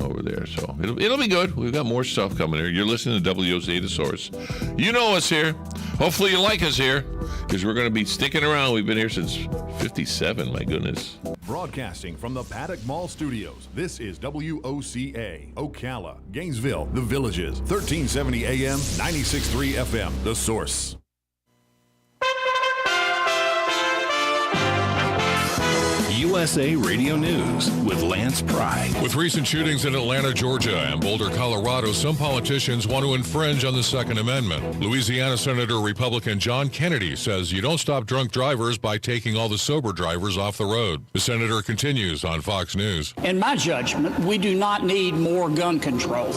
over there. So it'll be good. We've got more stuff coming here. You're listening to WOCA, The Source. You know us here. Hopefully you like us here, because we're going to be sticking around. We've been here since 57, my goodness. Broadcasting from the Paddock Mall Studios, this is WOCA, Ocala, Gainesville, The Villages, 1370 AM, 96.3 FM, The Source. USA Radio News with Lance Pry. With recent shootings in Atlanta, Georgia, and Boulder, Colorado, some politicians want to infringe on the Second Amendment. Louisiana Senator Republican John Kennedy says you don't stop drunk drivers by taking all the sober drivers off the road. The senator continues on Fox News. In my judgment, we do not need more gun control.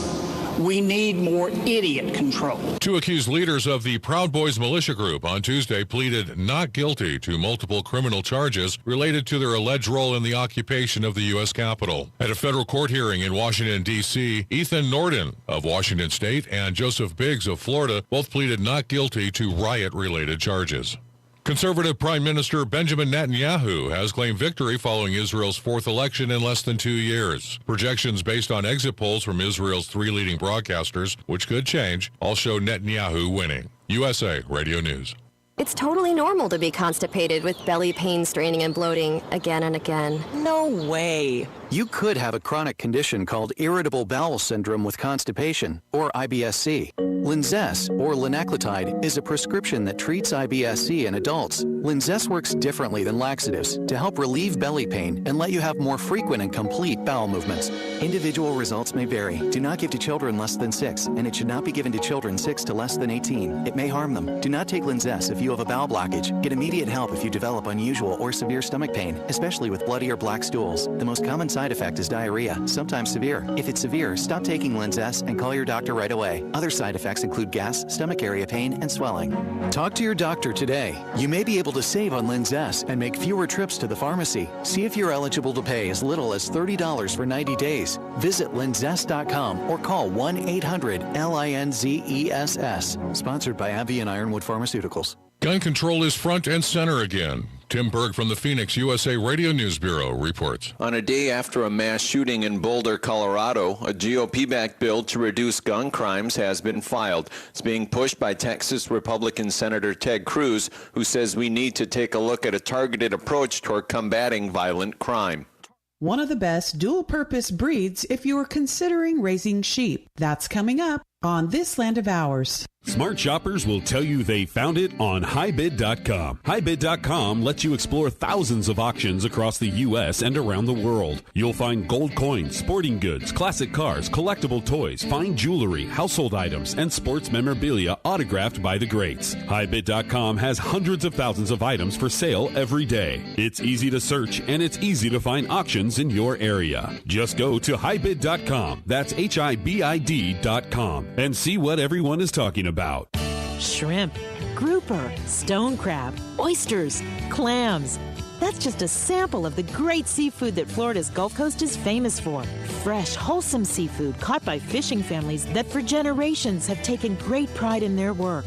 We need more idiot control. 2 accused leaders of the Proud Boys militia group on Tuesday pleaded not guilty to multiple criminal charges related to their alleged role in the occupation of the U.S. Capitol. At a federal court hearing in Washington, D.C., Ethan Norton of Washington State and Joseph Biggs of Florida both pleaded not guilty to riot-related charges. Conservative Prime Minister Benjamin Netanyahu has claimed victory following Israel's 4th election in less than 2 years. Projections based on exit polls from Israel's 3 leading broadcasters, which could change, all show Netanyahu winning. USA Radio News. It's totally normal to be constipated with belly pain, straining, and bloating again and again. No way. You could have a chronic condition called irritable bowel syndrome with constipation, or IBS-C. Linzess, or linaclotide, is a prescription that treats IBS-C in adults. Linzess works differently than laxatives to help relieve belly pain and let you have more frequent and complete bowel movements. Individual results may vary. Do not give to children less than 6, and it should not be given to children 6 to less than 18. It may harm them. Do not take Linzess if you have a bowel blockage. Get immediate help if you develop unusual or severe stomach pain, especially with bloody or black stools. The most common side effect is diarrhea, sometimes severe. If it's severe, stop taking Linzess and call your doctor right away. Other side effects include gas, stomach area pain, and swelling. Talk to your doctor today. You may be able to save on Linzess and make fewer trips to the pharmacy. See if you're eligible to pay as little as $30 for 90 days. Visit linzess.com or call 1-800-LINZESS. Sponsored by AbbVie and Ironwood Pharmaceuticals. Gun control is front and center again. Tim Berg from the Phoenix USA Radio News Bureau reports. On a day after a mass shooting in Boulder, Colorado, a GOP-backed bill to reduce gun crimes has been filed. It's being pushed by Texas Republican Senator Ted Cruz, who says we need to take a look at a targeted approach toward combating violent crime. One of the best dual-purpose breeds if you are considering raising sheep. That's coming up on This Land of Ours. Smart shoppers will tell you they found it on HighBid.com. HighBid.com lets you explore thousands of auctions across the U.S. and around the world. You'll find gold coins, sporting goods, classic cars, collectible toys, fine jewelry, household items, and sports memorabilia autographed by the greats. HighBid.com has hundreds of thousands of items for sale every day. It's easy to search, and it's easy to find auctions in your area. Just go to HighBid.com, that's HIBID.com, and see what everyone is talking about. Shrimp, grouper, stone crab, oysters, clams. That's just a sample of the great seafood that Florida's Gulf Coast is famous for. Fresh, wholesome seafood caught by fishing families that for generations have taken great pride in their work.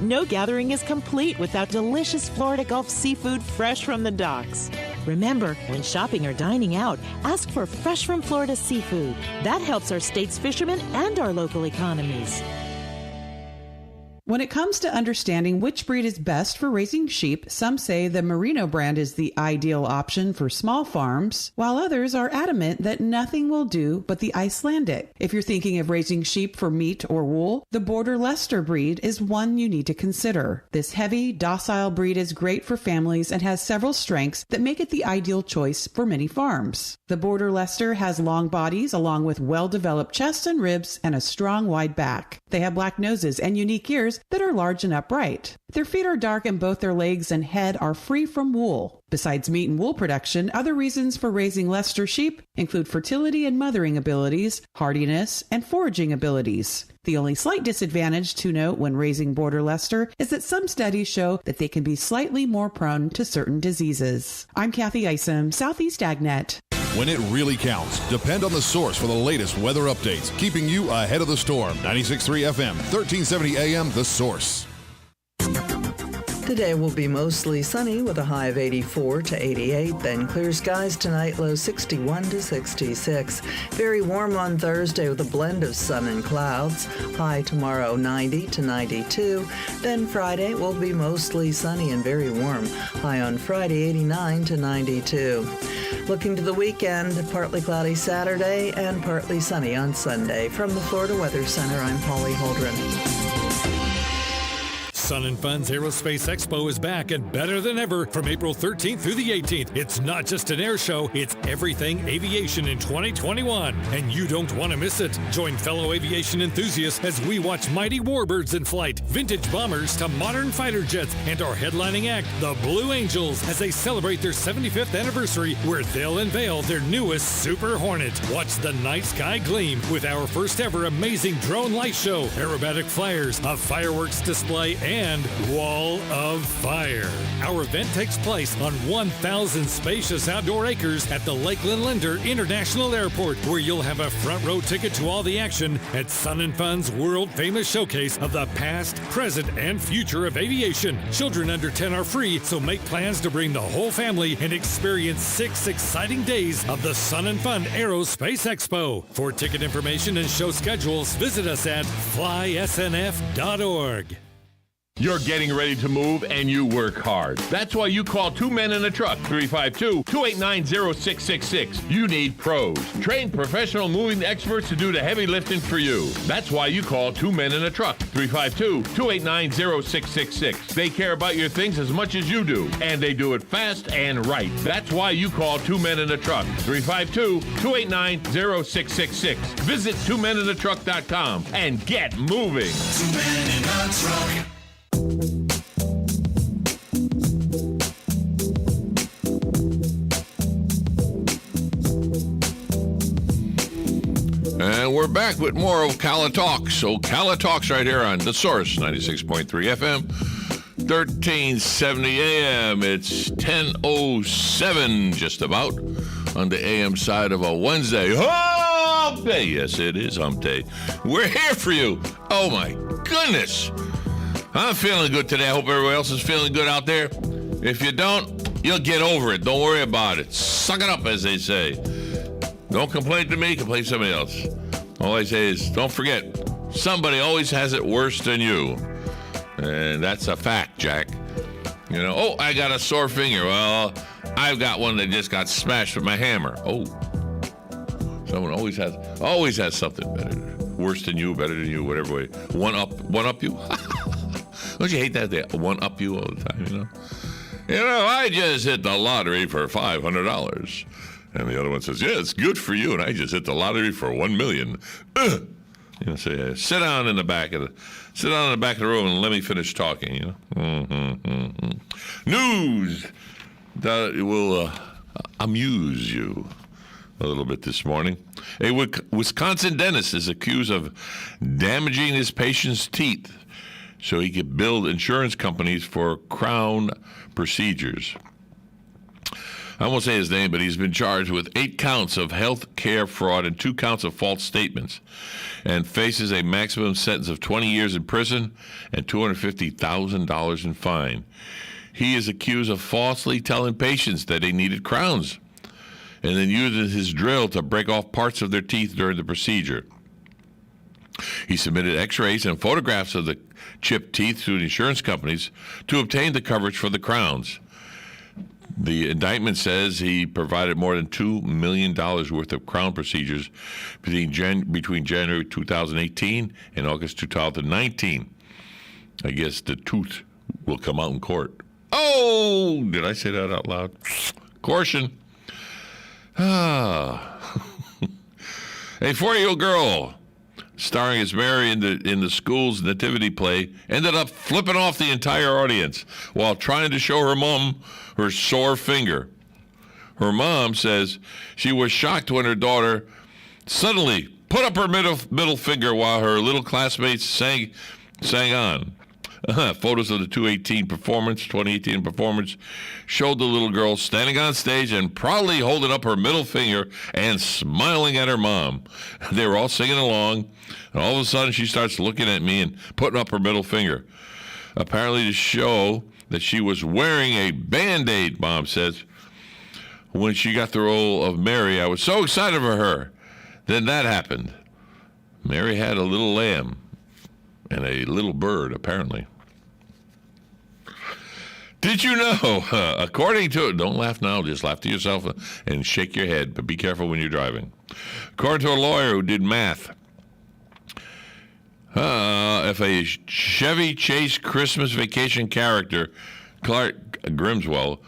No gathering is complete without delicious Florida Gulf seafood fresh from the docks. Remember, when shopping or dining out, ask for fresh from Florida seafood. That helps our state's fishermen and our local economies. When it comes to understanding which breed is best for raising sheep, some say the Merino brand is the ideal option for small farms, while others are adamant that nothing will do but the Icelandic. If you're thinking of raising sheep for meat or wool, the Border Leicester breed is one you need to consider. This heavy, docile breed is great for families and has several strengths that make it the ideal choice for many farms. The Border Leicester has long bodies along with well-developed chests and ribs and a strong, wide back. They have black noses and unique ears that are large and upright. Their feet are dark and both their legs and head are free from wool. Besides meat and wool production, other reasons for raising Leicester sheep include fertility and mothering abilities, hardiness, and foraging abilities. The only slight disadvantage to note when raising Border Leicester is that some studies show that they can be slightly more prone to certain diseases. I'm Kathy Isom, Southeast AgNet. When it really counts, depend on the source for the latest weather updates, keeping you ahead of the storm. 96.3 FM, 1370 AM, The Source. Today will be mostly sunny with a high of 84 to 88, then clear skies tonight, low 61 to 66. Very warm on Thursday with a blend of sun and clouds. High tomorrow 90 to 92. Then Friday will be mostly sunny and very warm. High on Friday 89 to 92. Looking to the weekend, partly cloudy Saturday and partly sunny on Sunday. From the Florida Weather Center, I'm Polly Holdren. Sun and Fun's Aerospace Expo is back and better than ever from April 13th through the 18th. It's not just an air show, it's everything aviation in 2021. And you don't want to miss it. Join fellow aviation enthusiasts as we watch mighty warbirds in flight, vintage bombers to modern fighter jets, and our headlining act, the Blue Angels, as they celebrate their 75th anniversary where they'll unveil their newest Super Hornet. Watch the night sky gleam with our first ever amazing drone light show, aerobatic flyers, a fireworks display, and Wall of Fire. Our event takes place on 1,000 spacious outdoor acres at the Lakeland Linder International Airport, where you'll have a front row ticket to all the action at Sun and Fun's world-famous showcase of the past, present, and future of aviation. Children under 10 are free, so make plans to bring the whole family and experience 6 exciting days of the Sun and Fun Aerospace Expo. For ticket information and show schedules, visit us at flysnf.org. You're getting ready to move and you work hard. That's why you call Two Men in a Truck, 352-289-0666. You need pros. Trained professional moving experts to do the heavy lifting for you. That's why you call Two Men in a Truck, 352-289-0666. They care about your things as much as you do, and they do it fast and right. That's why you call Two Men in a Truck, 352-289-0666. Visit twomeninatruck.com and get moving. Two Men in a Truck. And we're back with more of Ocala Talks. Ocala Talks right here on The Source, 96.3 FM, 1370 AM. It's 10:07 just about on the AM side of a Wednesday. Hump Day! Yes, it is Hump Day. We're here for you. Oh, my goodness. I'm feeling good today. I hope everybody else is feeling good out there. If you don't, you'll get over it. Don't worry about it. Suck it up, as they say. Don't complain to me, complain to somebody else. All I say is, don't forget, somebody always has it worse than you. And that's a fact, Jack. You know, oh, I got a sore finger. Well, I've got one that just got smashed with my hammer. Oh, someone always has something better. worse than you, better than you, whatever way. One up you. Don't you hate that? They one up you all the time, you know? You know, I just hit the lottery for $500. And the other one says, yeah, it's good for you. And I just hit the lottery for $1 million. You know, so sit down in the back of the room and let me finish talking, you know? News that will amuse you a little bit this morning. A Wisconsin dentist is accused of damaging his patient's teeth so he could bill insurance companies for crown procedures. I won't say his name, but he's been charged with 8 counts of health care fraud and 2 counts of false statements and faces a maximum sentence of 20 years in prison and $250,000 in fine. He is accused of falsely telling patients that they needed crowns and then using his drill to break off parts of their teeth during the procedure. He submitted x-rays and photographs of the chipped teeth to the insurance companies to obtain the coverage for the crowns. The indictment says he provided more than $2 million worth of crown procedures between January 2018 and August 2019. I guess the tooth will come out in court. Oh, did I say that out loud? Caution. A 4-year-old girl, starring as Mary in the school's nativity play, ended up flipping off the entire audience while trying to show her mom her sore finger. Her mom says she was shocked when her daughter suddenly put up her middle finger while her little classmates sang on. Photos of the 2018 performance showed the little girl standing on stage and proudly holding up her middle finger and smiling at her mom. They were all singing along, and all of a sudden she starts looking at me and putting up her middle finger, apparently to show that she was wearing a Band-Aid, Mom says. When she got the role of Mary, I was so excited for her. Then that happened. Mary had a little lamb and a little bird, apparently. Did you know, according to, don't laugh now, just laugh to yourself and shake your head, but be careful when you're driving. According to a lawyer who did math, if a Chevy Chase Christmas Vacation character, Clark Grimswell,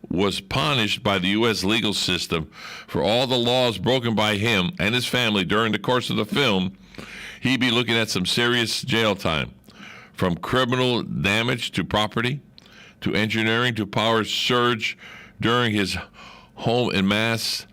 was punished by the U.S. legal system for all the laws broken by him and his family during the course of the film, he'd be looking at some serious jail time, from criminal damage to property, to engineering to power surge during his home in mass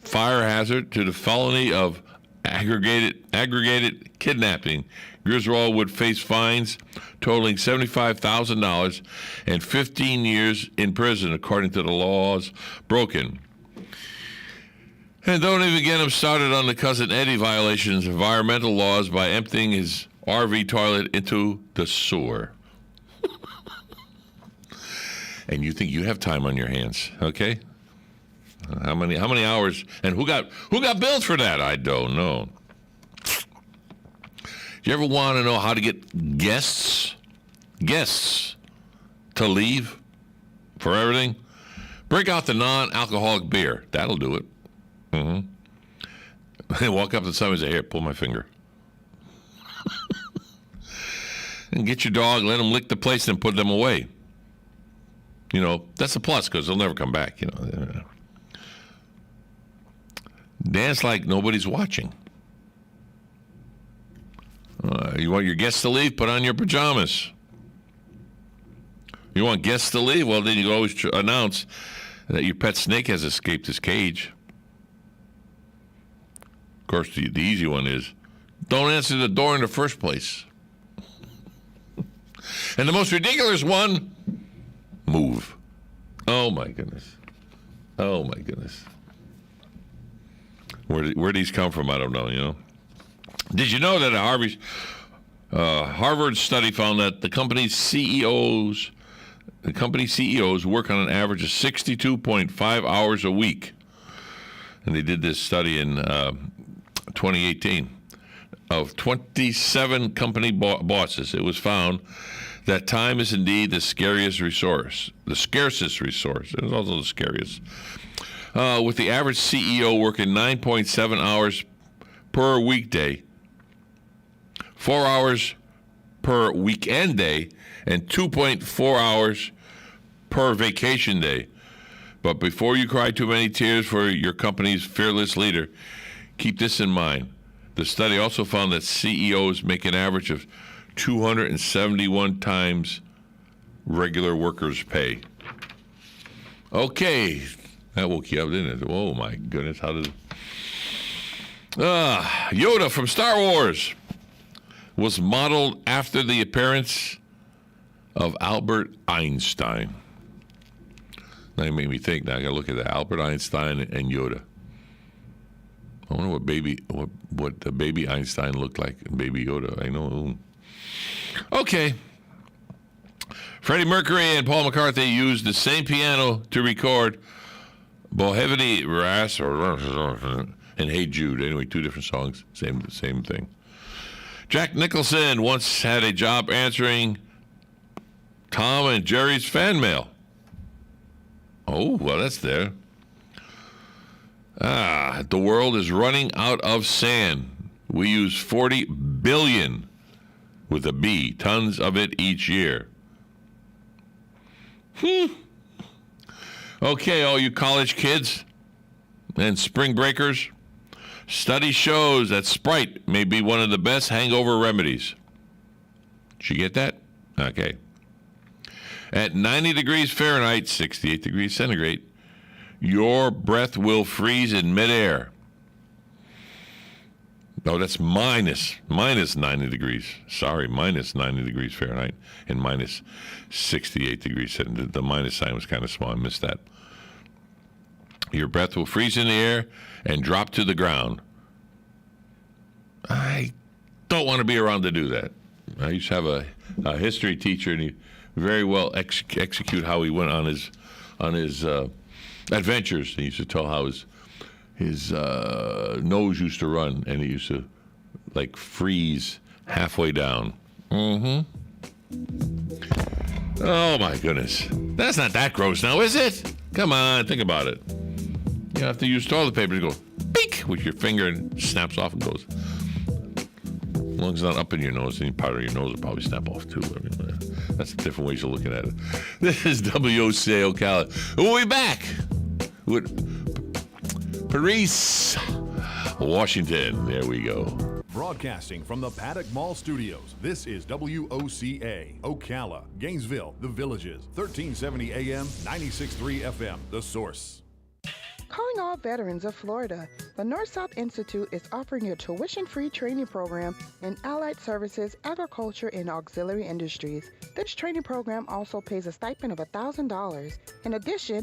fire hazard, to the felony of aggregated kidnapping. Griswold would face fines totaling $75,000 and 15 years in prison, according to the laws broken. And don't even get him started on the Cousin Eddie violations of environmental laws by emptying his RV toilet into the sewer. And you think you have time on your hands, okay? How many hours? And who got billed for that? I don't know. Do you ever want to know how to get guests to leave for everything? Break out the non-alcoholic beer. That'll do it. They walk up to somebody and say, here, pull my finger. And get your dog, let them lick the place, and put them away. You know, that's a plus because they'll never come back, you know. Dance like nobody's watching. You want your guests to leave? Put on your pajamas. You want guests to leave? Well, then you can always announce that your pet snake has escaped his cage. Of course, the easy one is, don't answer the door in the first place. And the most ridiculous one, move. Oh, my goodness. Oh, my goodness. Where these come from, I don't know, you know. Did you know that a Harvard study found that the company's CEOs work on an average of 62.5 hours a week? And they did this study in 2018 of 27 company bosses. It was found that time is indeed the scarcest resource. It was also the scariest. With the average CEO working 9.7 hours per weekday, 4 hours per weekend day, and 2.4 hours per vacation day. But before you cry too many tears for your company's fearless leader, keep this in mind. The study also found that CEOs make an average of 271 times regular workers' pay. Okay, that woke you up, didn't it? Oh my goodness, how did... Yoda from Star Wars was modeled after the appearance of Albert Einstein. That made me think. Now I gotta look at that. Albert Einstein and Yoda. I wonder what the baby Einstein looked like and baby Yoda. I know. Okay. Freddie Mercury and Paul McCartney used the same piano to record Bohemian Rhapsody and Hey Jude. Anyway, two different songs, same thing. Jack Nicholson once had a job answering Tom and Jerry's fan mail. Oh, well, that's there. The world is running out of sand. We use 40 billion, with a B, tons of it each year. Okay, all you college kids and spring breakers, study shows that Sprite may be one of the best hangover remedies. Did you get that? Okay. At 90 degrees Fahrenheit, 68 degrees centigrade, your breath will freeze in midair. Oh, that's minus 90 degrees. Sorry, minus 90 degrees Fahrenheit and minus 68 degrees centigrade. The minus sign was kind of small. I missed that. Your breath will freeze in the air and drop to the ground. I don't want to be around to do that. I used to have a history teacher, and he very well execute how he went on his adventures. He used to tell how his nose used to run, and he used to like freeze halfway down. Oh my goodness, that's not that gross now, is it? Come on, think about it. You have to use toilet paper to go beak with your finger and snaps off and goes. As long as it's not up in your nose, any part of your nose will probably snap off too. I mean, that's different ways of looking at it. This is WOCA Ocala. We'll be back with Paris, Washington. There we go. Broadcasting from the Paddock Mall Studios, this is WOCA, Ocala, Gainesville, The Villages, 1370 AM, 96.3 FM, The Source. Calling all veterans of Florida, the North-South Institute is offering a tuition-free training program in allied services, agriculture, and auxiliary industries. This training program also pays a stipend of $1,000. In addition,